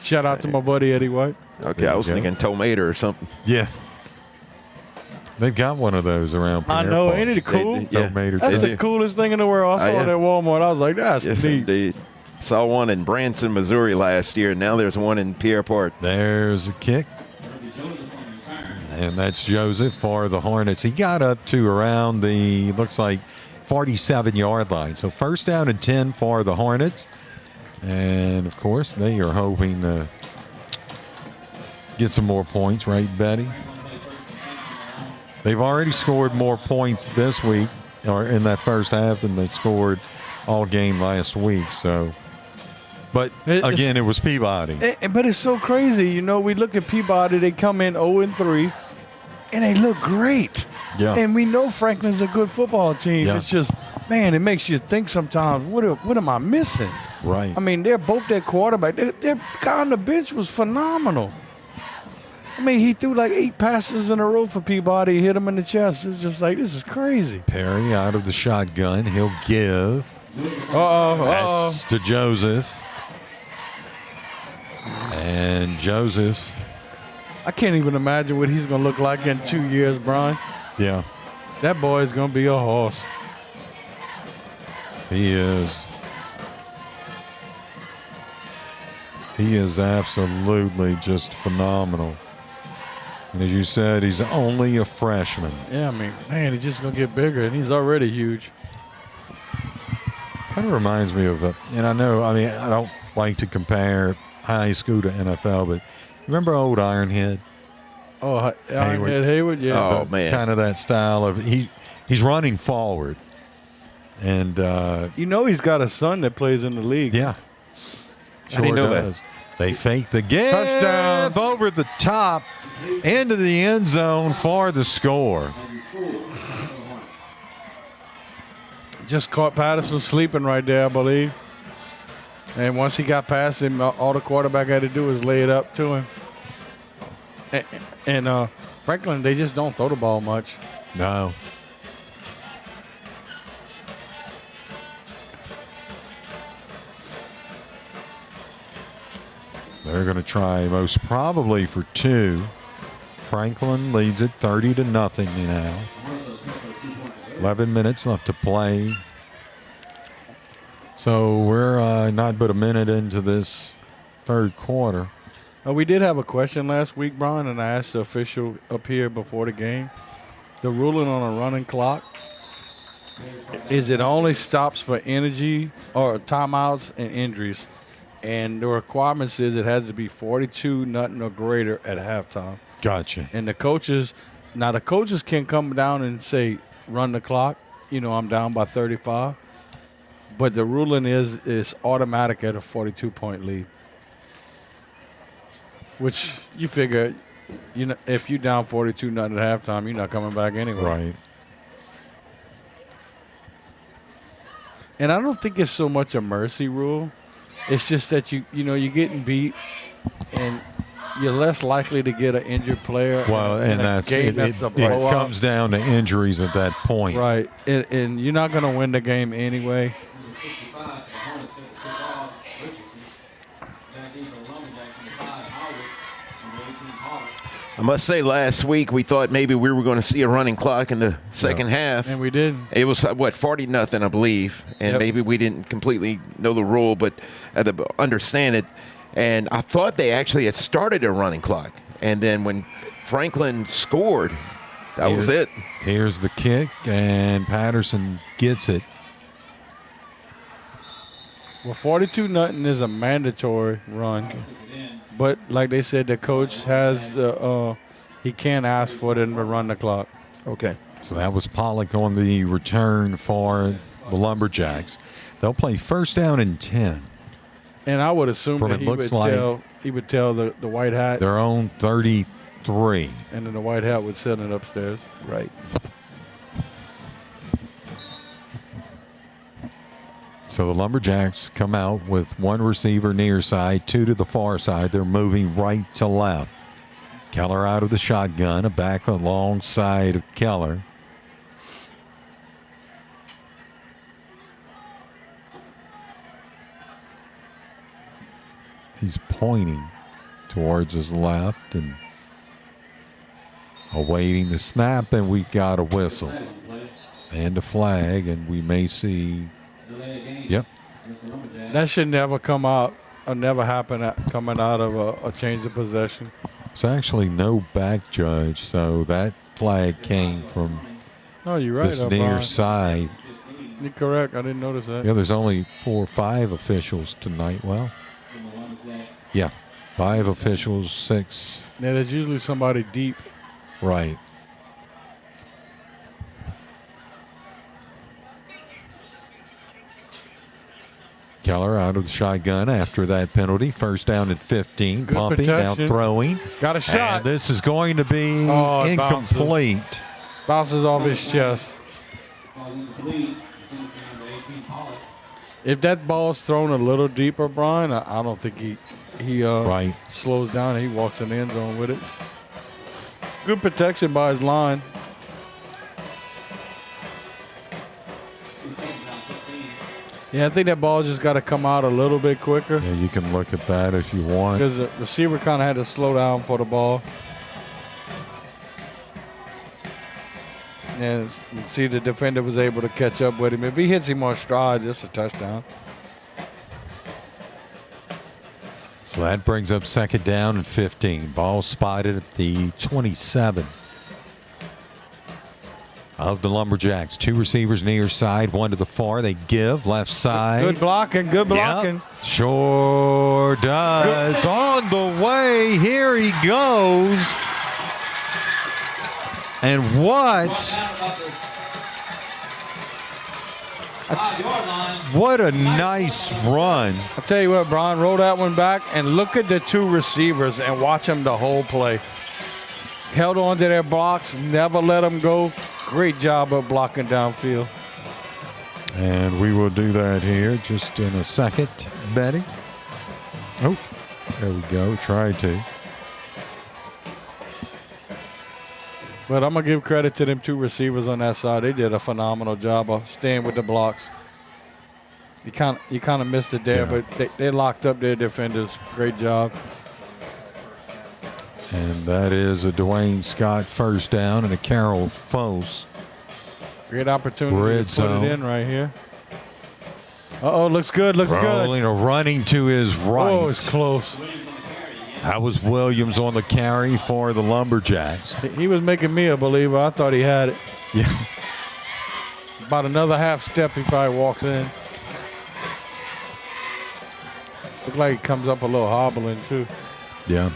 P: Shout out to my buddy Eddie White.
B: Okay, I was thinking tomato or something.
A: Yeah. They've got one of those around.
P: I
A: Pierre
P: know,
A: Park.
P: ain't it cool?
A: Tomato
P: That's
A: dip.
P: the coolest thing in the world. I saw
B: yeah.
P: it at Walmart. I was like, that's
B: Yes,
P: neat.
B: indeed. Saw one in Branson, Missouri last year. Now there's one in Pierre Park.
A: There's a kick. And that's Joseph for the Hornets. He got up to around the, looks like, 47-yard line. So first down and 10 for the Hornets. And, of course, they are hoping to get some more points, right, Betty? They've already scored more points this week, or in that first half, than they scored all game last week. So, but, again, it was Peabody.
P: But it's so crazy. You know, we look at Peabody. They come in 0-3, and they look great.
A: Yeah.
P: And we know Franklin's a good football team.
A: Yeah.
P: It's just, man, it makes you think sometimes, what am I missing?
A: Right.
P: I mean, they're both their quarterback. Their guy on the bench was phenomenal. I mean, he threw like 8 passes in a row for Peabody, hit him in the chest. It's just like, this is crazy.
A: Perry out of the shotgun. He'll give.
P: Uh-oh.
A: To Joseph. And Joseph.
P: I can't even imagine what he's going to look like in 2 years, Brian.
A: Yeah.
P: That boy is going to be a horse.
A: He is. He is absolutely just phenomenal. And as you said, he's only a freshman.
P: Yeah, I mean, man, he's just going to get bigger, and he's already huge.
A: Kind of reminds me of, and I know, I mean, I don't like to compare high school to NFL, but remember old Ironhead?
P: Oh, Ironhead Hayward, yeah.
B: Oh, man.
A: Kind of that style of, he's running forward. And,
P: you know he's got a son that plays in the league.
A: yeah.
B: I didn't know that.
A: They fake the give
P: Touchdown.
A: over the top into the end zone for the score.
P: Just caught Patterson sleeping right there, I believe. And once he got past him, all the quarterback had to do was lay it up to him. And Franklin, they just don't throw the ball much.
A: No. They're going to try most probably for 2. Franklin leads it 30-0 now. 11 minutes left to play. So we're not but a minute into this third quarter.
P: We did have a question last week, Brian, and I asked the official up here before the game. the ruling on a running clock is it only stops for energy or timeouts and injuries. And the requirements is it has to be 42-0 or greater at halftime.
A: Gotcha.
P: And the coaches can come down and say, run the clock. I'm down by 35. But the ruling is automatic at a 42-point lead. Which you figure, if you're down 42-0 at halftime, you're not coming back anyway.
A: Right.
P: And I don't think it's so much a mercy rule. It's just that you're getting beat, and you're less likely to get an injured player.
A: Well, and it comes down to injuries at that point.
P: Right, and you're not going to win the game anyway.
B: I must say, last week we thought maybe we were going to see a running clock in the second half.
P: And we didn't.
B: It was, 40-0, I believe. And maybe we didn't completely know the rule, but understand it. And I thought they actually had started a running clock. And then when Franklin scored, that was it.
A: Here's the kick, and Patterson gets it.
P: Well, 42-0 is a mandatory run. But like they said, the coach has he can't ask for them to run the clock.
B: Okay.
A: So that was Pollock on the return for the Lumberjacks. They'll play first down and 10.
P: And I would assume that he would tell the white hat.
A: Their own 33.
P: And then the white hat would send it upstairs.
B: Right.
A: So the Lumberjacks come out with one receiver near side, two to the far side. They're moving right to left. Keller out of the shotgun, a back alongside of Keller. He's pointing towards his left and awaiting the snap, and we've got a whistle and a flag, and we may see. Yep.
P: That should never come out or never happen coming out of a change of possession.
A: It's actually no back judge, so that flag came from
P: you're right,
A: this near side.
P: You're correct. I didn't notice that.
A: Yeah, there's only 4 or 5 officials tonight. Well, yeah, 5 officials, 6.
P: Yeah, there's usually somebody deep.
A: Right. Keller out of the shotgun after that penalty. First down at 15.
P: Good
A: Pumping, now
P: protection.
A: throwing.
P: Got a shot.
A: And this is going to be incomplete.
P: Bounces off his chest. If that ball's thrown a little deeper, Brian, I don't think he slows down. He walks in the end zone with it. Good protection by his line. Yeah, I think that ball just got to come out a little bit quicker.
A: Yeah, you can look at that if you want.
P: Because the receiver kind of had to slow down for the ball. And see, the defender was able to catch up with him. If he hits him on stride, it's a touchdown.
A: So that brings up second down and 15. Ball spotted at the 27 of the Lumberjacks. 2 receivers near side, 1 to the far. They give left side.
P: Good blocking, good blocking.
A: Yep, sure does. Good. On the way, here he goes. And what a nice run.
P: I'll tell you what, Brian, roll that one back and look at the 2 receivers and watch them the whole play. Held on to their blocks, never let them go. Great job of blocking downfield.
A: And we will do that here just in a second, Betty. Oh, there we go. Tried to.
P: But I'm going to give credit to them 2 receivers on that side. They did a phenomenal job of staying with the blocks. You kind of missed it there, but they locked up their defenders. Great job.
A: And that is a Dwayne Scott first down and a Carroll Foss.
P: Great opportunity to put it in right here. Uh-oh, looks good, looks good.
A: Rolling or running to his right.
P: Oh, it's close.
A: That was Williams on the carry for the Lumberjacks.
P: He was making me a believer. I thought he had it.
A: Yeah.
P: About another half step, he probably walks in. Look like he comes up a little hobbling, too.
A: Yeah.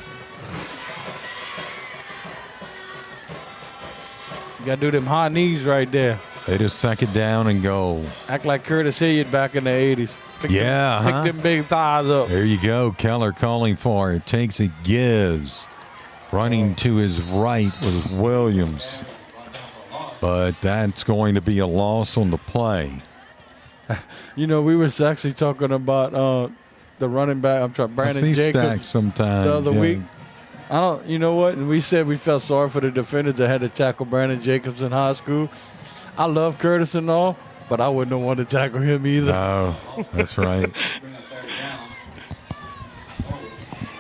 P: You got to do them high knees right there.
A: It is second down and goal.
P: Act like Curtis Hilliard back in the 80s. Pick them big thighs up.
A: There you go. Keller calling for it. Takes it, gives. Running to his right was Williams. But that's going to be a loss on the play.
P: You know, we were actually talking about the running back. Brandon Jacobs
A: sometimes
P: the other week. You know what? And we said we felt sorry for the defenders that had to tackle Brandon Jacobs in high school. I love Curtis and all, but I wouldn't have wanted to tackle him either.
A: No, that's right.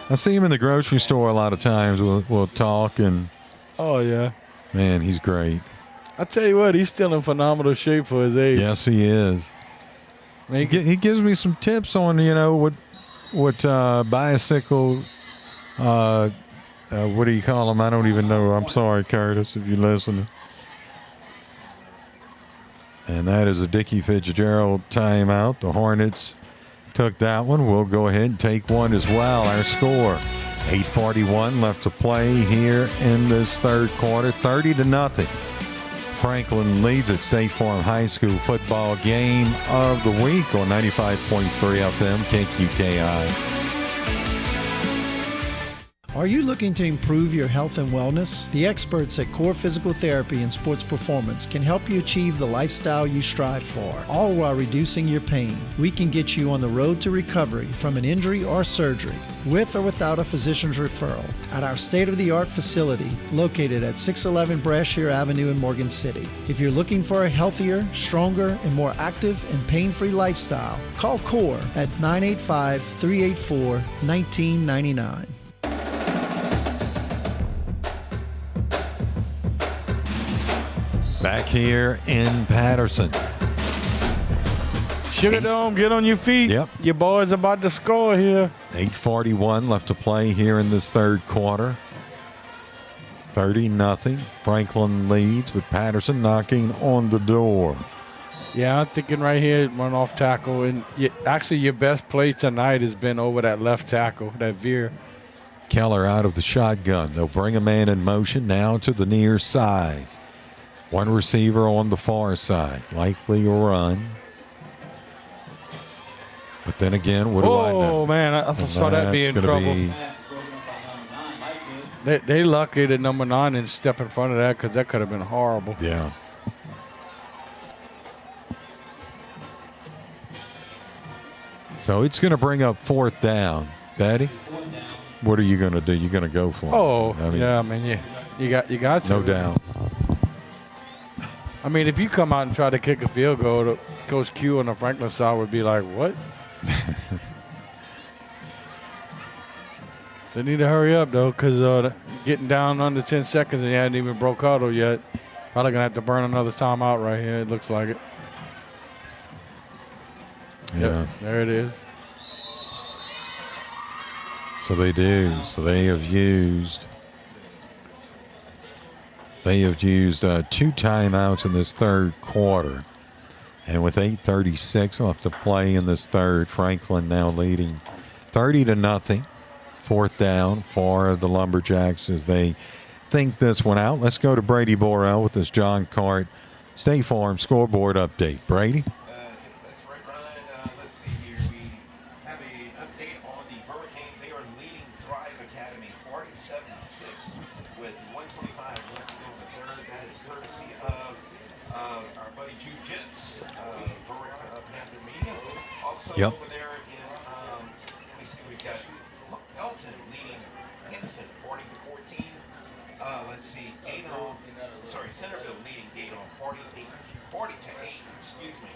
A: I see him in the grocery store a lot of times. We'll talk and.
P: Oh yeah.
A: Man, he's great.
P: I tell you what, he's still in phenomenal shape for his age.
A: Yes, he is. He gives me some tips on, what bicycle, what do you call them? I don't even know. I'm sorry, Curtis, if you're listening. And that is a Dickie Fitzgerald timeout. The Hornets took that one. We'll go ahead and take one as well. Our score, 8:41 left to play here in this third quarter, 30-0. Franklin leads at State Farm High School football game of the week on 95.3 FM KQKI.
H: Are you looking to improve your health and wellness? The experts at Core Physical Therapy and Sports Performance can help you achieve the lifestyle you strive for, all while reducing your pain. We can get you on the road to recovery from an injury or surgery, with or without a physician's referral, at our state-of-the-art facility located at 611 Brashear Avenue in Morgan City. If you're looking for a healthier, stronger, and more active and pain-free lifestyle, call Core at 985-384-1999.
A: Back here in Patterson.
P: Sugar Dome, get on your feet.
A: Yep.
P: Your boys about to score here.
A: 8:41 left to play here in this third quarter. 30-0. Franklin leads with Patterson knocking on the door.
P: Yeah, I'm thinking right here, run off tackle. And actually, your best play tonight has been over that left tackle, that veer.
A: Keller out of the shotgun. They'll bring a man in motion now to the near side. One receiver on the far side. Likely a run. But then again, what do I know?
P: Oh, man, I saw that be in trouble. They lucky that number 9 didn't step in front of that because that could have been horrible.
A: Yeah. So it's going to bring up fourth down. Betty, what are you going to do? You're going to go for it.
P: Oh, you got to.
A: No doubt.
P: I mean, if you come out and try to kick a field goal, Coach Q on the Franklin side would be like, what? They need to hurry up, though, because getting down under 10 seconds and you hadn't even broke huddle yet. Probably going to have to burn another timeout right here. It looks like it.
A: Yeah.
P: Yep, there it is.
A: So they do. So they have used 2 timeouts in this third quarter. And with 8:36 left to play in this third, Franklin now leading 30-0. Fourth down for the Lumberjacks as they think this one out. Let's go to Brady Borrell with this John Cart State Farm scoreboard update. Brady?
N: That's right, Brian. Let's see here. We have an update on the Hurricane. They are leading Drive Academy 47-6 with 125 left to go in the third. That is courtesy of our buddy Jude Jets, Panther Media. Also over there in, let me see, we've got Elton leading Henderson 40-14. Let's see, Centerville leading Gaydon 40-8. Excuse me.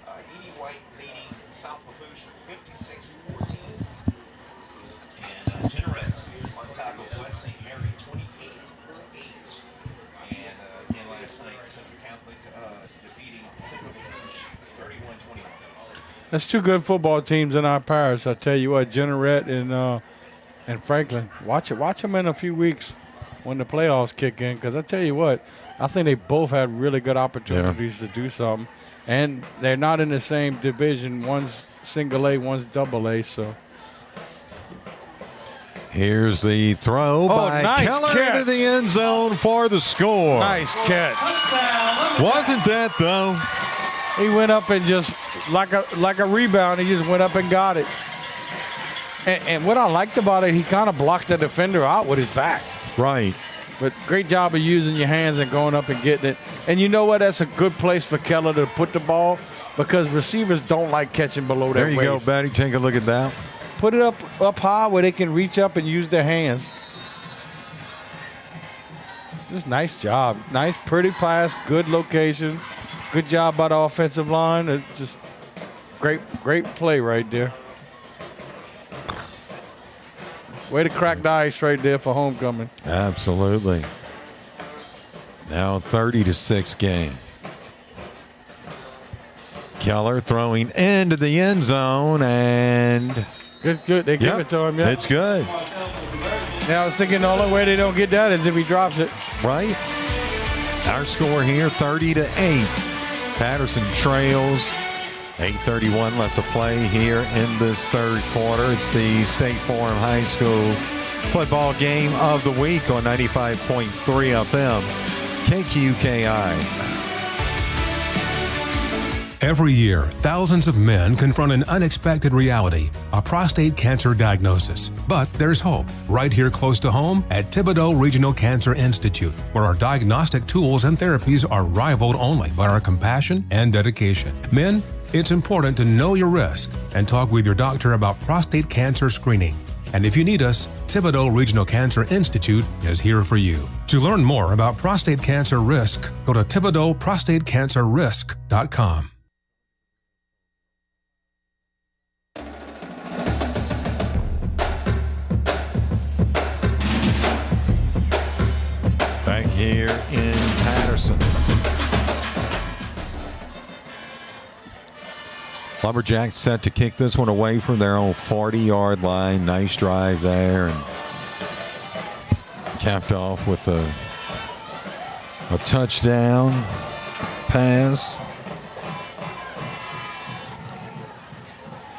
N: Edie White leading South Lafourche 56-14. And Jeanneret on top of West St. Mary 28-8. And again last night, Central Catholic defeating Central Lafourche 31-21.
P: That's 2 good football teams in our parish. I tell you what, Jeanneret and and Franklin. Watch them in a few weeks when the playoffs kick in, because I tell you what, I think they both had really good opportunities to do something. And they're not in the same division. One's single A, one's double A, so.
A: Here's the throw by
P: nice
A: Keller
P: catch.
A: into the end zone for the score.
P: Nice catch.
A: Wasn't that, though?
P: He went up and just, like a rebound, he just went up and got it. And what I liked about it, he kind of blocked the defender out with his back.
A: Right.
P: But great job of using your hands and going up and getting it. And you know what? That's a good place for Keller to put the ball, because receivers don't like catching below their waist.
A: There you go, Betty. Take a look at that.
P: Put it up high where they can reach up and use their hands. Just nice job. Nice, pretty pass, good location. Good job by the offensive line. It's just great play right there. Way to crack the ice right there for homecoming.
A: Absolutely. Now 30-6 game. Keller throwing into the end zone, and
P: good. They give it to him. Yeah,
A: it's good.
P: Now I was thinking the only way they don't get that is if he drops it.
A: Right. Our score here, 30-8. Patterson trails. 8:31 left to play here in this third quarter. It's the State Farm High School football game of the week on 95.3 FM, KQKI.
I: Every year, thousands of men confront an unexpected reality, a prostate cancer diagnosis. But there's hope right here close to home at Thibodaux Regional Cancer Institute, where our diagnostic tools and therapies are rivaled only by our compassion and dedication. Men, it's important to know your risk and talk with your doctor about prostate cancer screening. And if you need us, Thibodaux Regional Cancer Institute is here for you. To learn more about prostate cancer risk, go to ThibodauxProstateCancerRisk.com.
A: Back here in Patterson. Lumberjacks set to kick this one away from their own 40-yard line. Nice drive there, and capped off with a touchdown pass.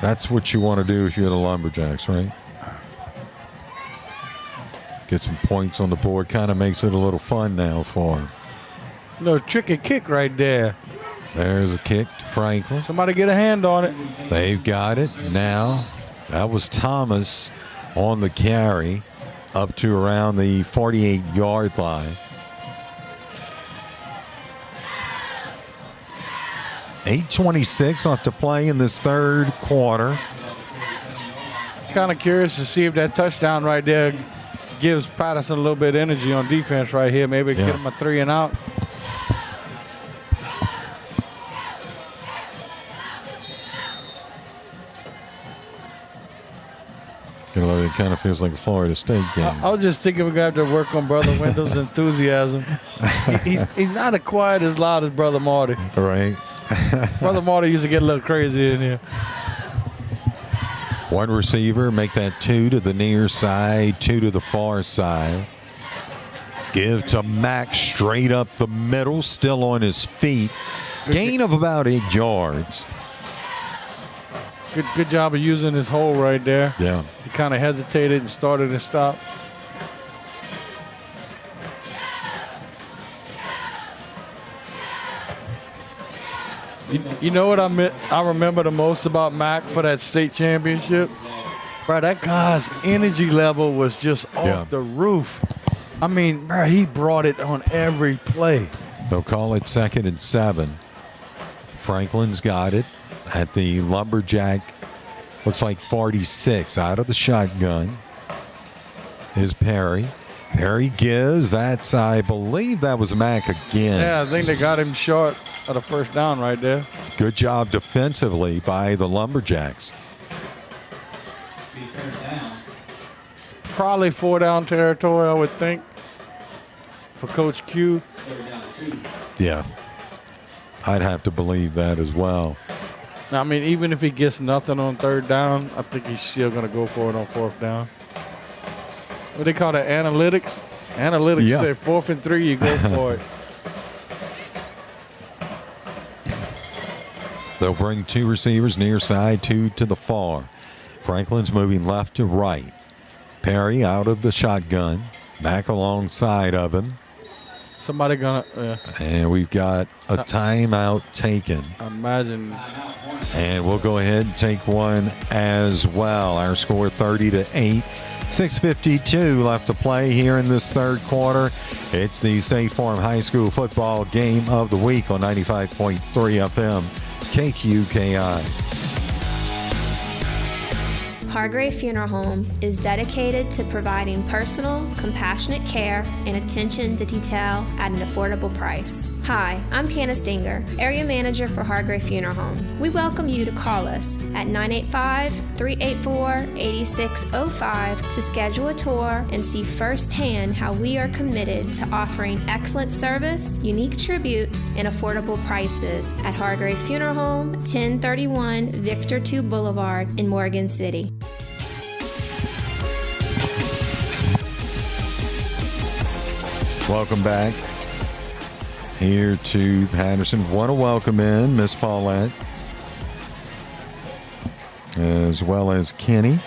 A: That's what you want to do if you're the Lumberjacks, right? Get some points on the board. Kind of makes it a little fun now for them.
P: Little tricky kick right there.
A: There's a kick to Franklin.
P: Somebody get a hand on it.
A: They've got it now. That was Thomas on the carry up to around the 48-yard line. 8:26 left to play in this third quarter.
P: Kind of curious to see if that touchdown right there gives Patterson a little bit of energy on defense right here. Maybe get him a 3 and out.
A: It kind of feels like a Florida State game.
P: I was just thinking we're going to have to work on Brother Wendell's enthusiasm. He's not as quiet as loud as Brother Marty.
A: Right.
P: Brother Marty used to get a little crazy in here.
A: One receiver, make that 2 to the near side, 2 to the far side. Give to Mack straight up the middle, still on his feet. Gain of about 8 yards.
P: Good job of using his hole right there.
A: Yeah.
P: He kind of hesitated and started and stopped. You know what I remember the most about Mack for that state championship? Bro, that guy's energy level was just off the roof. I mean, bro, he brought it on every play.
A: They'll call it 2nd and 7. Franklin's got it at the Lumberjack, looks like 46. Out of the shotgun is Perry. Perry gives. That's, I believe that was Mack again.
P: Yeah, I think they got him short of the first down right there.
A: Good job defensively by the Lumberjacks.
P: Probably 4 down territory, I would think, for Coach Q.
A: Yeah. I'd have to believe that as well.
P: I mean, even if he gets nothing on 3rd down, I think he's still going to go for it on 4th down. what they call that, analytics. Analytics
A: Yeah.
P: say 4th and 3, you go for it.
A: They'll bring 2 receivers near side, 2 to the far. Franklin's moving left to right. Perry out of the shotgun, back alongside of him.
P: Somebody gonna.
A: And we've got a timeout taken.
P: Imagine.
A: And we'll go ahead and take one as well. Our score 30-8. 6:52 left to play here in this third quarter. It's the State Farm High School football game of the week on 95.3 FM. KQKI.
O: Hargrave Funeral Home is dedicated to providing personal, compassionate care and attention to detail at an affordable price. Hi, I'm Candace Dinger, Area Manager for Hargrave Funeral Home. We welcome you to call us at 985-384-8605 to schedule a tour and see firsthand how we are committed to offering excellent service, unique tributes, and affordable prices at Hargrave Funeral Home, 1031 Victor II Boulevard in Morgan City.
A: Welcome back here to Patterson. Want to welcome in Miss Paulette as well as Kenny.
P: I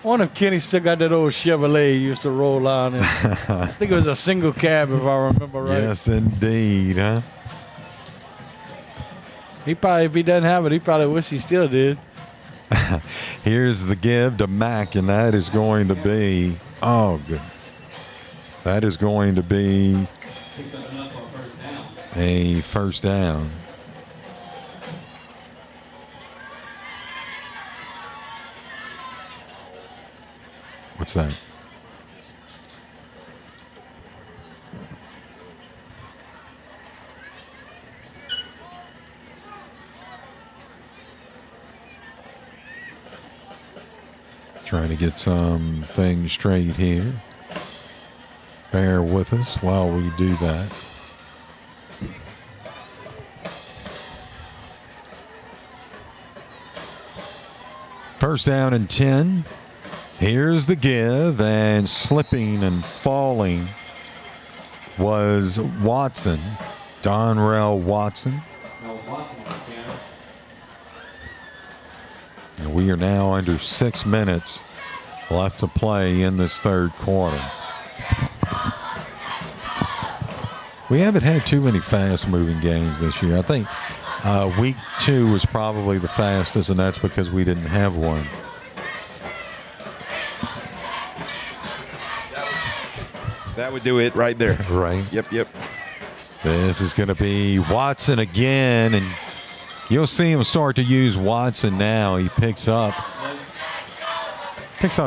P: wonder if Kenny still got that old Chevrolet he used to roll on. I think it was a single cab, if I remember right.
A: Yes, indeed, huh?
P: He probably, if he doesn't have it, he probably wish he still did.
A: Here's the give to Mack, and that is going to be, oh, goodness. That is going to be a first down. What's that? Trying to get some things straight here. Bear with us while we do that. First down and 10. Here's the give, and slipping and falling was Watson, Donrell Watson. And we are now under 6 minutes left to play in this third quarter. We haven't had too many fast-moving games this year. I think week 2 was probably the fastest, and that's because we didn't have one.
B: That would do it right there.
A: Right.
B: Yep.
A: This is going to be Watson again, and you'll see him start to use Watson now. He picks up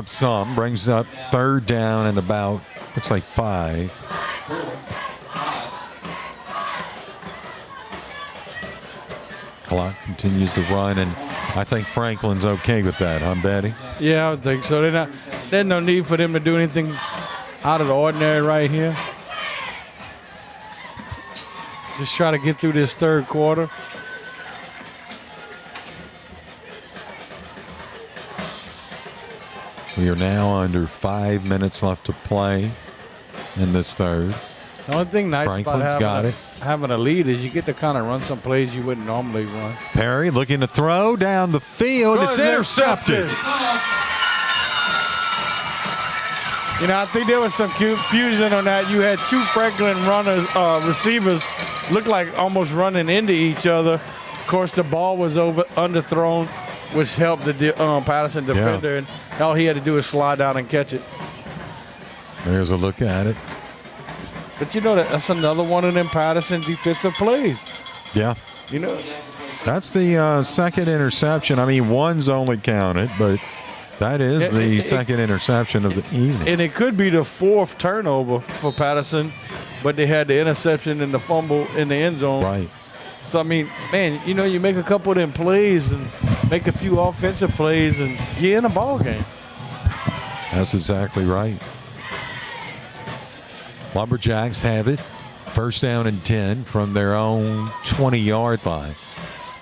A: some, brings up third down and about, looks like 5. Clock continues to run, and I think Franklin's okay with that, huh, Betty?
P: Yeah, I would think so. There's no need for them to do anything out of the ordinary right here. Just try to get through this third quarter.
A: We are now under 5 minutes left to play in this third.
P: The only thing nice
A: Franklin's
P: about
A: got it.
P: having a lead is you get to kind of run some plays you wouldn't normally run.
A: Perry looking to throw down the field. It's intercepted.
P: You know, I think there was some confusion on that. You had 2 Franklin receivers look like almost running into each other. Of course, the ball was underthrown, which helped the Patterson defender, and all he had to do is slide down and catch it.
A: There's a look at it.
P: But you know, that's another one of them Patterson defensive plays.
A: Yeah.
P: You know,
A: that's the second interception. I mean, one's only counted, but that is the second interception of the evening.
P: And it could be the 4th turnover for Patterson, but they had the interception and the fumble in the end zone.
A: Right.
P: So, I mean, man, you know, you make a couple of them plays and make a few offensive plays and you're in a ball game.
A: That's exactly right. Lumberjacks have it. First down and 10 from their own 20-yard line.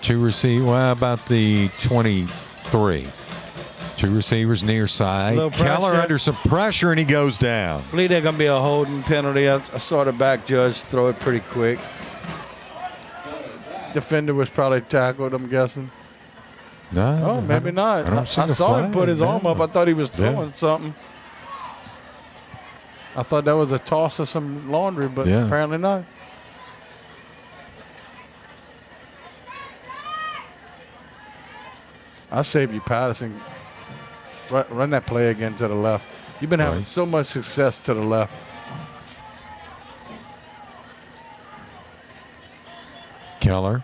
A: 2 receive, well, about the 23. Two receivers near side.
P: Little
A: Keller
P: pressure.
A: under some pressure, and he goes down.
P: I believe there's going to be a holding penalty. I saw the back judge throw it pretty quick. Defender was probably tackled, I'm guessing.
A: No.
P: Oh, maybe not.
A: I don't see
P: I
A: the
P: saw him
A: flag,
P: put his arm
A: no.
P: up. I thought he was
A: Yeah.
P: throwing something. I thought that was a toss of some laundry, but
A: Yeah.
P: apparently not. I say if you Patterson, run that play again to the left. You've been having
A: Right.
P: so much success to the left.
A: Keller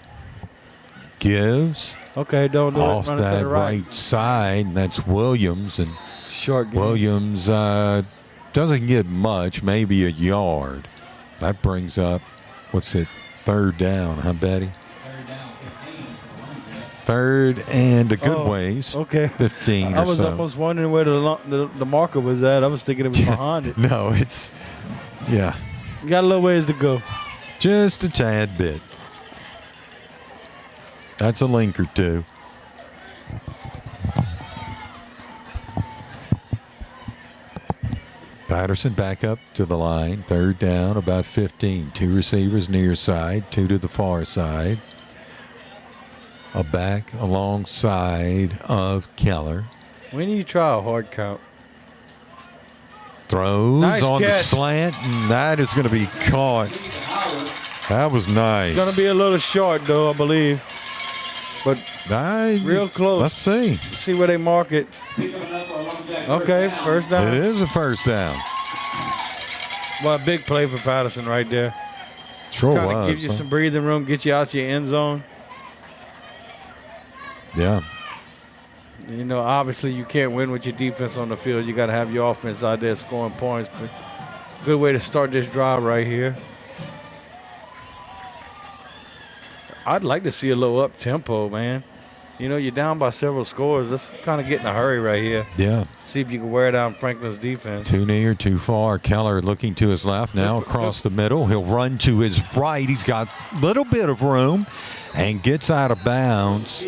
A: gives
P: Okay, don't do
A: off
P: it. Run it to
A: that
P: the right.
A: right side, and that's Williams. And
P: Short game.
A: Williams doesn't get much, maybe a yard. That brings up, what's it, third down, huh, Betty? Third and a good ways.
P: Okay.
A: 15
P: I
A: or
P: was
A: so.
P: almost wondering where the marker was at. I was thinking it was behind it.
A: No, it's, yeah,
P: You got a little ways to go.
A: just a tad bit. That's a link or two. Patterson back up to the line. Third down, about 15. Two receivers near side, two to the far side. A back alongside of Keller.
P: When you try a hard count.
A: Throws
P: Nice
A: on the
P: catch.
A: slant, and that is going to be caught. That was nice.
P: Going to be a little short, though, I believe. But real close.
A: Let's see.
P: See where they mark it. Okay, first down.
A: It is a first down.
P: Well, a big play for Patterson right there.
A: Sure
P: Kind of
A: was.
P: give you
A: huh?
P: some breathing room, get you out your end zone.
A: Yeah.
P: You know, obviously you can't win with your defense on the field. You got to have your offense out there scoring points. But good way to start this drive right here. I'd like to see a little up tempo, man. You know, you're down by several scores. Let's kind of get in a hurry right here.
A: Yeah.
P: See if you can wear down Franklin's defense.
A: Too near, too far. Keller looking to his left now across the middle. He'll run to his right. He's got a little bit of room and gets out of bounds.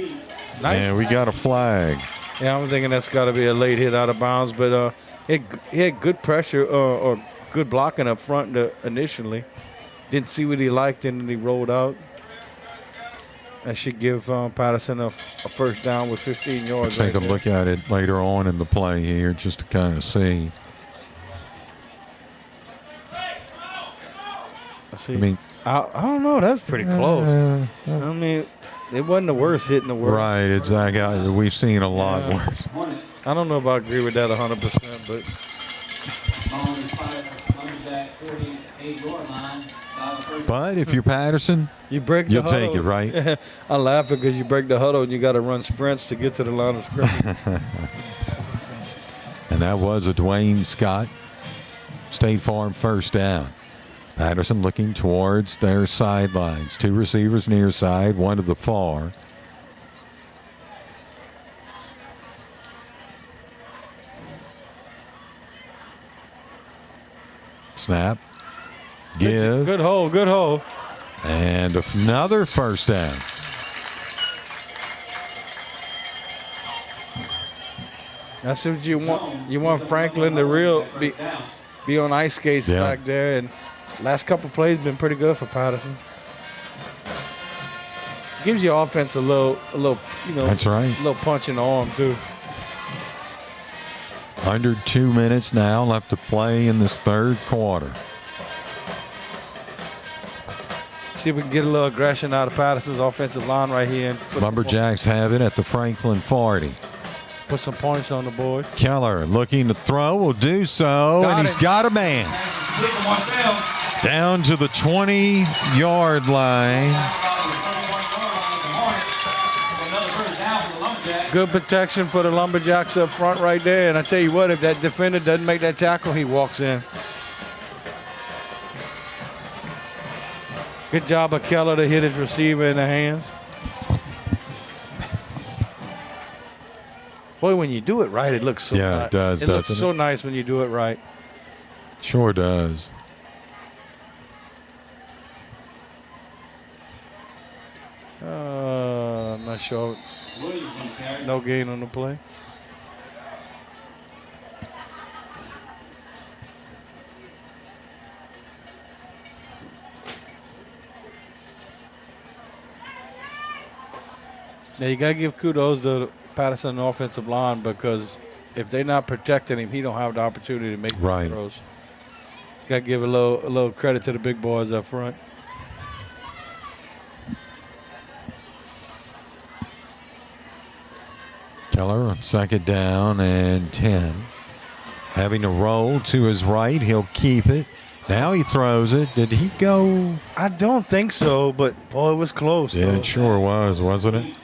P: Nice.
A: And we got a flag.
P: Yeah, I'm thinking that's got to be a late hit out of bounds, but he had good pressure or good blocking up front initially. Didn't see what he liked, and then he rolled out. That should give Patterson a first down with 15 yards.
A: Take a look at it later on in the play here just to kind of see.
P: I mean, I don't know. That's pretty close. I mean, it wasn't the worst hit in the world.
A: Right, exactly. We've seen a lot worse.
P: I don't know if I agree with that 100%, but
A: But if you're Patterson,
P: you break the
A: you'll
P: huddle.
A: take it, right?
P: I laugh because you break the huddle and you got to run sprints to get to the line of scrimmage.
A: And that was a Dwayne Scott State Farm first down. Patterson looking towards their sidelines. Two receivers near side, one to the far. Snap. Give.
P: Good hole, good hole.
A: And another first down.
P: That's what you want. You want Franklin to be on ice skates back there. And last couple plays been pretty good for Patterson. Gives your offense a little, you know.
A: That's right.
P: A little punch in the arm too.
A: Under 2 minutes now left to play in this third quarter.
P: See if we can get a little aggression out of Patterson's offensive line right here. And
A: Lumberjacks have it at the Franklin 40.
P: put some points on the board.
A: Keller looking to throw, will do so, and he's got a man. Down to the 20-yard line.
P: Good protection for the Lumberjacks up front right there. And I tell you what, if that defender doesn't make that tackle, he walks in. Good job of Keller to hit his receiver in the hands. Boy, when you do it right, it looks so nice.
A: It does,
P: It looks
A: doesn't
P: so
A: it?
P: nice when you do it right.
A: Sure does.
P: I'm not sure. No gain on the play. Yeah, you got to give kudos to Patterson offensive line because if they're not protecting him, he don't have the opportunity to make
A: Right.
P: throws. Got to give a little credit to the big boys up front.
A: Keller on 2nd down and 10. Having to roll to his right. He'll keep it. Now he throws it. Did he go?
P: I don't think so, but, boy, it was close.
A: Yeah,
P: though.
A: it sure was, wasn't it?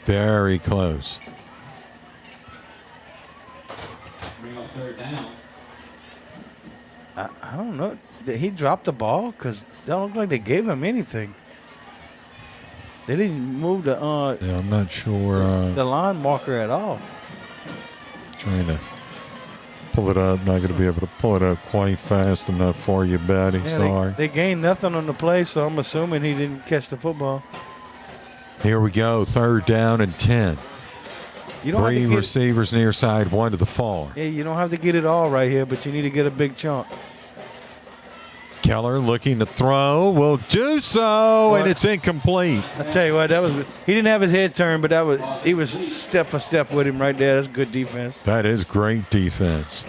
A: Very close.
R: Bring up 3rd down.
P: I don't know. Did he drop the ball? Because it don't look like they gave him anything. They didn't move the
A: Yeah, I'm not sure.
P: line marker at all.
A: Trying to pull it up. Not going to be able to pull it up quite fast enough for you, Betty.
P: Yeah,
A: Sorry.
P: They gained nothing on the play, so I'm assuming he didn't catch the football.
A: Here we go. 3rd down and 10.
P: You don't have to
A: 3
P: get-
A: receivers near side, 1 to the far.
P: Yeah, you don't have to get it all right here, but you need to get a big chunk.
A: Keller looking to throw. Will do so, and it's incomplete.
P: I tell you what, he didn't have his head turned, but he was step for step with him right there. That's good defense.
A: That is great defense.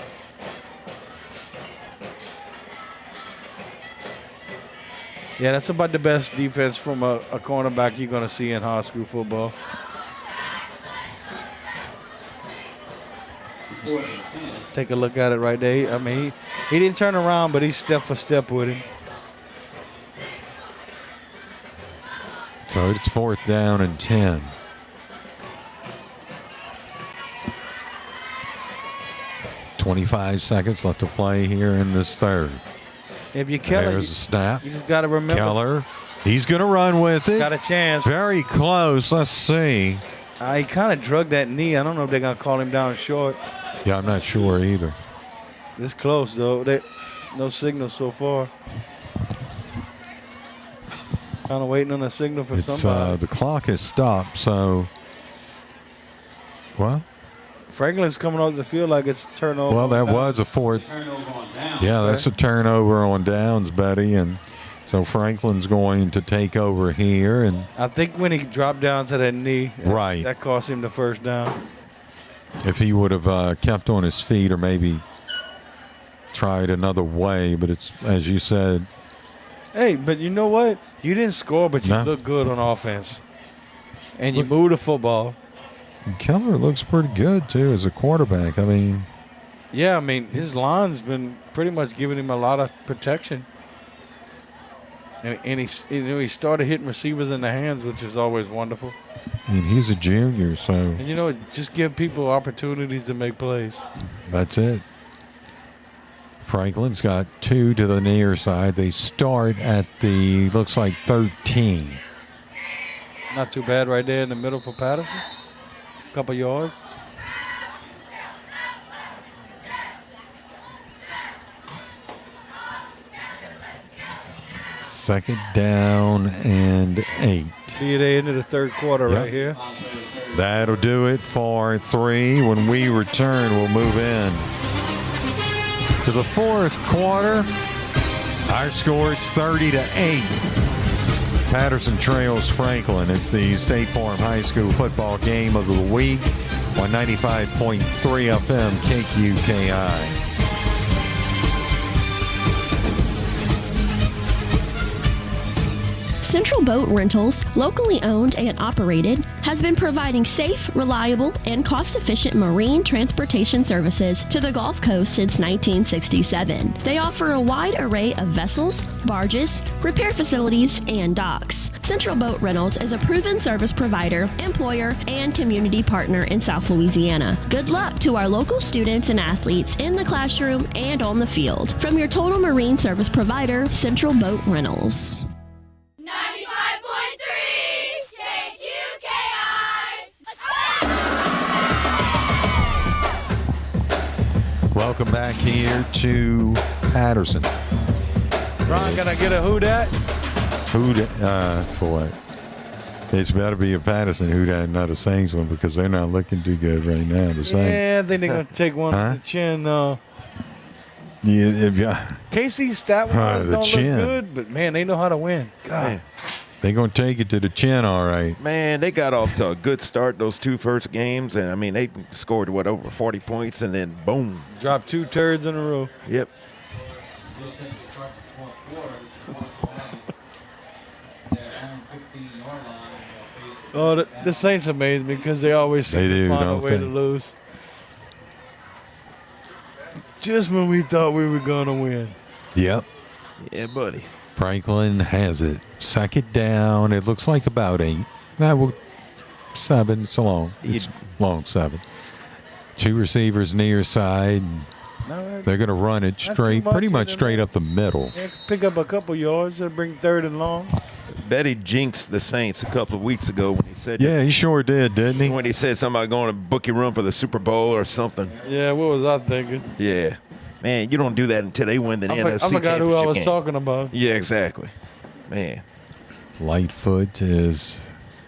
P: Yeah, that's about the best defense from a cornerback you're going to see in high school football. Take a look at it right there. I mean, he didn't turn around, but he's step for step with him.
A: So it's 4th down and 10. $25 left to play here in this 3rd.
P: If you Keller,
A: There's a snap.
P: you just got to remember.
A: Keller, he's going to run with it.
P: Got a chance.
A: Very close. Let's see.
P: He kind of drugged that knee. I don't know if they're going to call him down short.
A: Yeah, I'm not sure either.
P: It's close, though. No signal so far. Kind of waiting on a signal for somebody.
A: The clock has stopped, so. What?
P: Franklin's coming off the field like it's turnover.
A: Well, that was a 4th.
R: Turnover on down.
A: Yeah, that's a turnover on downs, Betty. And so Franklin's going to take over here. And
P: I think when he dropped down to that knee,
A: Right.
P: that cost him the first down.
A: if he would have kept on his feet or maybe tried another way, but it's, as you said.
P: Hey, but you know what? You didn't score, but you look good on offense. And you moved the football.
A: Keller looks pretty good, too, as a quarterback. I mean.
P: Yeah, I mean, his line's been pretty much giving him a lot of protection. And he started hitting receivers in the hands, which is always wonderful.
A: I mean, he's a junior, so.
P: And, you know, just give people opportunities to make plays.
A: That's it. Franklin's got 2 to the near side. They start at the, looks like 13.
P: Not too bad right there in the middle for Patterson. Couple yards.
A: Second down and 8.
P: See they into the third quarter right here.
A: That'll do it for 3. When we return, we'll move in to the fourth quarter. Our score is 30-8. Patterson trails Franklin. It's the State Farm High School football game of the week on 95.3 FM KQKI.
C: Central Boat Rentals, locally owned and operated, has been providing safe, reliable, and cost-efficient marine transportation services to the Gulf Coast since 1967. They offer a wide array of vessels, barges, repair facilities, and docks. Central Boat Rentals is a proven service provider, employer, and community partner in South Louisiana. Good luck to our local students and athletes in the classroom and on the field. From your total marine service provider, Central Boat Rentals.
S: 95.3 KQKI.
A: Welcome back here to Patterson.
P: Ron, can I get a who dat?
A: Who dat? For what? It's better be a Patterson who dat, not a Saints one, because they're not looking too good right now. The Saints.
P: Yeah, I think they're going to take one on the chin.
A: Yeah.
P: Casey's stat wise
A: The
P: don't
A: chin.
P: look good, but man, they know how to win. God.
A: They're going to take it to the chin, all right.
B: Man, they got off to a good start those two first games, and I mean they scored over 40 points, and then boom,
P: dropped 2 turds in a row.
B: Yep.
P: Oh, the Saints amaze me because they always seem to find a way to lose. Just when we thought we were going to win.
A: Yep.
B: Yeah, buddy.
A: Franklin has it. Second down. It looks like about 8. Well, 7. It's long. It's long 7. 2 receivers near side. They're going to run it straight, pretty much straight up the middle.
P: Yeah, pick up a couple yards and bring 3rd and long.
B: Betty jinxed the Saints a couple of weeks ago when he said.
A: Yeah, he sure did, didn't he?
B: When he said somebody going to book your room for the Super Bowl or something.
P: Yeah, what was I thinking?
B: Yeah. Man, you don't do that until they win the NFC championship.
P: I forgot who I was
B: game.
P: talking about.
B: Yeah, exactly. Man.
A: Lightfoot is.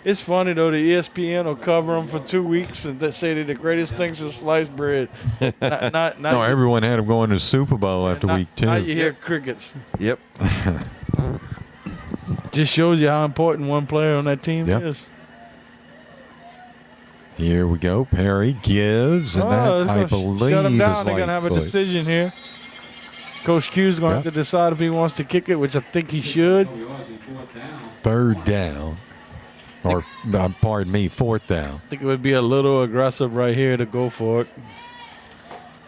P: It's funny, though, the ESPN will cover them for 2 weeks and they say they're the greatest thing since sliced bread.
A: No, everyone had him going to the Super Bowl after week 2.
P: Now you hear crickets.
B: Yep.
P: Just shows you how important one player on that team is.
A: Here we go. Perry gives, and that, I believe,
P: shut him down.
A: is
P: They're going to have a
A: Lightfoot.
P: decision here. Coach Q's going to have to decide if he wants to kick it, which I think he should.
A: 3rd down. Or, pardon me, 4th down.
P: I think it would be a little aggressive right here to go for it.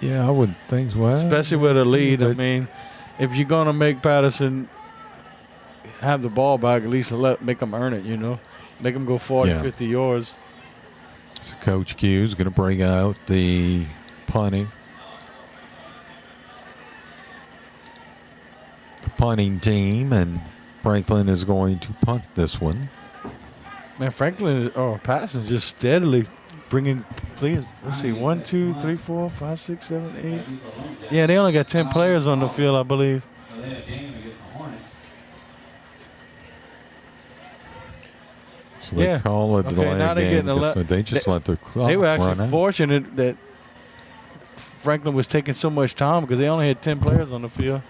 A: Yeah, I would think so.
P: Especially with a lead. I mean, if you're going to make Patterson have the ball back, at least make them earn it, you know. Make them go 40, 50 yards.
A: So Coach Q is going to bring out the punting team, and Franklin is going to punt this one.
P: Man, Patterson just steadily bringing, let's see, 1, 2, 3, 4, 5, 6, 7, 8. Yeah, they only got 10 players on the field, I believe.
A: So they call it delay
P: now they're
A: game.
P: getting
A: They just let their clock
P: They were
A: run
P: actually
A: out.
P: fortunate that Franklin was taking so much time because they only had 10 players on the field.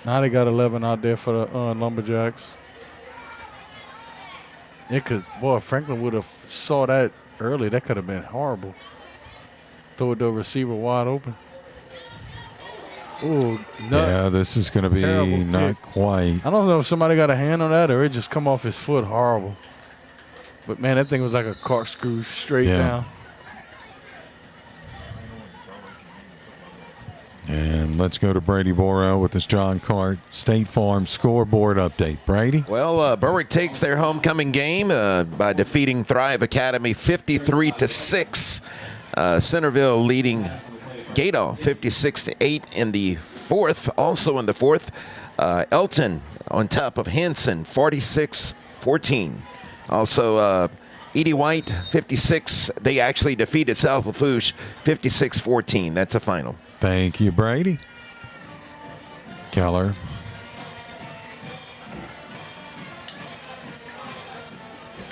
P: Now they got 11 out there for the Lumberjacks. Yeah, because, boy, Franklin would have saw that early. That could have been horrible. Throw it to a receiver wide open. Ooh,
A: Yeah, this is going to be not quite.
P: I don't know if somebody got a hand on that or it just come off his foot horrible. But, man, that thing was like a corkscrew straight down.
A: And let's go to Brady Boro with this John Cart State Farm scoreboard update. Brady?
B: Well, Berwick takes their homecoming game by defeating Thrive Academy 53-6. Centerville leading Gaydon 56-8 in the 4th. Also in the 4th, Elton on top of Henson 46-14. Also, Edie White 56. They actually defeated South Lafourche 56-14. That's a final.
A: Thank you, Brady. Keller.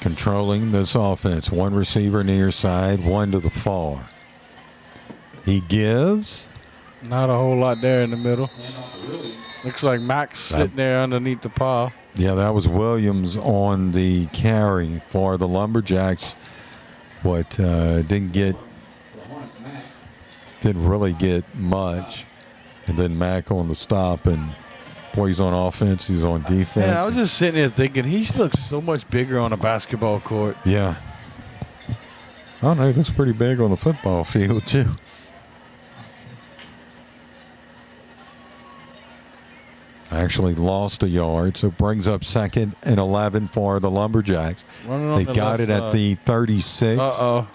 A: Controlling this offense. 1 receiver near side, 1 to the far. He gives.
P: Not a whole lot there in the middle. Looks like Max sitting there underneath the pile.
A: Yeah, that was Williams on the carry for the Lumberjacks. But didn't really get much. And then Mack on the stop, and boy, he's on offense, he's on defense.
P: Yeah, I was just sitting there thinking he looks so much bigger on a basketball court.
A: Yeah. I don't know, he looks pretty big on the football field, too. Actually lost a yard, so brings up 2nd and 11 for the Lumberjacks. They got it at the 36.
P: Uh-oh.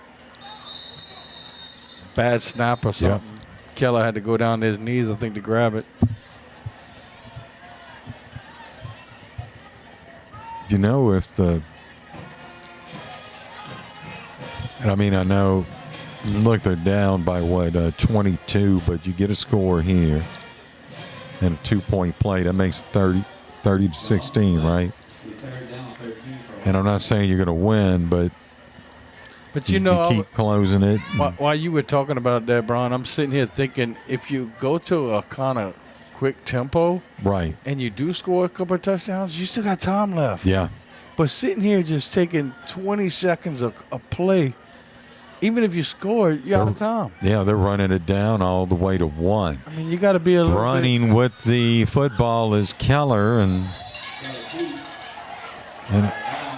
P: Bad snap or something. Yep. Keller had to go down to his knees, I think, to grab it.
A: You know, if the... I mean, I know, look, they're down by, 22, but you get a score here and a 2-point play. That makes it 30-16, right? And I'm not saying you're going to win, but
P: But you know,
A: keep closing it.
P: While you were talking about that, Brian, I'm sitting here thinking if you go to a kind of quick tempo,
A: right,
P: and you do score a couple of touchdowns, you still got time left.
A: Yeah.
P: But sitting here just taking 20 seconds of a play, even if you score, you're out of time.
A: Yeah, they're running it down all the way to 1.
P: I mean, you got to be a little
A: running with the football is Keller, and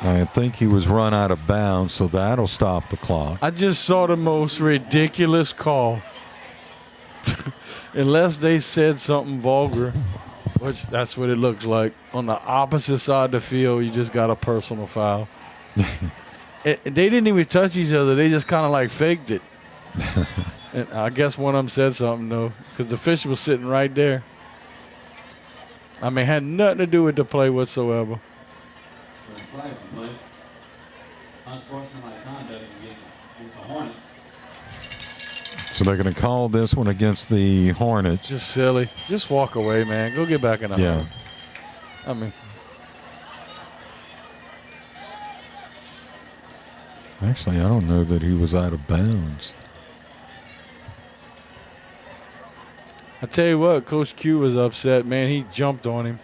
A: I think he was run out of bounds, so that'll stop the clock.
P: I just saw the most ridiculous call. Unless they said something vulgar, which that's what it looks like. On the opposite side of the field, you just got a personal foul. They didn't even touch each other. They just kind of like faked it. And I guess one of them said something, though, because the official was sitting right there. I mean, had nothing to do with the play whatsoever.
R: Unsportsmanlike conduct against the Hornets.
A: So they're going to call this one against the Hornets.
P: Just silly. Just walk away, man. Go get back in the
A: Yeah.
P: I mean,
A: Actually, I don't know that he was out of bounds.
P: I tell you what, Coach Q was upset, man. He jumped on him.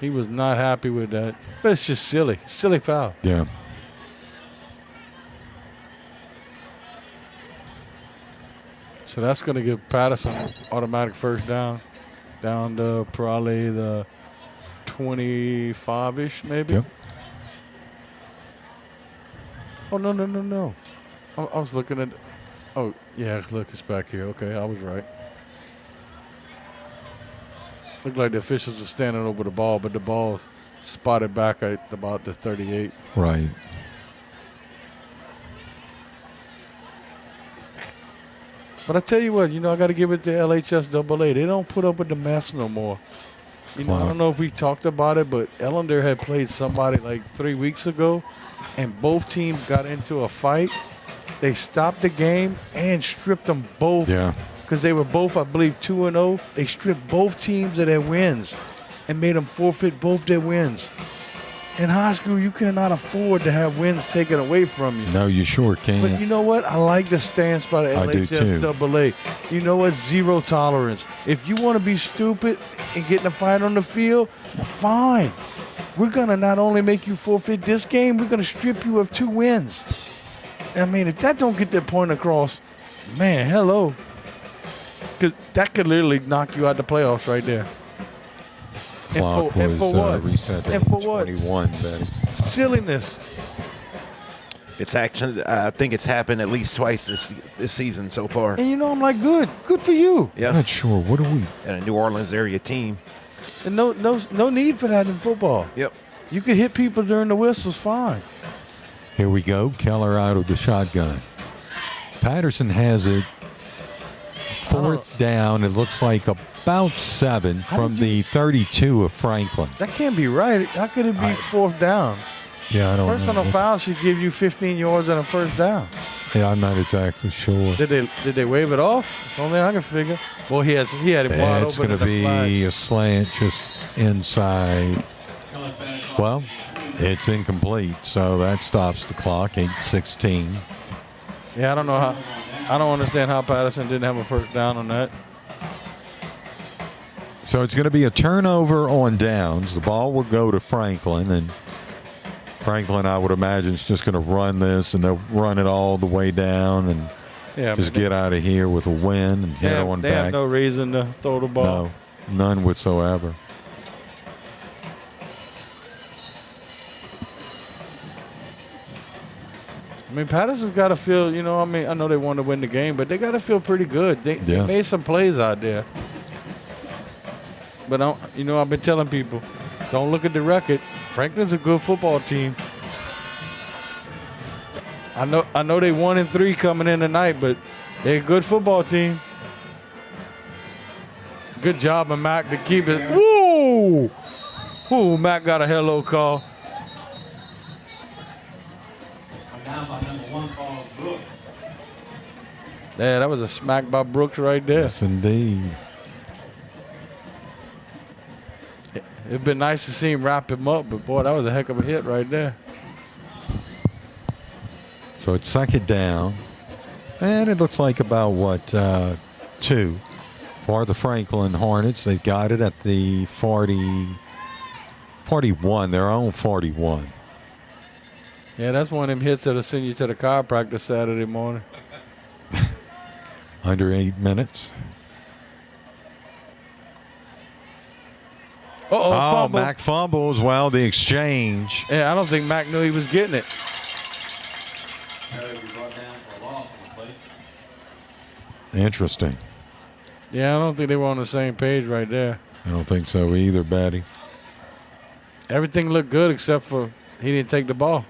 P: He was not happy with that. But it's just silly. Silly foul.
A: Yeah.
P: So that's going to give Patterson automatic first down. Down to probably the 25-ish, maybe.
A: Yep.
P: Oh, no. I was looking at. Oh, yeah, look, it's back here. Okay, I was right. Looked like the officials were standing over the ball, but the ball's spotted back at about the 38.
A: Right.
P: But I tell you what, I got to give it to LHSAA. They don't put up with the mess no more. I don't know if we talked about it, but Ellender had played somebody like 3 weeks ago, and both teams got into a fight. They stopped the game and stripped them both.
A: Yeah.
P: Because they were both, I believe, 2-0. They stripped both teams of their wins and made them forfeit both their wins. In high school, you cannot afford to have wins taken away from you.
A: No, you sure can't.
P: But you know what? I like the stance by the
A: I do too.
P: LHSAA. You know what? Zero tolerance. If you want to be stupid and get in a fight on the field, fine. We're going to not only make you forfeit this game, we're going to strip you of 2 wins. I mean, if that don't get that point across, man, hello. Because that could literally knock you out the playoffs right there.
A: Clock was reset at 21, Betty.
P: Silliness.
B: It's actually, I think it's happened at least twice this season so far.
P: And I'm like, good for you.
B: Yeah.
A: I'm not sure. What are we?
B: And a New Orleans area team.
P: And no need for that in football.
B: Yep.
P: You could hit people during the whistles, fine.
A: Here we go. Keller out of the shotgun. Patterson has it. 4th down. It looks like about 7 from the 32 of Franklin.
P: That can't be right. How could it be 4th down?
A: Yeah, I don't know.
P: Personal foul should give you 15 yards and a first down.
A: Yeah, I'm not exactly sure.
P: Did they wave it off? It's the only thing I can figure. Well, he had it wide open.
A: It's going to be a slant just inside. Well, it's incomplete, so that stops the clock. 8:16.
P: Yeah, I don't understand how Patterson didn't have a first down on that.
A: So it's going to be a turnover on downs. The ball will go to Franklin, and Franklin, I would imagine, is just going to run this, and they'll run it all the way down and just get out of here with a win and head on
P: back. They have no reason to throw the ball.
A: No, none whatsoever.
P: I mean, Patterson's got to feel, I know they want to win the game, but they got to feel pretty good. They made some plays out there. But, I've been telling people, don't look at the record. Franklin's a good football team. I know they 1-3 coming in tonight, but they're a good football team. Good job of Mac to keep it. Woo! Woo, Mac got a hello call. Yeah, that was a smack by Brooks right there.
A: Yes, indeed.
P: It'd been nice to see him wrap him up, but boy, that was a heck of a hit right there.
A: So it's second down. And it looks like about, 2 for the Franklin Hornets. They've got it at the 41, their own 41.
P: Yeah, that's one of them hits that'll send you to the chiropractor Saturday morning.
A: Under 8 minutes.
P: Fumble.
A: Mac fumbles. Well, the exchange.
P: Yeah, I don't think Mac knew he was getting it.
A: Interesting.
P: Yeah, I don't think they were on the same page right there.
A: I don't think so either, Batty.
P: Everything looked good except for he didn't take the ball.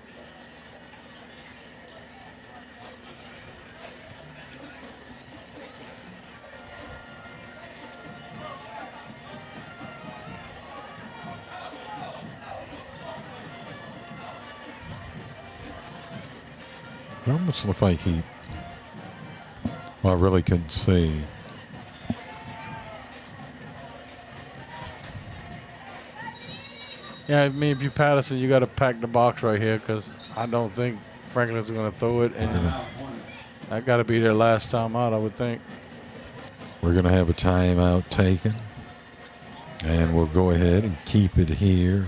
A: It almost looked like he. Well, I really couldn't see.
P: Yeah, I mean, if you Patterson, you got to pack the box right here because I don't think Franklin's going to throw it. And that got to be their last time out, I would think.
A: We're going to have a timeout taken. And we'll go ahead and keep it here.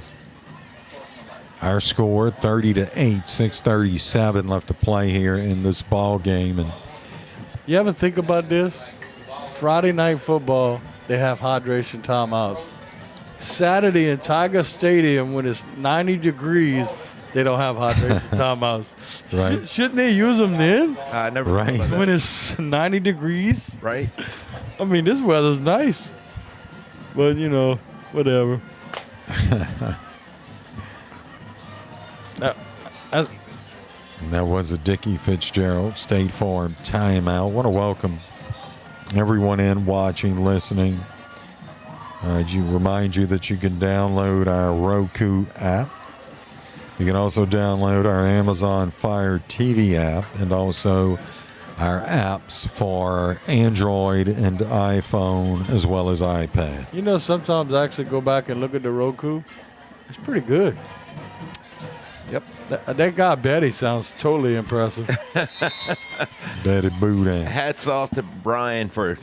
A: Our score, 30-8, 6:37 left to play here in this ball game. And
P: you ever think about this? Friday night football, they have hydration timeouts. Saturday in Tiger Stadium, when it's 90 degrees, they don't have hydration timeouts.
A: Right.
P: Shouldn't they use them then?
B: I never
A: right.
B: thought about that.
P: When it's 90 degrees?
B: Right.
P: I mean, this weather's nice. But, you know, whatever.
A: And that was a Dickie Fitzgerald State Farm timeout. Want to welcome everyone in, watching, listening. Remind you that you can download our Roku app. You can also download our Amazon Fire TV app and also our apps for Android and iPhone as well as iPad.
P: You know, sometimes I actually go back and look at the Roku. It's pretty good.
B: Yep.
P: That guy Betty sounds totally impressive.
A: Betty Boudin.
B: Hats off to Brian for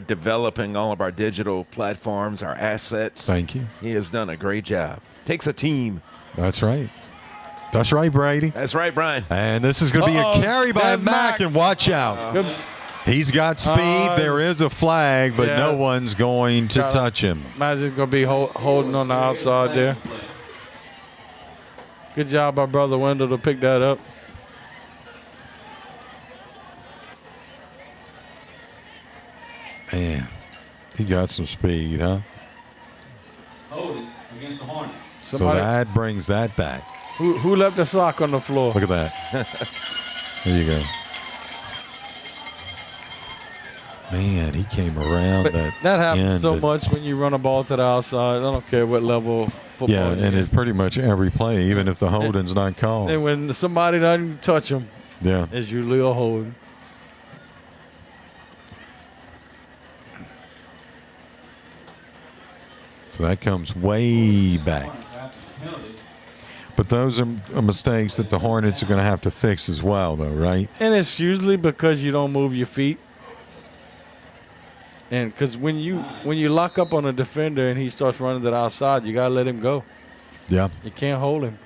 B: developing all of our digital platforms, our assets.
A: Thank you.
B: He has done a great job. Takes a team.
A: That's right. That's right, Brady.
B: That's right, Brian.
A: And this is going to be a carry by Mack, and watch out. He's got speed. There is a flag, but no one's going to touch him.
P: Imagine going to be holding on the outside there. Good job by Brother Wendell to pick that up.
A: Man, he got some speed, huh?
R: Holding against the Hornets.
A: So that brings that back.
P: Who left the sock on the floor?
A: Look at that. There you go. Man, he came around
P: that happens so much when you run a ball to the outside. I don't care what level football.
A: Yeah, and it's pretty much every play, even if the holding's not called.
P: And when somebody doesn't touch him,
A: yeah,
P: it's usually a holding.
A: So that comes way back. But those are mistakes that the Hornets are going to have to fix as well, though, right?
P: And it's usually because you don't move your feet. And because when you lock up on a defender and he starts running to the outside, you got to let him go.
A: Yeah.
P: You can't hold him.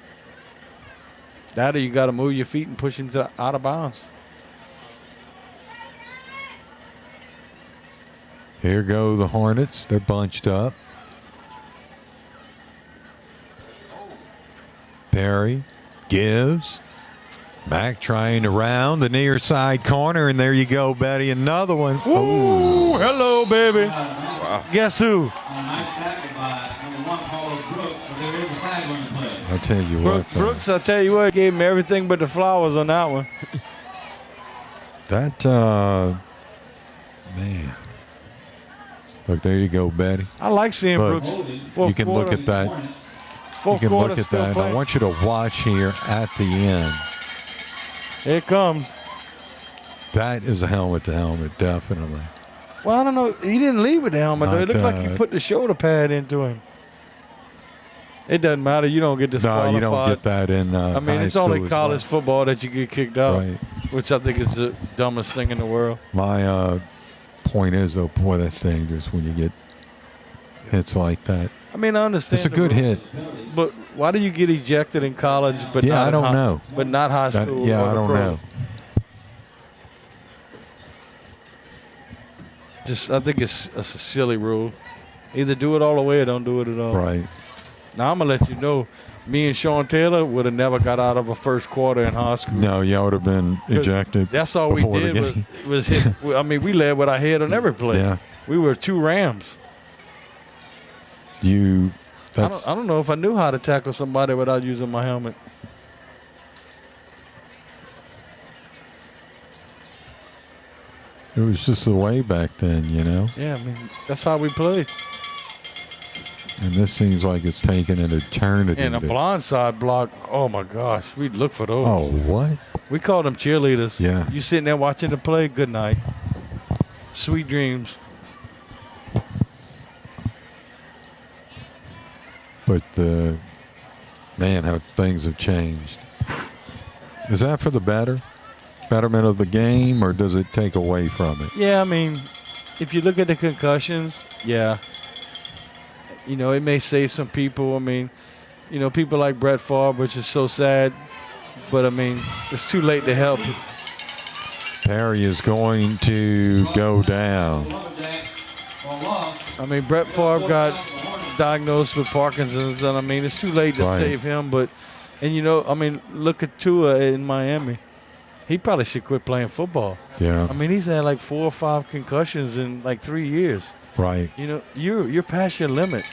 P: That or you got to move your feet and push him out of bounds.
A: Here go the Hornets. They're bunched up. Perry gives. Mack trying to round the near side corner, and there you go, Betty. Another one.
P: Ooh, hello, baby. Wow. Guess who?
A: I'll tell you what.
P: Brooks, I'll tell you what, gave him everything but the flowers on that one.
A: That, man. Look, there you go, Betty.
P: I like seeing
A: Look,
P: Brooks.
A: You can look at that. You can look at that. I want you to watch here at the end.
P: Here it comes.
A: That is a helmet-to-helmet, definitely.
P: Well, I don't know. He didn't leave with the helmet, though. It looked like he put the shoulder pad into him. It doesn't matter. You don't get disqualified.
A: No, you don't get that in
P: I mean,
A: high
P: it's only
A: school as
P: college
A: well.
P: football that you get kicked out,
A: Right.
P: which I think is the dumbest thing in the world.
A: My point is, though, boy, that's dangerous when you get hits like that.
P: I mean, I understand.
A: It's a good hit.
P: But why do you get ejected in college but
A: Yeah,
P: not
A: I don't
P: in
A: know.
P: But not high
A: That-
P: school?
A: yeah,
P: or
A: I
P: the
A: don't
P: pros?
A: know.
P: I think it's a silly rule. Either do it all the way or don't do it at all.
A: Right.
P: Now, I'm going to let you know, me and Sean Taylor would have never got out of a first quarter in high school.
A: No, y'all would have been
P: 'Cause
A: ejected.
P: That's all we
A: before the
P: did
A: game.
P: was hit. I mean, we led with our head on every play.
A: Yeah.
P: We were 2 Rams. I don't know if I knew how to tackle somebody without using my helmet.
A: It was just the way back then, you know?
P: Yeah, I mean, that's how we played.
A: And this seems like it's taken an eternity.
P: And a
A: to-
P: blindside block, oh my gosh, we'd look for those.
A: Oh, what?
P: We called them cheerleaders.
A: Yeah.
P: You sitting there watching the play, good night. Sweet dreams.
A: But, man, how things have changed. Is that for the betterment of the game, or does it take away from it?
P: Yeah, I mean, if you look at the concussions, yeah. You know, it may save some people. I mean, you know, people like Brett Favre, which is so sad. But, I mean, it's too late to help.
A: Perry is going to go down.
P: I mean, Brett Favre got diagnosed with Parkinson's, and, I mean, it's too late to
A: Right.
P: save him. But, and, you know, I mean, look at Tua in Miami. He probably should quit playing football.
A: Yeah.
P: I mean, he's had like 4 or 5 concussions in like 3 years.
A: Right.
P: You know, you're past your limit.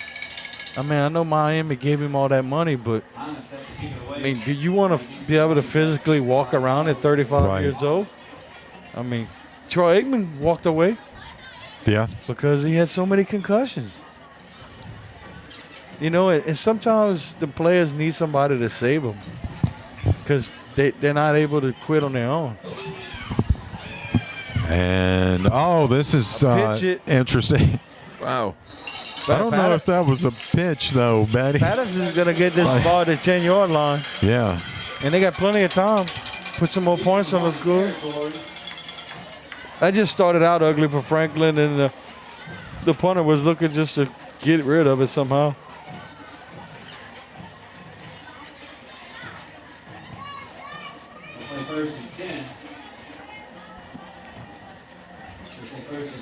P: I mean, I know Miami gave him all that money, but I mean, do you want to be able to physically walk around at 35
A: Right.
P: years old? I mean, Troy Aikman walked away
A: Yeah.
P: because he had so many concussions. You know, and sometimes the players need somebody to save them because they're not able to quit on their own.
A: And, this is
P: Pitch it.
A: interesting.
B: Wow.
A: I don't know if that was a pitch, though, Betty.
P: Patterson's going to get this ball at the 10-yard line.
A: Yeah.
P: And they got plenty of time. Put some more points on the score. That just started out ugly for Franklin, and the punter was looking just to get rid of it somehow.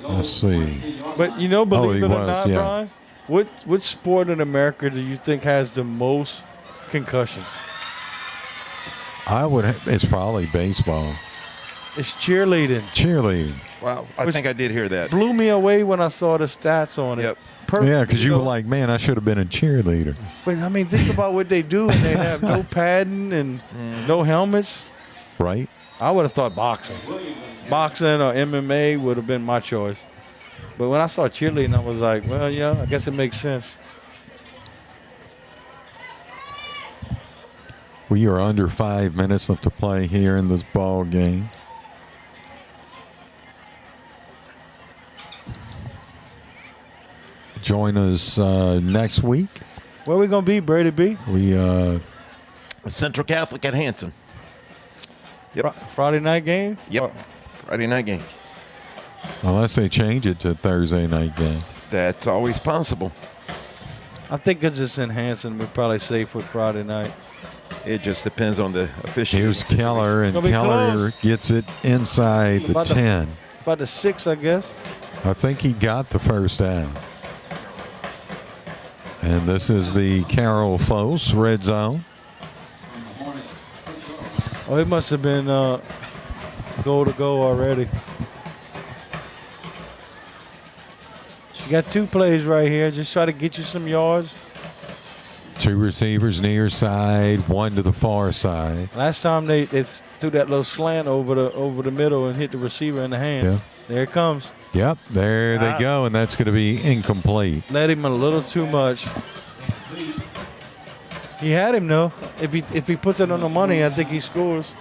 A: Let's see.
P: But, you know, believe
A: he
P: it or
A: was,
P: not,
A: yeah.
P: Brian, what sport in America do you think has the most concussions?
A: It's probably baseball.
P: It's cheerleading.
A: Cheerleading.
B: Wow. I
P: Which
B: think I did hear that.
P: Blew me away when I saw the stats on it.
B: Yep.
A: Yeah, because you
P: know,
A: were like, man, I should have been a cheerleader.
P: But, I mean, think about what they do, and they have no padding and no helmets.
A: Right?
P: I would have thought boxing. Boxing or MMA would have been my choice. But when I saw cheerleading, I was like, well, yeah, I guess it makes sense.
A: We are under 5 minutes left to play here in this ball game. Join us next week.
P: Where we going to be, Brady B?
A: We
B: Central Catholic at Hanson. Yep.
P: Friday night game?
B: Yep. Friday night game.
A: unless they change it to Thursday night game.
B: That's always possible.
P: I think because it's in Hanson, we're probably safe with Friday night.
B: It just depends on the official.
A: Here's Keller, and
P: Gonna be
A: Keller
P: close.
A: gets it inside the
P: About
A: 10.
P: About the 6, I guess.
A: I think he got the first down. And this is the Carroll Fosse red zone.
P: Oh, it must have been goal to go already. You got 2 plays right here. Just try to get you some yards.
A: 2 receivers near side, 1 to the far side.
P: Last time they threw that little slant over the middle and hit the receiver in the hands.
A: Yeah.
P: There it comes.
A: Yep, there they go, and that's going to be incomplete.
P: Let him a little too much. He had him though. If he puts it on the money, I think he scores.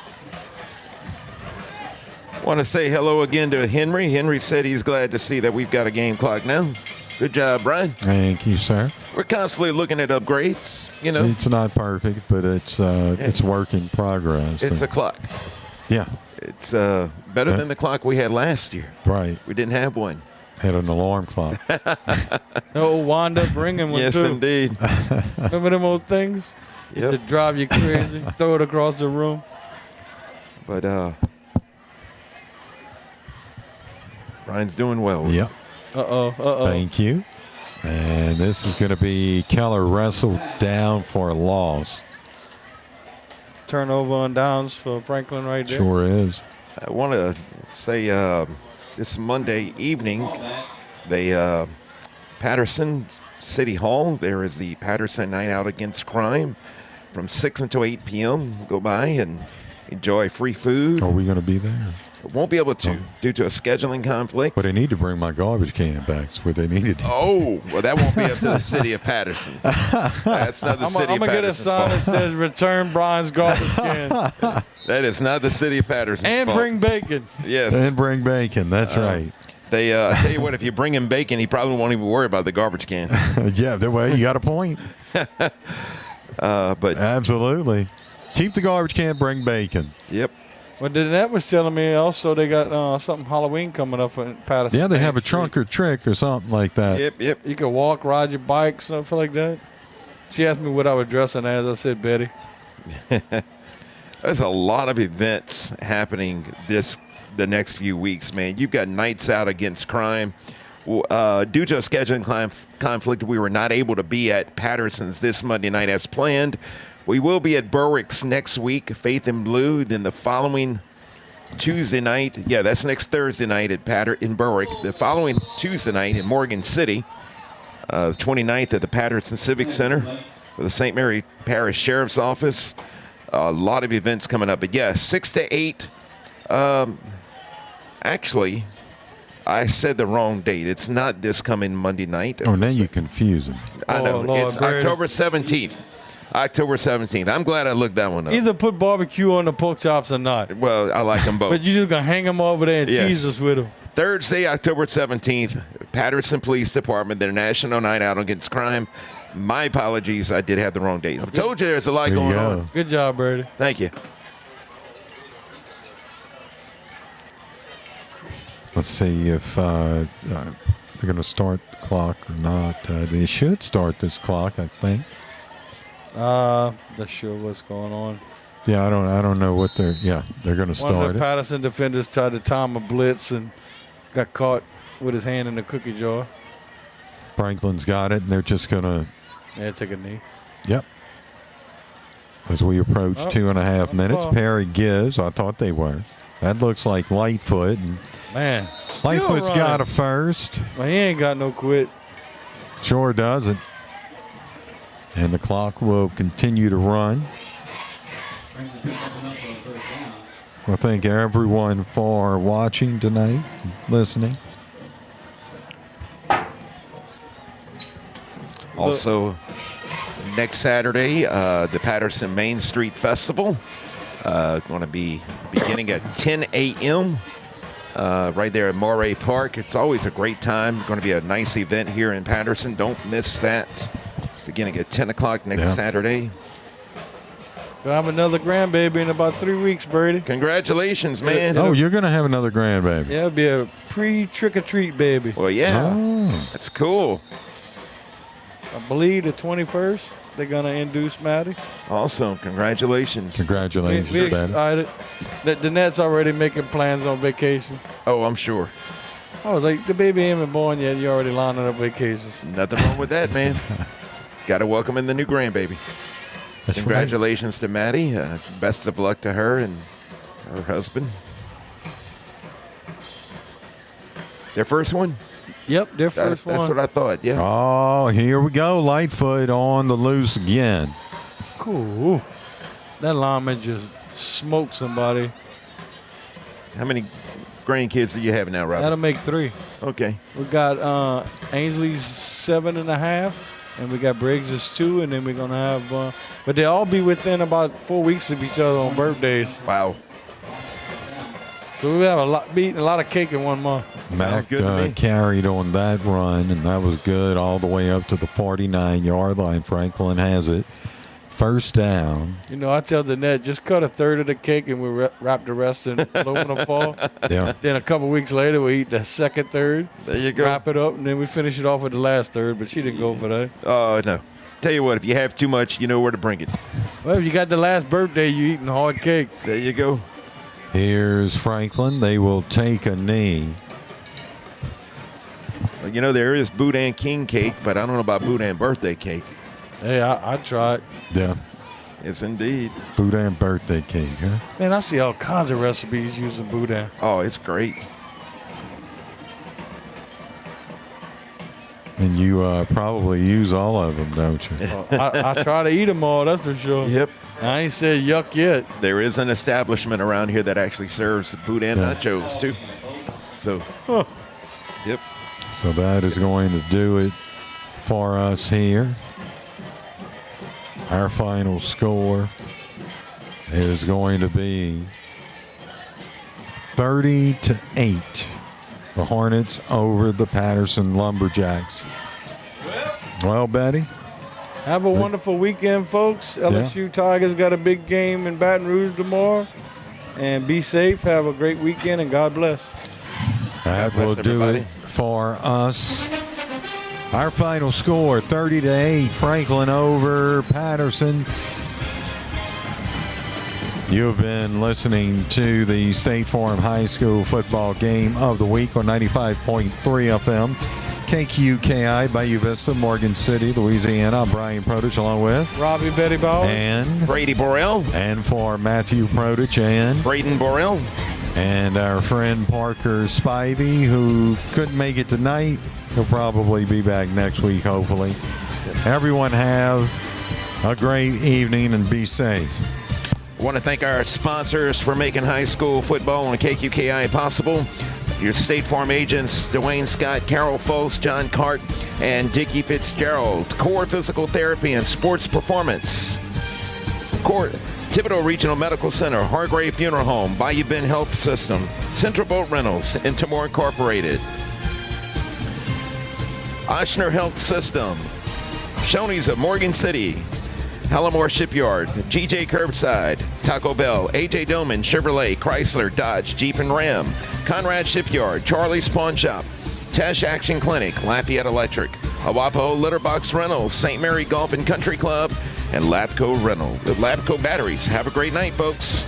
B: Want to say hello again to Henry. Henry said he's glad to see that we've got a game clock now. Good job, Brian.
A: Thank you, sir.
B: we're constantly looking at upgrades. You know,
A: It's not perfect, but it's work in progress.
B: it's a clock.
A: Yeah.
B: It's better than the clock we had last year.
A: Right.
B: We didn't have one.
A: Had an alarm clock.
P: old wound up ringing one
B: Yes,
P: too.
B: indeed.
P: Remember them old things?
B: Yep.
P: To drive you crazy. Throw it across the room.
B: But Brian's doing well.
A: Yep.
P: Uh-oh.
A: Thank you. And this is going to be Keller wrestled down for a loss.
P: Turnover on downs for Franklin right there.
A: Sure is.
B: I want to say this Monday evening, they Patterson City Hall, there is the Patterson Night Out Against Crime from 6 until 8 p.m. Go by and enjoy free food.
A: Are we going to be there?
B: Won't be able to due to a scheduling conflict.
A: But I need to bring my garbage can back. That's what they needed.
B: Oh, well, that won't be up to the city of Patterson. That's not the city of Patterson.
P: I'm going to get a sign that says return Brian's garbage can.
B: That is not the city of Patterson.
P: And bring bacon.
B: Yes.
A: And bring bacon. That's right.
B: They I tell you what, if you bring him bacon, he probably won't even worry about the garbage can.
A: Yeah, well, you got a point.
B: But
A: absolutely. Keep the garbage can, bring bacon.
B: Yep.
P: Well, Danette was telling me also they got something Halloween coming up in Patterson.
A: Yeah, they have a trunk or trick or something like that.
B: Yep.
P: You can walk, ride your bike, something like that. She asked me what I was dressing as. I said Betty.
B: There's a lot of events happening the next few weeks, man. You've got Nights Out Against Crime. Due to a scheduling conflict, we were not able to be at Patterson's this Monday night as planned. We will be at Berwick's next week, Faith in Blue. Then the following Tuesday night, that's next Thursday night in Berwick. The following Tuesday night in Morgan City, 29th at the Patterson Civic Center for the St. Mary Parish Sheriff's Office. A lot of events coming up. But 6 to 8. Actually, I said the wrong date. It's not this coming Monday night.
A: Oh, now you confuse them.
B: I know.
P: Lord,
B: it's October 17th. October 17th. I'm glad I looked that one up.
P: Either put barbecue on the pork chops or not.
B: Well, I like them both.
P: But you're just going to hang them over there and tease us with them.
B: Thursday, October 17th, Patterson Police Department, their National Night Out Against Crime. My apologies. I did have the wrong date. I told you there's a lot going on.
P: Good job, Brady.
B: Thank you.
A: Let's see if they're going to start the clock or not. They should start this clock, I think.
P: Not sure what's going on.
A: Yeah, I don't know what they're going to start
P: One of the
A: it.
P: Patterson defenders tried to time a blitz and got caught with his hand in the cookie jar.
A: Franklin's got it, and they're just going to.
P: Yeah, take a knee.
A: Yep. As we approach 2.5 minutes, Perry gives. I thought they were. That looks like Lightfoot. And
P: Man,
A: Lightfoot's got a first.
P: Well, he ain't got no quit.
A: Sure doesn't. And the clock will continue to run. Well, thank everyone for watching tonight, listening.
B: Also, next Saturday, the Patterson Main Street Festival going to be beginning at 10 a.m. Right there at Moray Park. It's always a great time. Going to be a nice event here in Patterson. Don't miss that. Beginning at 10 o'clock next Saturday.
P: We'll have another grandbaby in about 3 weeks, Brady.
B: Congratulations, man.
A: Oh, you're going to have another grandbaby.
P: Yeah, it'll be a pre-trick-or-treat baby.
B: Well, yeah.
A: Oh.
B: That's cool.
P: I believe the 21st, they're going to induce Maddie.
B: Awesome. Congratulations.
A: Congratulations,
P: We're
A: Ben.
P: excited. Danette's already making plans on vacation.
B: Oh, I'm sure.
P: I was like, the baby ain't been born yet. You're already lining up vacations.
B: Nothing wrong with that, man. Got to welcome in the new grandbaby.
A: That's
B: Congratulations to Maddie. Best of luck to her and her husband. Their first one?
P: Yep, their first one.
B: That's what I thought, yeah.
A: Oh, here we go. Lightfoot on the loose again.
P: Cool. That lineman just smoked somebody.
B: How many grandkids do you have now, Robert?
P: That'll make 3.
B: Okay.
P: We got Ainsley's 7.5, and we got Briggs's 2, and then we're gonna have. But they all be within about 4 weeks of each other on birthdays.
B: Wow.
P: So we have eating a lot of cake in 1 month.
A: Mac carried on that run, and that was good all the way up to the 49-yard line. Franklin has it. First down.
P: You know, I tell the net, just cut a third of the cake and we wrap the rest in aluminum foil.
A: Yeah.
P: Then a couple weeks later, we eat the second third.
B: There you go.
P: Wrap it up, and then we finish it off with the last third, but she didn't go for that.
B: Oh, no. Tell you what, if you have too much, you know where to bring it.
P: Well, if you got the last birthday, you eating hard cake.
B: There you go.
A: Here's Franklin. They will take a knee.
B: Well, you know, there is Boudin King cake, but I don't know about Boudin birthday cake.
P: Hey, I tried.
A: Yeah.
B: Yes, indeed.
A: Boudin birthday cake, huh?
P: Man, I see all kinds of recipes using Boudin.
B: Oh, it's great.
A: And you probably use all of them, don't you?
P: I try to eat them all, that's for sure.
B: Yep.
P: I ain't said yuck yet.
B: There is an establishment around here that actually serves Boudin nachos, too. So, yep.
A: So that is going to do it for us here. Our final score is going to be 30-8. The Hornets over the Patterson Lumberjacks. Well, Betty.
P: Have a wonderful weekend, folks. LSU Tigers got a big game in Baton Rouge tomorrow. And be safe. Have a great weekend, and God bless.
A: That will do it for us. Our final score, 30-8, Franklin over Patterson. You've been listening to the State Farm High School football game of the week on 95.3 FM. KQKI, Bayou Vista, Morgan City, Louisiana. I'm Brian Produce along with
P: Robbie Betty Bauer
A: and
B: Brady Borrell.
A: And for Matthew Produce and
B: Braden Borrell.
A: And our friend Parker Spivey, who couldn't make it tonight. He'll probably be back next week, hopefully. Everyone have a great evening and be safe.
B: I want to thank our sponsors for making high school football on KQKI possible. Your State Farm agents, Dwayne Scott, Carol Foltz, John Cart, and Dickie Fitzgerald. Core Physical Therapy and Sports Performance. Thibodeau Regional Medical Center, Hargrave Funeral Home, Bayou Bend Health System, Central Boat Rentals, Intimore Incorporated. Ochsner Health System, Shoney's of Morgan City, Hallamore Shipyard, GJ Curbside, Taco Bell, AJ Doman, Chevrolet, Chrysler, Dodge, Jeep and Ram, Conrad Shipyard, Charlie's Pawn Shop, Tesh Action Clinic, Lafayette Electric, Awapo Litter Box Rentals, St. Mary Golf and Country Club, and Labco Batteries. Have a great night, folks.